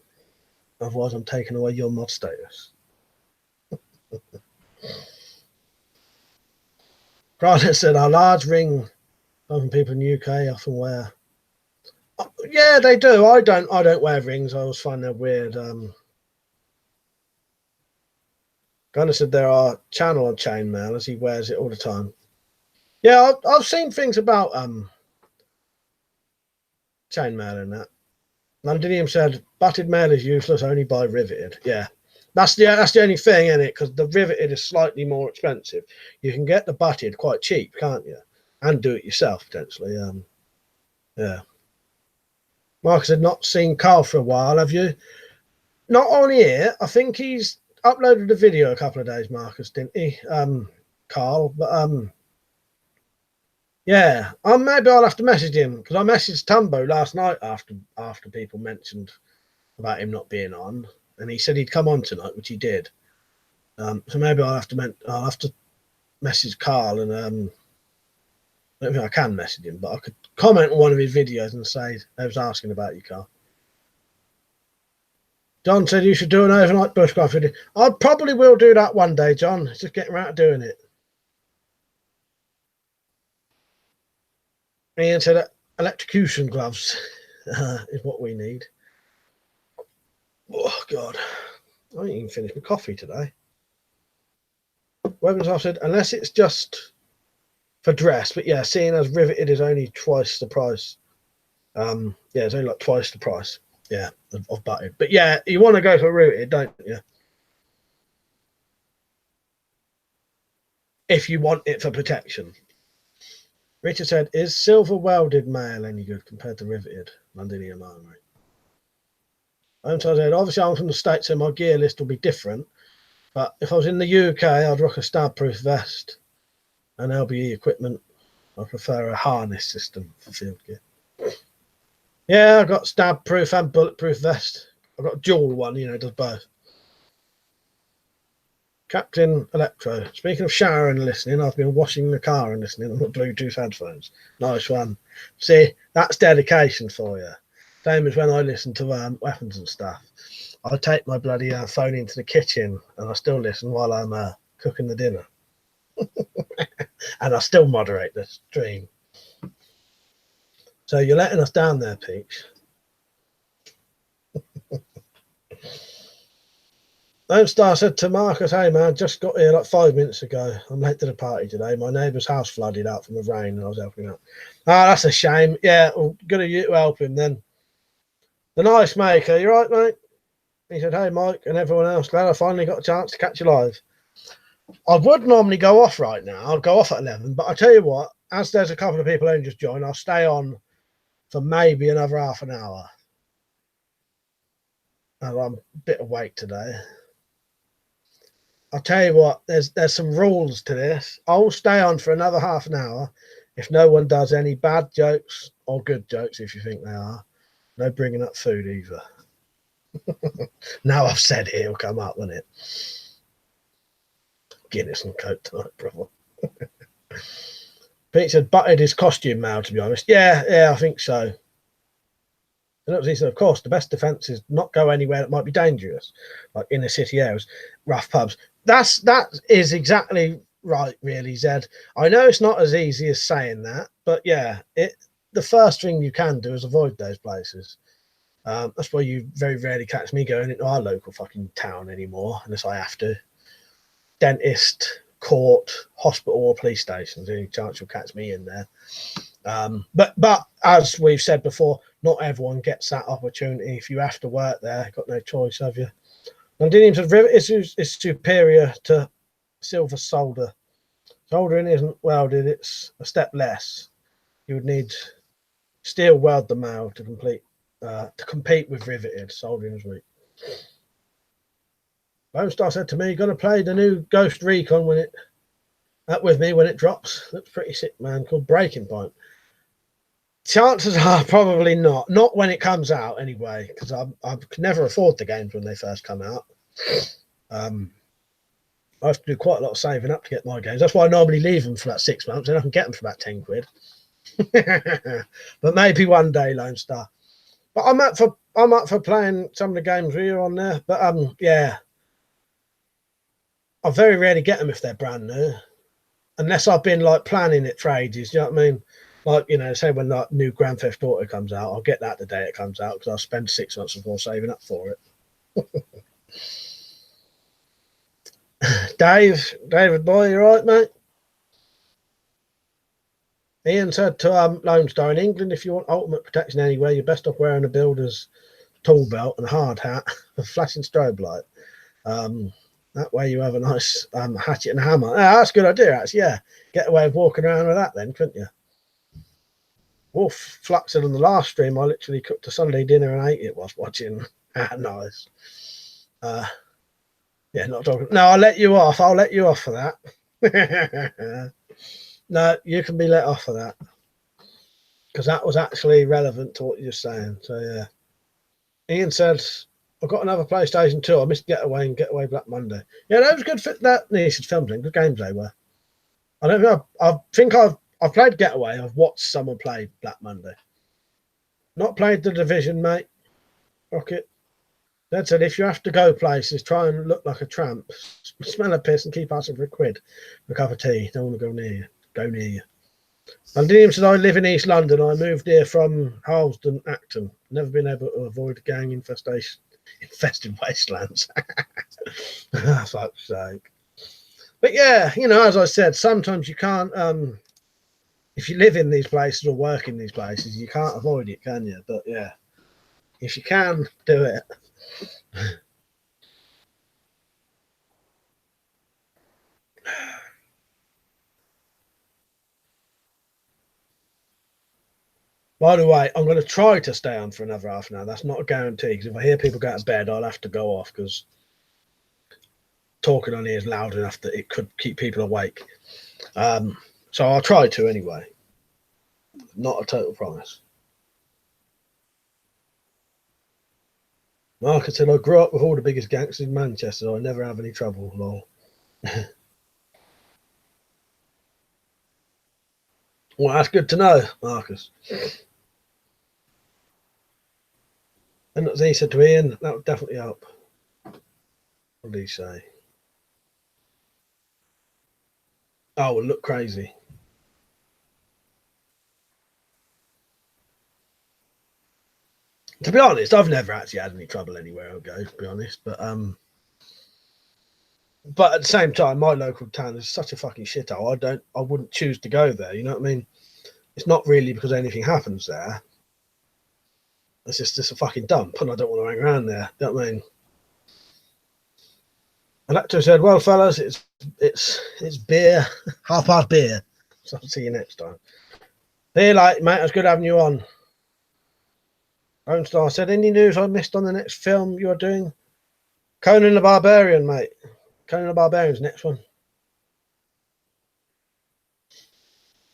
Otherwise, I'm taking away your mod status. Granted said, our large ring, some people in the UK often wear. Oh, yeah, they do. I don't wear rings. I always find they're weird. Gunner said there are channel on chainmail as he wears it all the time. Yeah, I've seen things about chainmail and that. Londinium said butted mail is useless, only buy riveted. Yeah, that's the only thing in it, because the riveted is slightly more expensive. You can get the butted quite cheap, can't you? And do it yourself potentially. Yeah. Marcus had not seen Carl for a while, have you? Not on here. I think he's uploaded a video a couple of days, Marcus, didn't he? Carl, but yeah, maybe I'll have to message him, because I messaged Tumbo last night after people mentioned about him not being on, and he said he'd come on tonight, which he did. So maybe I'll have to message Carl, and I don't think I can message him, but I could comment on one of his videos and say I was asking about you, Carl. John said you should do an overnight bushcraft video. I probably will do that one day, John. It's just getting around to doing it. Ian said electrocution gloves is what we need. Oh, God. I ain't even finished my coffee today. Weapons, I said, unless it's just for dress. But, yeah, seeing as riveted is only twice the price. Yeah, it's only like twice the price. Yeah, of butted. But, yeah, you want to go for riveted, don't you? If you want it for protection. Richard said, is silver welded mail any good compared to riveted Londinium armory? I said, obviously I'm from the States, so my gear list will be different. But if I was in the UK, I'd rock a stab-proof vest and LBE equipment. I prefer a harness system for field gear. Yeah, I've got stab-proof and bulletproof vest. I've got a dual one, does both. Captain Electro. Speaking of shower and listening, I've been washing the car and listening on the Bluetooth headphones. Nice one. See, that's dedication for you. Same as when I listen to weapons and stuff. I take my bloody phone into the kitchen and I still listen while I'm cooking the dinner. And I still moderate the stream. So you're letting us down there, Peach. Lone Star said to Marcus, hey man, just got here like 5 minutes ago. I'm late to the party today. My neighbour's house flooded out from the rain and I was helping out. Ah, that's a shame. Yeah, well, good of you to help him then. The Nice Maker, you right, mate? He said, hey Mike and everyone else, glad I finally got a chance to catch you live. I would normally go off right now. I'll go off at 11, but I tell you what, as there's a couple of people who just joined, I'll stay on for maybe another half an hour. I'm a bit awake today. I'll tell you what, there's some rules to this. I'll stay on for another half an hour if no one does any bad jokes or good jokes, if you think they are. No bringing up food either. Now I've said it, it'll come up, won't it? Guinness and Coke tonight, brother. Pete said butted his costume now, to be honest. Yeah, I think so. And he said, of course, the best defence is not go anywhere that might be dangerous, like inner city areas, rough pubs. That is exactly right, really, Zed. I know it's not as easy as saying that, but yeah, the first thing you can do is avoid those places. That's why you very rarely catch me going into our local fucking town anymore, unless I have to. Dentist, court, hospital, or police stations. Any chance you'll catch me in there. But as we've said before, not everyone gets that opportunity. If you have to work there, you've got no choice, have you? Londinium said rivet is superior to silver solder. Soldering isn't welded, it's a step less. You would need steel weld the mail to compete with riveted. Soldering is weak. Lone Star said to me, "You're gonna play the new Ghost Recon with me when it drops." Looks pretty sick, man. Called Breaking Point. Chances are probably not. Not when it comes out, anyway, because I could never afford the games when they first come out. I have to do quite a lot of saving up to get my games. That's why I normally leave them for about 6 months, and I can get them for about 10 quid. But maybe one day, Lone Star. But I'm up for playing some of the games with you on there. But yeah, I very rarely get them if they're brand new, unless I've been like planning it for ages. You know what I mean? Like, you know, say when that new Grand Theft Auto comes out, I'll get that the day it comes out because I'll spend 6 months before saving up for it. David boy, you all right, mate? Ian said to Lone Star, in England, if you want ultimate protection anywhere, you're best off wearing a builder's tool belt and a hard hat with flashing strobe light. That way you have a nice hatchet and hammer. Ah, that's a good idea, actually. Yeah, get away with walking around with that then, couldn't you? Wolf Flux said on the last stream, I literally cooked a Sunday dinner and ate it whilst watching. Nice. Yeah, not talking. No, I'll let you off. I'll let you off for that. No, you can be let off for that. Because that was actually relevant to what you're saying. So, yeah. Ian said, I've got another PlayStation 2. I missed Getaway and Getaway Black Monday. Yeah, that was good. That needed filming. Good games they were. I don't know. I think I've played Getaway. I've watched someone play Black Monday. Not played The Division, mate. Rocket. Dad said, if you have to go places, try and look like a tramp. Smell a piss and keep asking for a quid for a cup of tea. Don't want to go near you. Londinium said, I live in East London. I moved here from Harlesden, Acton. Never been able to avoid gang infested wastelands. Fuck's sake. But yeah, you know, as I said, sometimes you can't, if you live in these places or work in these places, you can't avoid it, can you? But yeah, if you can, do it. By the way, I'm going to try to stay on for another half an hour. That's not a guarantee, because if I hear people go to bed, I'll have to go off, because talking on here is loud enough that it could keep people awake. So I'll try to anyway. Not a total promise. Marcus said, I grew up with all the biggest gangsters in Manchester. So I never have any trouble. Lol. Well, that's good to know, Marcus. And as he said to Ian, that would definitely help. What did he say? Oh, we'll look crazy. To be honest, I've never actually had any trouble anywhere I go, to be honest. But at the same time, my local town is such a fucking shithole. I wouldn't choose to go there. You know what I mean? It's not really because anything happens there. It's just a fucking dump, and I don't want to hang around there. You know what I mean? Electro said, "Well, fellas, it's beer, half past beer. So I'll see you next time." See you later, mate. It's good having you on. Lone Star said, any news I missed on the next film you're doing? Conan the Barbarian, mate. Conan the Barbarian's next one.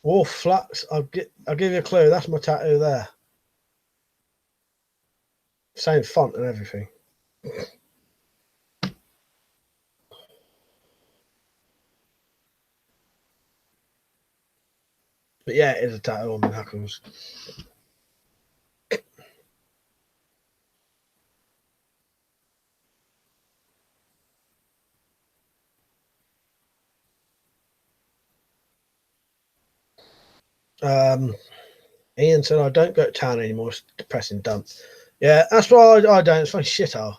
Wolf Flux. I'll give you a clue. That's my tattoo there. Same font and everything. But yeah, it is a tattoo on my knuckles. Ian said, I don't go to town anymore. It's depressing dump. Yeah, that's why I don't. It's fucking shithole.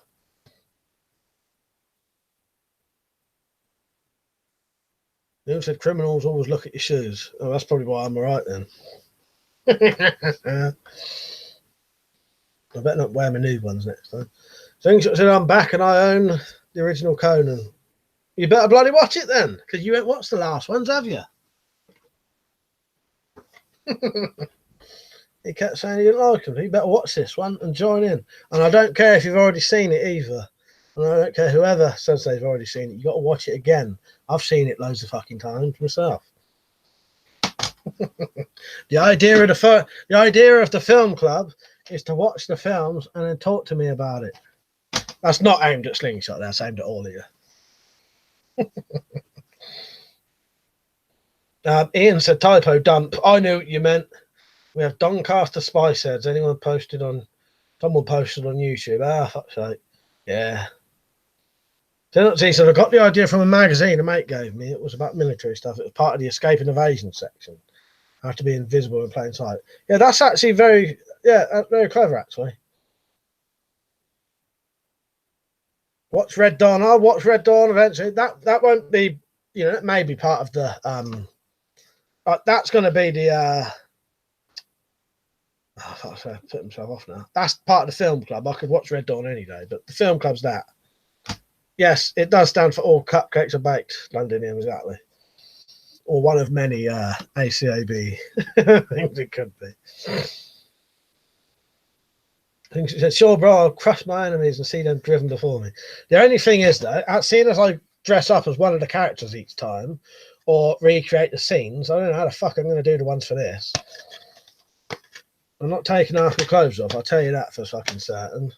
Ian said, criminals always look at your shoes. Oh, that's probably why I'm all right then. I better not wear my new ones next time. Slingshot said, I'm back and I own the original Conan. You better bloody watch it then, because you ain't watched the last ones, have you? He kept saying he didn't like them. You better watch this one and join in. And I don't care if you've already seen it either. And I don't care whoever says they've already seen it. You've got to watch it again. I've seen it loads of fucking times myself. The idea of the film club is to watch the films and then talk to me about it. That's not aimed at Slingshot. That's aimed at all of you. Ian said typo dump. I knew what you meant. We have Doncaster Spice Heads. Someone posted on YouTube. Ah, fuck's sake. Yeah. See, so I got the idea from a magazine a mate gave me. It was about military stuff. It was part of the escape and evasion section. How to be invisible in plain sight. Yeah, that's actually very clever, actually. Watch Red Dawn. I'll watch Red Dawn eventually. That won't be, it may be part of the that's going to be the I put himself off now. That's part of the film club. I could watch Red Dawn any day, but the film club's that. Yes, it does stand for all cupcakes are baked. Londonian, exactly. Or one of many ACAB things it could be. I think she said, sure, bro, I'll crush my enemies and see them driven before me. The only thing is, though, seeing as I dress up as one of the characters each time or recreate the scenes, I don't know how the fuck I'm going to do the ones for this. I'm not taking half my clothes off, I'll tell you that for fucking certain.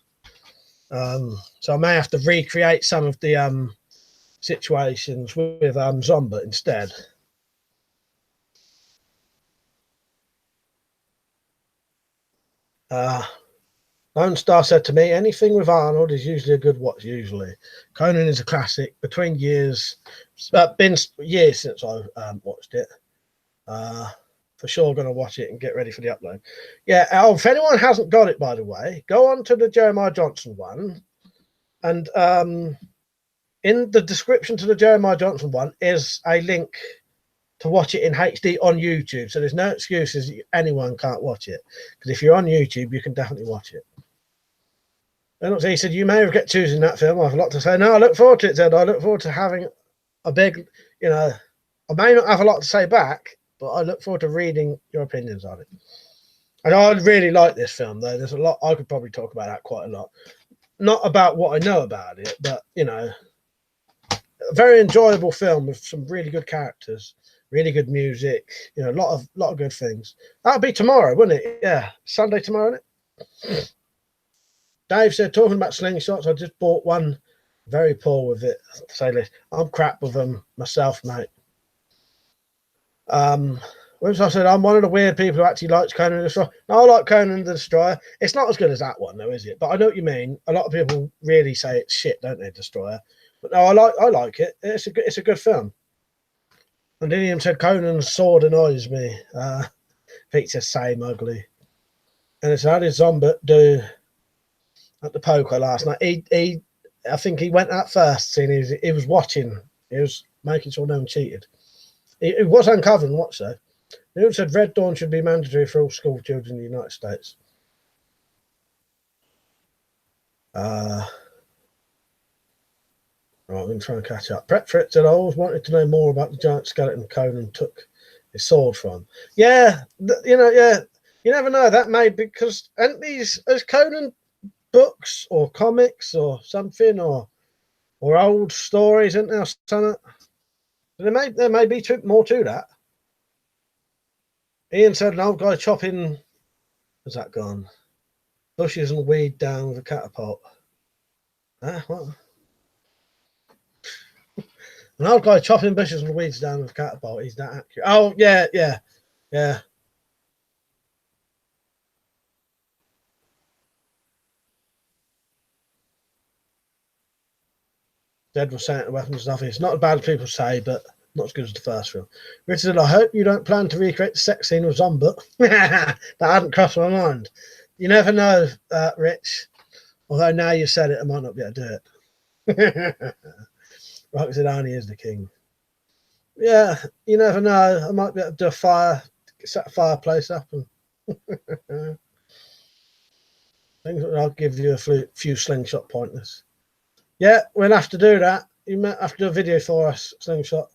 So I may have to recreate some of the situations with Zombie instead. Lone Star said to me, anything with Arnold is usually a good watch, usually. Conan is a classic. Between years, been years since I watched it. For sure going to watch it and get ready for the upload. Yeah, if anyone hasn't got it, by the way, go on to the Jeremiah Johnson one. And in the description to the Jeremiah Johnson one is a link to watch it in HD on YouTube. So there's no excuses anyone can't watch it. Because if you're on YouTube, you can definitely watch it. And he said, you may regret choosing that film. I have a lot to say. No, I look forward to it, Ted. I look forward to having a big, I may not have a lot to say back, but I look forward to reading your opinions on it. And I really like this film, though. There's a lot, I could probably talk about that quite a lot. Not about what I know about it, but, a very enjoyable film with some really good characters, really good music, a lot of good things. That'll be tomorrow, wouldn't it? Yeah, Sunday tomorrow, isn't it? Dave said, talking about slingshots, I just bought one. Very poor with it, to say this. I'm crap with them myself, mate. Which I said, I'm one of the weird people who actually likes Conan the Destroyer. No, I like Conan the Destroyer. It's not as good as that one, though, is it? But I know what you mean. A lot of people really say it's shit, don't they, Destroyer? But no, I like it. It's a good film. And Dinium said, Conan's sword annoys me. Features same ugly. And it's how did Zombie do at the poker last night? I think he went out first, seeing he was watching. He was making sure no one cheated. He was uncovering watch, though. He said Red Dawn should be mandatory for all school children in the United States. Right, I'm going to try and catch up. Prep for it said, I always wanted to know more about the giant skeleton Conan took his sword from. Yeah, yeah. You never know. That may be because aren't these as Conan books or comics or something or old stories, isn't there? Something. There may be more to that. Ian said an old guy chopping. Has that gone? Bushes and weed down with a catapult. Huh? What? An old guy chopping bushes and weeds down with a catapult. He's that accurate. Oh yeah, yeah, yeah. Dead was saying the weapons stuff. It's not as bad as people say, but not as good as the first film. Richard said, I hope you don't plan to recreate the sex scene with Zombie. That hadn't crossed my mind. You never know, Rich. Although now you said it, I might not be able to do it. Rock said, Arnie is the king. Yeah, you never know. I might be able to do a fire, set a fireplace up, and I'll give you a few slingshot pointers. Yeah, we'll have to do that. You might have to do a video for us, slingshot.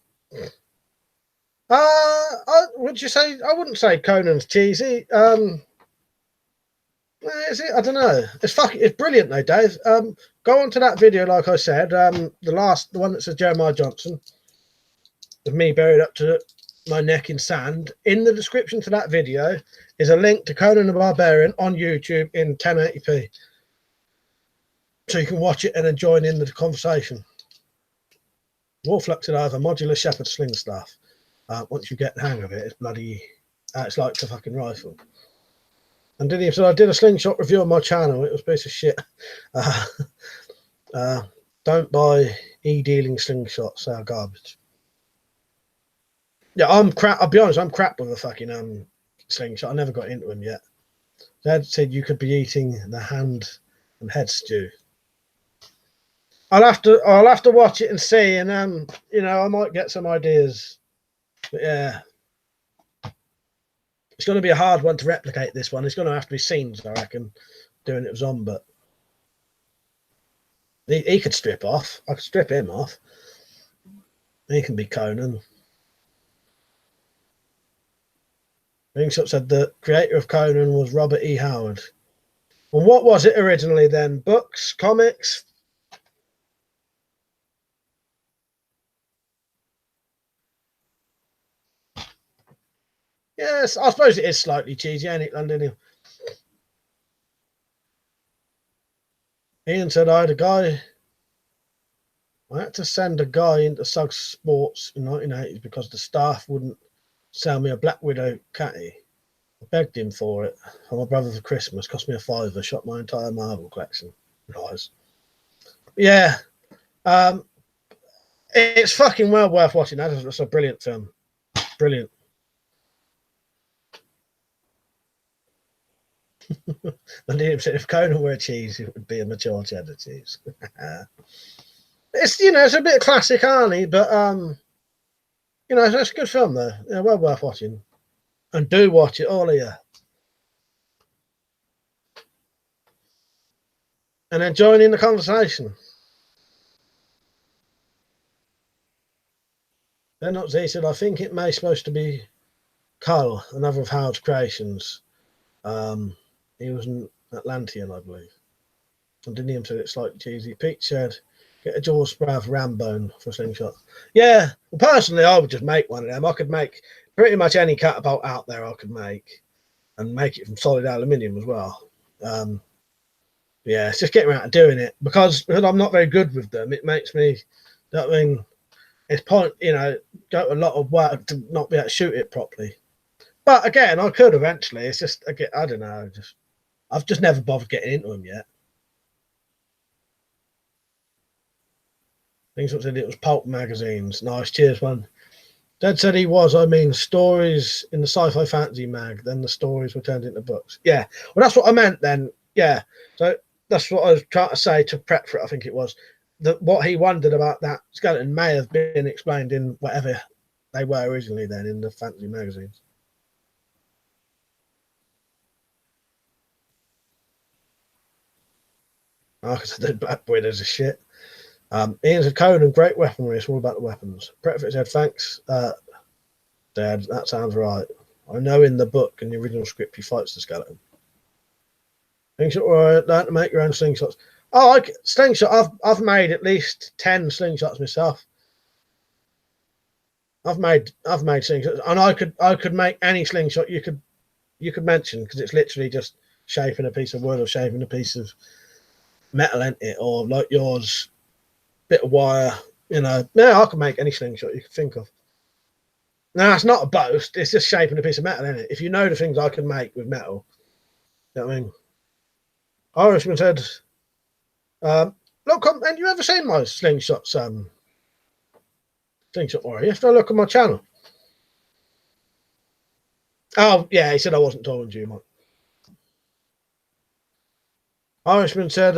Would you say? I wouldn't say Conan's cheesy. Is it? I don't know. It's brilliant though, Dave. Go on to that video, like I said. The one that says Jeremiah Johnson, of me buried up to my neck in sand. In the description to that video is a link to Conan the Barbarian on YouTube in 1080p. So you can watch it and then join in the conversation. Warflux, I have a modular Shepherd sling staff. Once you get the hang of it, it's bloody. It's like the fucking rifle. And did he? So I did a slingshot review on my channel. It was a piece of shit. Don't buy e-dealing slingshots. They are garbage. Yeah, I'm crap. I'll be honest. I'm crap with a fucking slingshot. I never got into them yet. Dad said you could be eating the hand and head stew. I'll have to watch it and see, and you know, I might get some ideas. But yeah, it's going to be a hard one to replicate. This one, it's going to have to be scenes, I reckon, doing it with Zombie. He could strip off. I could strip him off. He can be Conan. Ringshot said the creator of Conan was Robert E. Howard. And what was it originally then? Books, comics? Yes, I suppose it is slightly cheesy, ain't it, London? Ian said I had to send a guy into Suggs Sports in 1980s because the staff wouldn't sell me a Black Widow catty. I begged him for it for my brother for Christmas. Cost me a £5. Shot my entire Marvel collection. Nice. Yeah. It's fucking well worth watching. That's a brilliant film. Brilliant. And he said if Conan were a cheese, it would be a mature cheddar cheese. It's, you know, it's a bit of classic Arnie, but you know, it's a good film though. Yeah, well worth watching. And do watch it, all of you. And then join in the conversation. They're not Z said, I think it may supposed to be Carl, another of Howard's creations. He was an Atlantean, I believe. And Dinium said it's slightly cheesy. Pete said, get a Jaws Sprav Rambone for a slingshot. Yeah, well, personally, I would just make one of them. I could make pretty much any catapult out there I could make, and make it from solid aluminium as well. Yeah, it's just getting around to doing it because I'm not very good with them. It makes me, I mean, it's you know, go a lot of work to not be able to shoot it properly. But again, I could eventually. It's just, again, I don't know. I've just never bothered getting into them yet. Things said it was pulp magazines. Nice, cheers, man. Dad said he was, I mean, stories in the sci-fi fantasy mag. Then the stories were turned into books. Yeah, well, that's what I meant then. Yeah, so that's what I was trying to say to prep for it. I think it was that what he wondered about that skeleton may have been explained in whatever they were originally then in the fantasy magazines. Marcus said Black Widows are shit. Ian said Conan, great weaponry. It's all about the weapons. Pretfit said thanks, Dad. That sounds right. I know in the book, in the original script, he fights the skeleton. Slingshot, or learn to make your own slingshots. Oh, slingshot. I've made at least 10 slingshots myself. I've made slingshots, and I could make any slingshot you could mention, because it's literally just shaping a piece of wood or shaping a piece of metal in it, or like yours, bit of wire. You know, I can make any slingshot you can think of. Now, it's not a boast. It's just shaping a piece of metal in it. If you know the things I can make with metal, you know what I mean? Irishman said, look, and you ever seen my slingshots? Slingshot warrior. You have to look at my channel. Oh, yeah, he said I wasn't talking to you, Mike. Irishman said,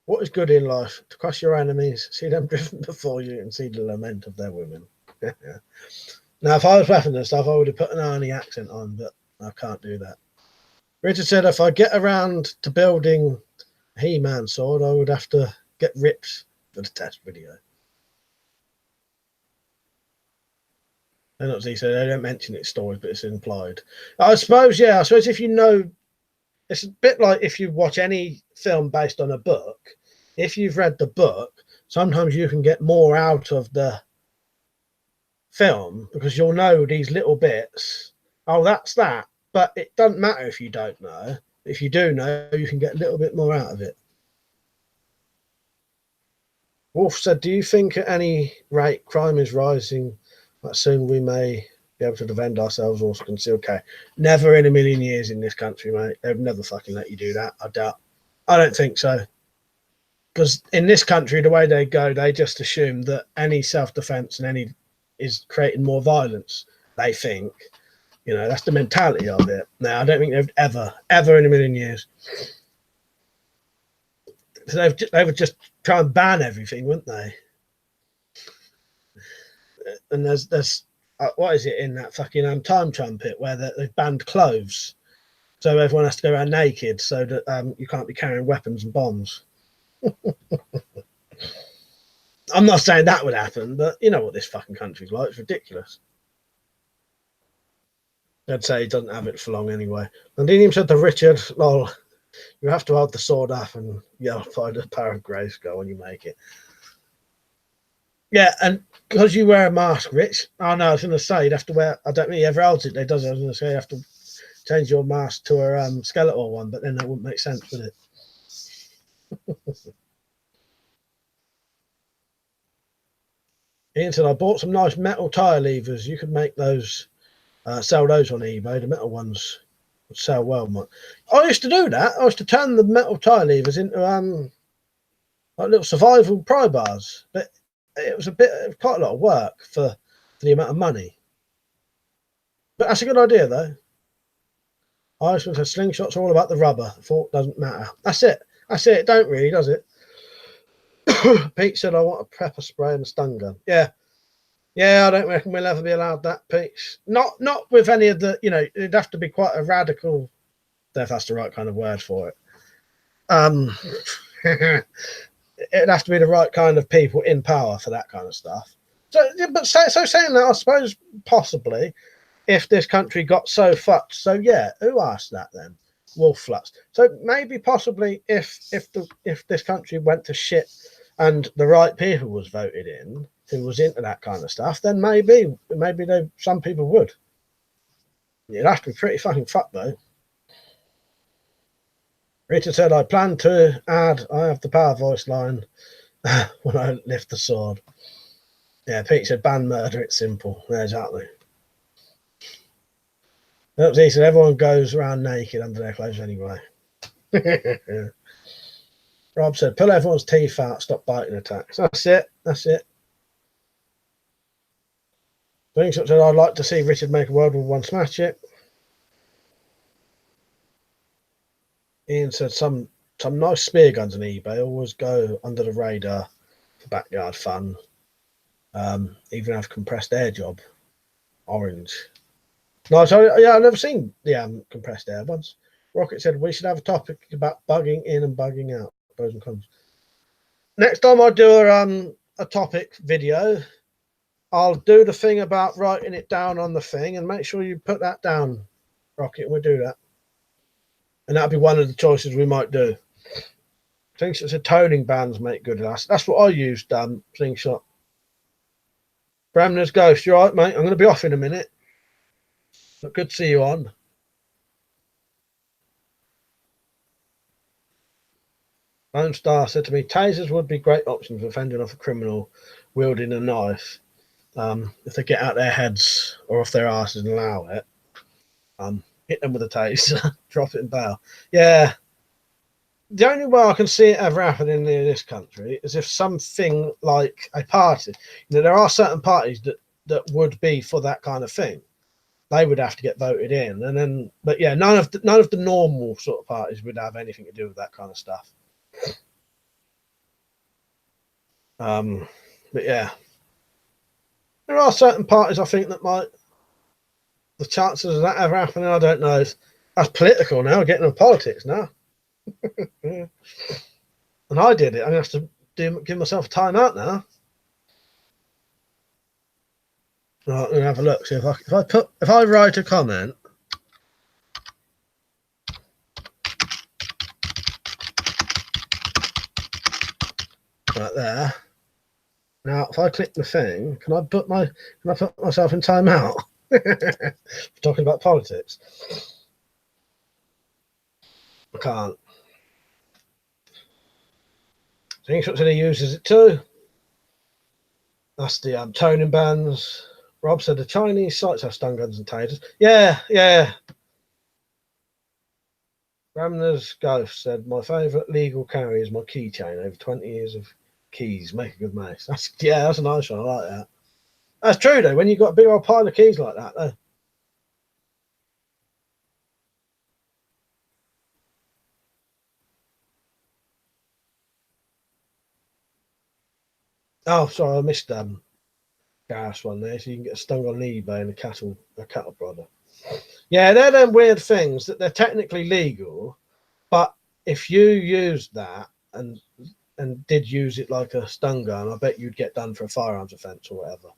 what is good in life? To crush your enemies, see them driven before you, and see the lament of their women. Now, if I was weapons and stuff, I would have put an Arnie accent on, but I can't do that. Richard said, if I get around to building a He-Man sword, I would have to get ripped for the test video. And as he said, they don't mention it in stories, but it's implied. I suppose, yeah, I suppose if you know, it's a bit like if you watch any film based on a book, if you've read the book, sometimes you can get more out of the film because you'll know these little bits. Oh, that's that. But it doesn't matter if you don't know. If you do know, you can get a little bit more out of it. Wolf said, do you think at any rate crime is rising, that soon we may be able to defend ourselves or conceal carry? Never in a million years in this country, mate. They'd never fucking let you do that. I doubt. I don't think so. Because in this country, the way they go, they just assume that any self-defense and any is creating more violence, they think. You know, that's the mentality of it. Now, I don't think they've ever in a million years. So they would just try and ban everything, wouldn't they? And there's what is it in that fucking time trumpet where they've banned clothes, so everyone has to go around naked, so that you can't be carrying weapons and bombs. I'm not saying that would happen, but you know what this fucking country's like. It's ridiculous. I'd say he doesn't have it for long anyway. And Dinium said to Richard, lol, you have to hold the sword up and yell find a power of 𝐲𝐳𝐵 when you make it. Yeah, and because you wear a mask, Rich. Oh no, I was going to say you'd have to wear. I don't think he ever holds it. They does. I was going to say you have to change your mask to a skeletal one, but then that wouldn't make sense, would it? Ian said, I bought some nice metal tire levers. You could make those, sell those on eBay. The metal ones would sell well, Mike. I used to do that. I used to turn the metal tire levers into like little survival pry bars, but it was quite a lot of work for the amount of money. But that's a good idea, though. Irishman said slingshots are all about the rubber. The fork doesn't matter. That's it. It don't really, does it? Pete said, I want a pepper spray and a stun gun. Yeah, I don't reckon we'll ever be allowed that, Pete. Not with any of the, you know, it'd have to be quite a radical, if that's the right kind of word for it. It'd have to be the right kind of people in power for that kind of stuff. So saying that, I suppose possibly if this country got so fucked. So yeah, who asked that then? Wolf Flux. So maybe possibly if this country went to shit and the right people was voted in who was into that kind of stuff, then maybe some people would. It'd have to be pretty fucking fucked though. Rita said, I plan to add I have the power voice line when I lift the sword. Yeah, Pete said, ban murder, it's simple. Yeah, exactly. He said, everyone goes around naked under their clothes anyway. Rob said, pull everyone's teeth out, stop biting attacks. That's it. Slingshot said, I'd like to see Richard make a World War I smash it. Ian said, some nice spear guns on eBay always go under the radar for backyard fun. Even have compressed air job. Orange. No, so yeah, I've never seen the compressed air ones. Rocket said we should have a topic about bugging in and bugging out, pros and cons. Next time I do a topic video, I'll do the thing about writing it down on the thing, and make sure you put that down, Rocket, and we'll do that. And that'll be one of the choices we might do. Slingshot said toning bands make good last. That's what I used, Slingshot. Bramner's Ghost, you alright, mate? I'm going to be off in a minute. But good to see you on. Lone Star said to me, tasers would be great options for fending off a criminal wielding a knife. If they get out their heads or off their asses and allow it, hit them with a taser, drop it and bail. Yeah. The only way I can see it ever happening in this country is if something like a party, there are certain parties that would be for that kind of thing. They would have to get voted in, and then, but yeah, none of the normal sort of parties would have anything to do with that kind of stuff. But yeah, there are certain parties I think that might. The chances of that ever happening, I don't know. That's political now. Getting into politics now. Yeah. And I did it. I'm gonna have to give myself a time out now. Right, I'm gonna have a look. See if I write a comment. Right there. Now, if I click the thing, can I put myself in timeout? Talking about politics. I can't. Slingshot said he uses it too. That's the toning bands. Rob said the Chinese sites have stun guns and tasers. Yeah, yeah. Ramner's Ghost said my favourite legal carry is my keychain. Over 20 years of keys make a good mace. That's a nice one. I like that. That's true though. When you've got a big old pile of keys like that, though. Oh, sorry, I missed gas one there. So you can get stung on eBay and a cattle prodder. Yeah, they're them weird things that they're technically legal, but if you used that and did use it like a stun gun, I bet you'd get done for a firearms offence or whatever.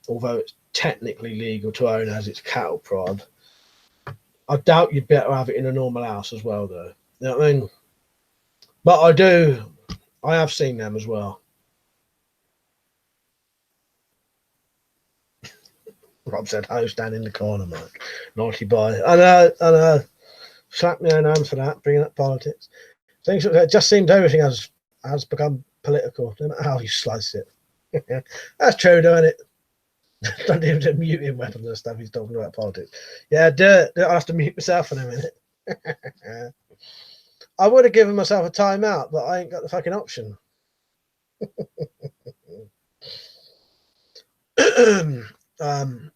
Although it's technically legal to own as it's cattle prod, I doubt you'd better have it in a normal house as well, though. You know what I mean? But I have seen them as well. Rob said, "Host down in the corner, Mike. Naughty boy." I know. Slap me own hand for that, bringing up politics. Things it just seems everything has become political, no matter how you slice it. That's true, doesn't it? Don't even do muting weapons and stuff. He's talking about politics. Yeah, I'll have to mute myself in a minute. I would have given myself a timeout, but I ain't got the fucking option.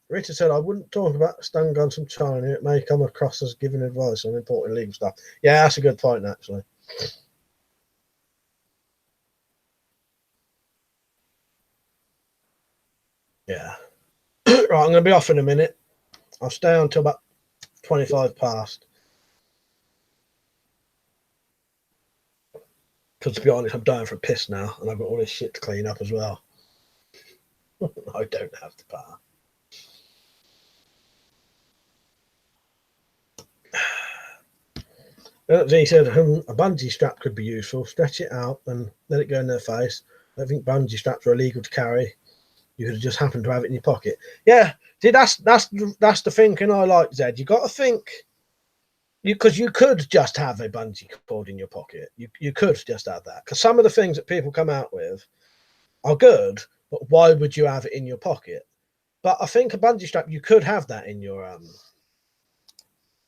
Richard said, I wouldn't talk about stun guns from China. It may come across as giving advice on importing legal stuff. Yeah, that's a good point, actually. Yeah. Right, I'm going to be off in a minute. I'll stay on till about 25 past. Because to be honest, I'm dying for a piss now, and I've got all this shit to clean up as well. I don't have the power. He said a bungee strap could be useful. Stretch it out and let it go in their face. I don't think bungee straps are illegal to carry. You could have just happened to have it in your pocket. Yeah, see, that's the thinking I like, Zed. You got to think, because you could just have a bungee cord in your pocket. You could just have that, because some of the things that people come out with are good, but why would you have it in your pocket? But I think a bungee strap, you could have that in your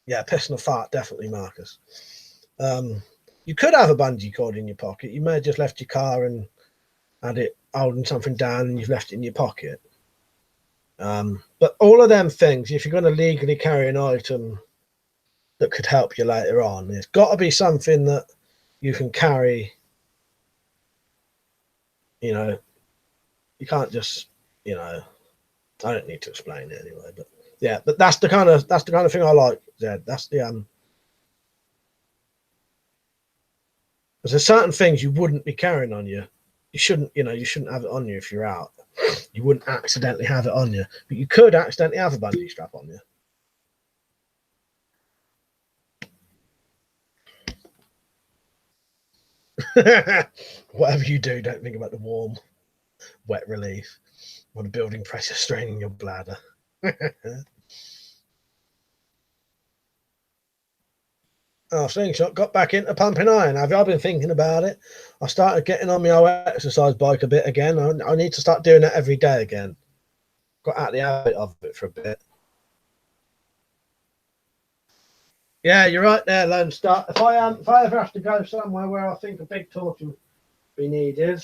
yeah, piss and a fart, definitely, Marcus. You could have a bungee cord in your pocket. You may have just left your car and had it holding something down and you've left it in your pocket. But all of them things, if you're going to legally carry an item that could help you later on, there's got to be something that you can carry. You know, you can't just, you know, I don't need to explain it anyway, but yeah, but that's the kind of thing I like, Zed. That's the there's certain things you wouldn't be carrying on you you shouldn't, you know, you shouldn't have it on you if you're out. You wouldn't accidentally have it on you, but you could accidentally have a bungee strap on you. Whatever you do, don't think about the warm, wet relief or the building pressure straining your bladder. Oh, Slingshot got back into pumping iron. I've been thinking about it. I started getting on my old exercise bike a bit again. I need to start doing that every day again. Got out of the habit of it for a bit. Yeah, you're right there, Lone Star. If I ever have to go somewhere where I think a big torch would be needed,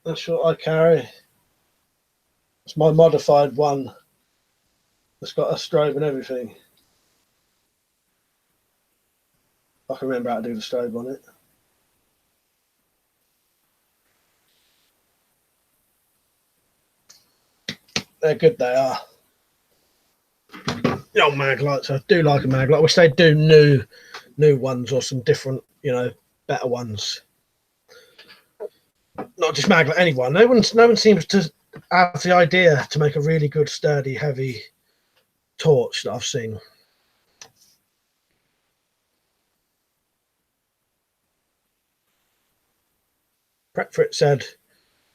that's what I carry. It's my modified one. It's got a strobe and everything. I can remember how to do the strobe on it. They're good, they are. The old mag lights, I do like a mag light. I wish they'd do new ones or some different, you know, better ones. Not just mag light, anyone. No one seems to have the idea to make a really good, sturdy, heavy torch that I've seen. Prep for it said,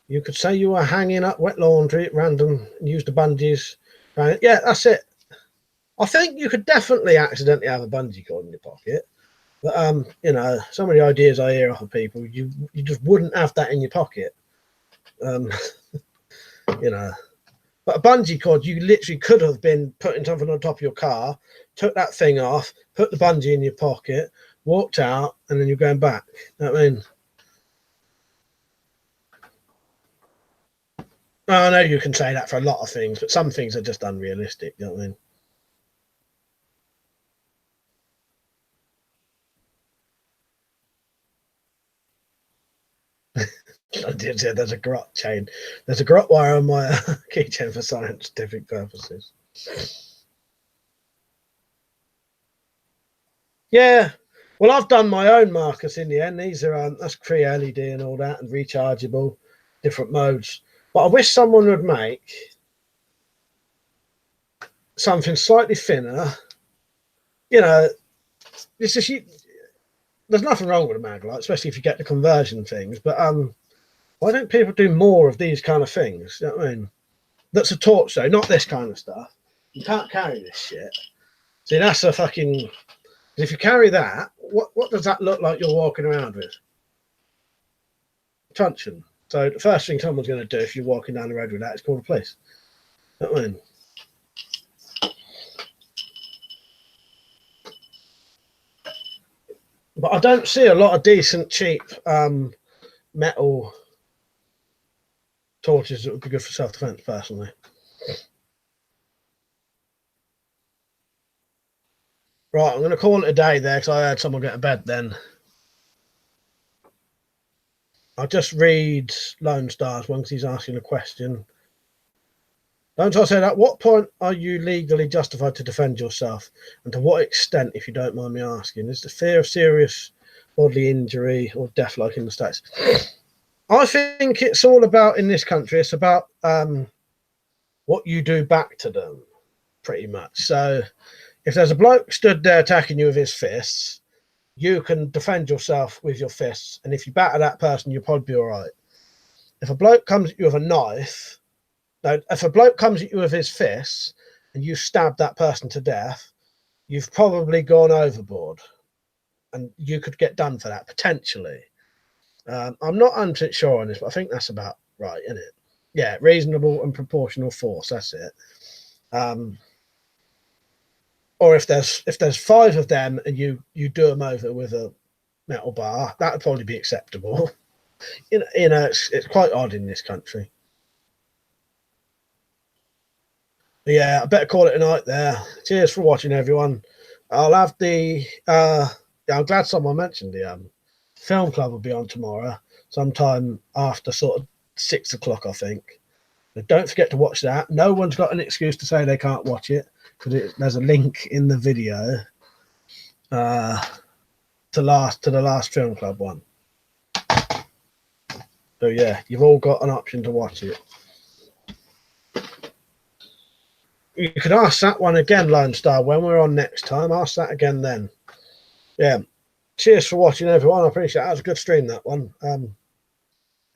you could say you were hanging up wet laundry at random and use the bungees. Yeah, that's it. I think you could definitely accidentally have a bungee cord in your pocket. But, you know, some of the ideas I hear off of people, you just wouldn't have that in your pocket. You know. But a bungee cord, you literally could have been putting something on top of your car, took that thing off, put the bungee in your pocket, walked out, and then you're going back. You know what I mean? I know you can say that for a lot of things, but some things are just unrealistic. You know what I mean? I did say there's a grot chain. There's a grot wire on my keychain for scientific purposes. Yeah. Well, I've done my own markers in the end. These are that's free LED and all that, and rechargeable, different modes. But I wish someone would make something slightly thinner. You know, it's just there's nothing wrong with a mag light, especially if you get the conversion things. But why don't people do more of these kind of things? You know what I mean? That's a torch, though, not this kind of stuff. You can't carry this shit. See, that's a fucking. If you carry that, what does that look like you're walking around with? Truncheon. So the first thing someone's going to do if you're walking down the road with that is call the police. You know what I mean? But I don't see a lot of decent, cheap metal torches that would be good for self-defense, personally. Right, I'm going to call it a day there because I heard someone get to bed then. I'll just read Lone Star's one because he's asking a question. Don't I say at what point are you legally justified to defend yourself, and to what extent, if you don't mind me asking? Is the fear of serious bodily injury or death like in the States? I think it's all about, in this country, it's about what you do back to them, pretty much. So if there's a bloke stood there attacking you with his fists, you can defend yourself with your fists, and if you batter that person, you'll probably be all right. If a bloke comes at you with a knife, if a bloke comes at you with his fists and you stab that person to death, you've probably gone overboard, and you could get done for that, potentially. I'm not 100% sure on this, but I think that's about right, isn't it? Yeah, reasonable and proportional force, that's it. Or if there's 5 of them and you do them over with a metal bar, that would probably be acceptable. You know, it's quite odd in this country. But yeah, I better call it a night there. Cheers for watching, everyone. I'll have the yeah, I'm glad someone mentioned the film club will be on tomorrow, sometime after sort of 6 o'clock, I think. But don't forget to watch that. No one's got an excuse to say they can't watch it, because there's a link in the video to the last film club one. So yeah, you've all got an option to watch it. You could ask that one again, Lone Star, when we're on next time. Ask that again then. Yeah. Cheers for watching, everyone. I appreciate it. That was a good stream, that one.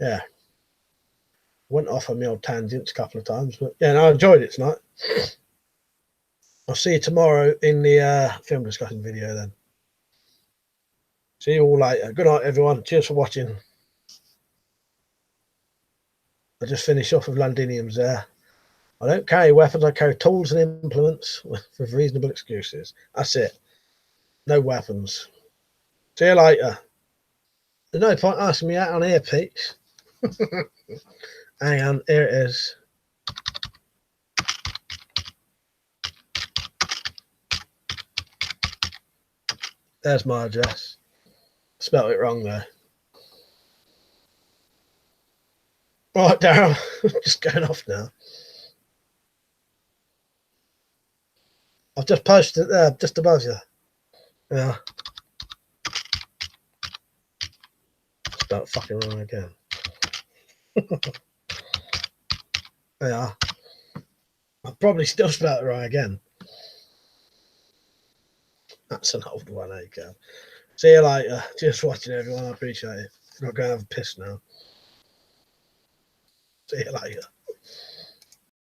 Yeah. Went off on my old tangents a couple of times, but yeah, no, I enjoyed it tonight. I'll see you tomorrow in the film discussion video then. See you all later. Good night, everyone. Cheers for watching. I just finished off with Londiniums there. I don't carry weapons. I carry tools and implements with reasonable excuses. That's it. No weapons. See you later. There's no point asking me out on earpiece. Hang on, here it is. There's my address. Spelled it wrong there. Right, Darryl. Just going off now. I've just posted it there, just above you. Yeah. Spelled fucking wrong again. Yeah. I've probably still spelled it wrong again. That's an old one, 𝐻𝐾𝐿. See you later. Cheers for watching, everyone. I appreciate it. I'm not going to have a piss now. See you later.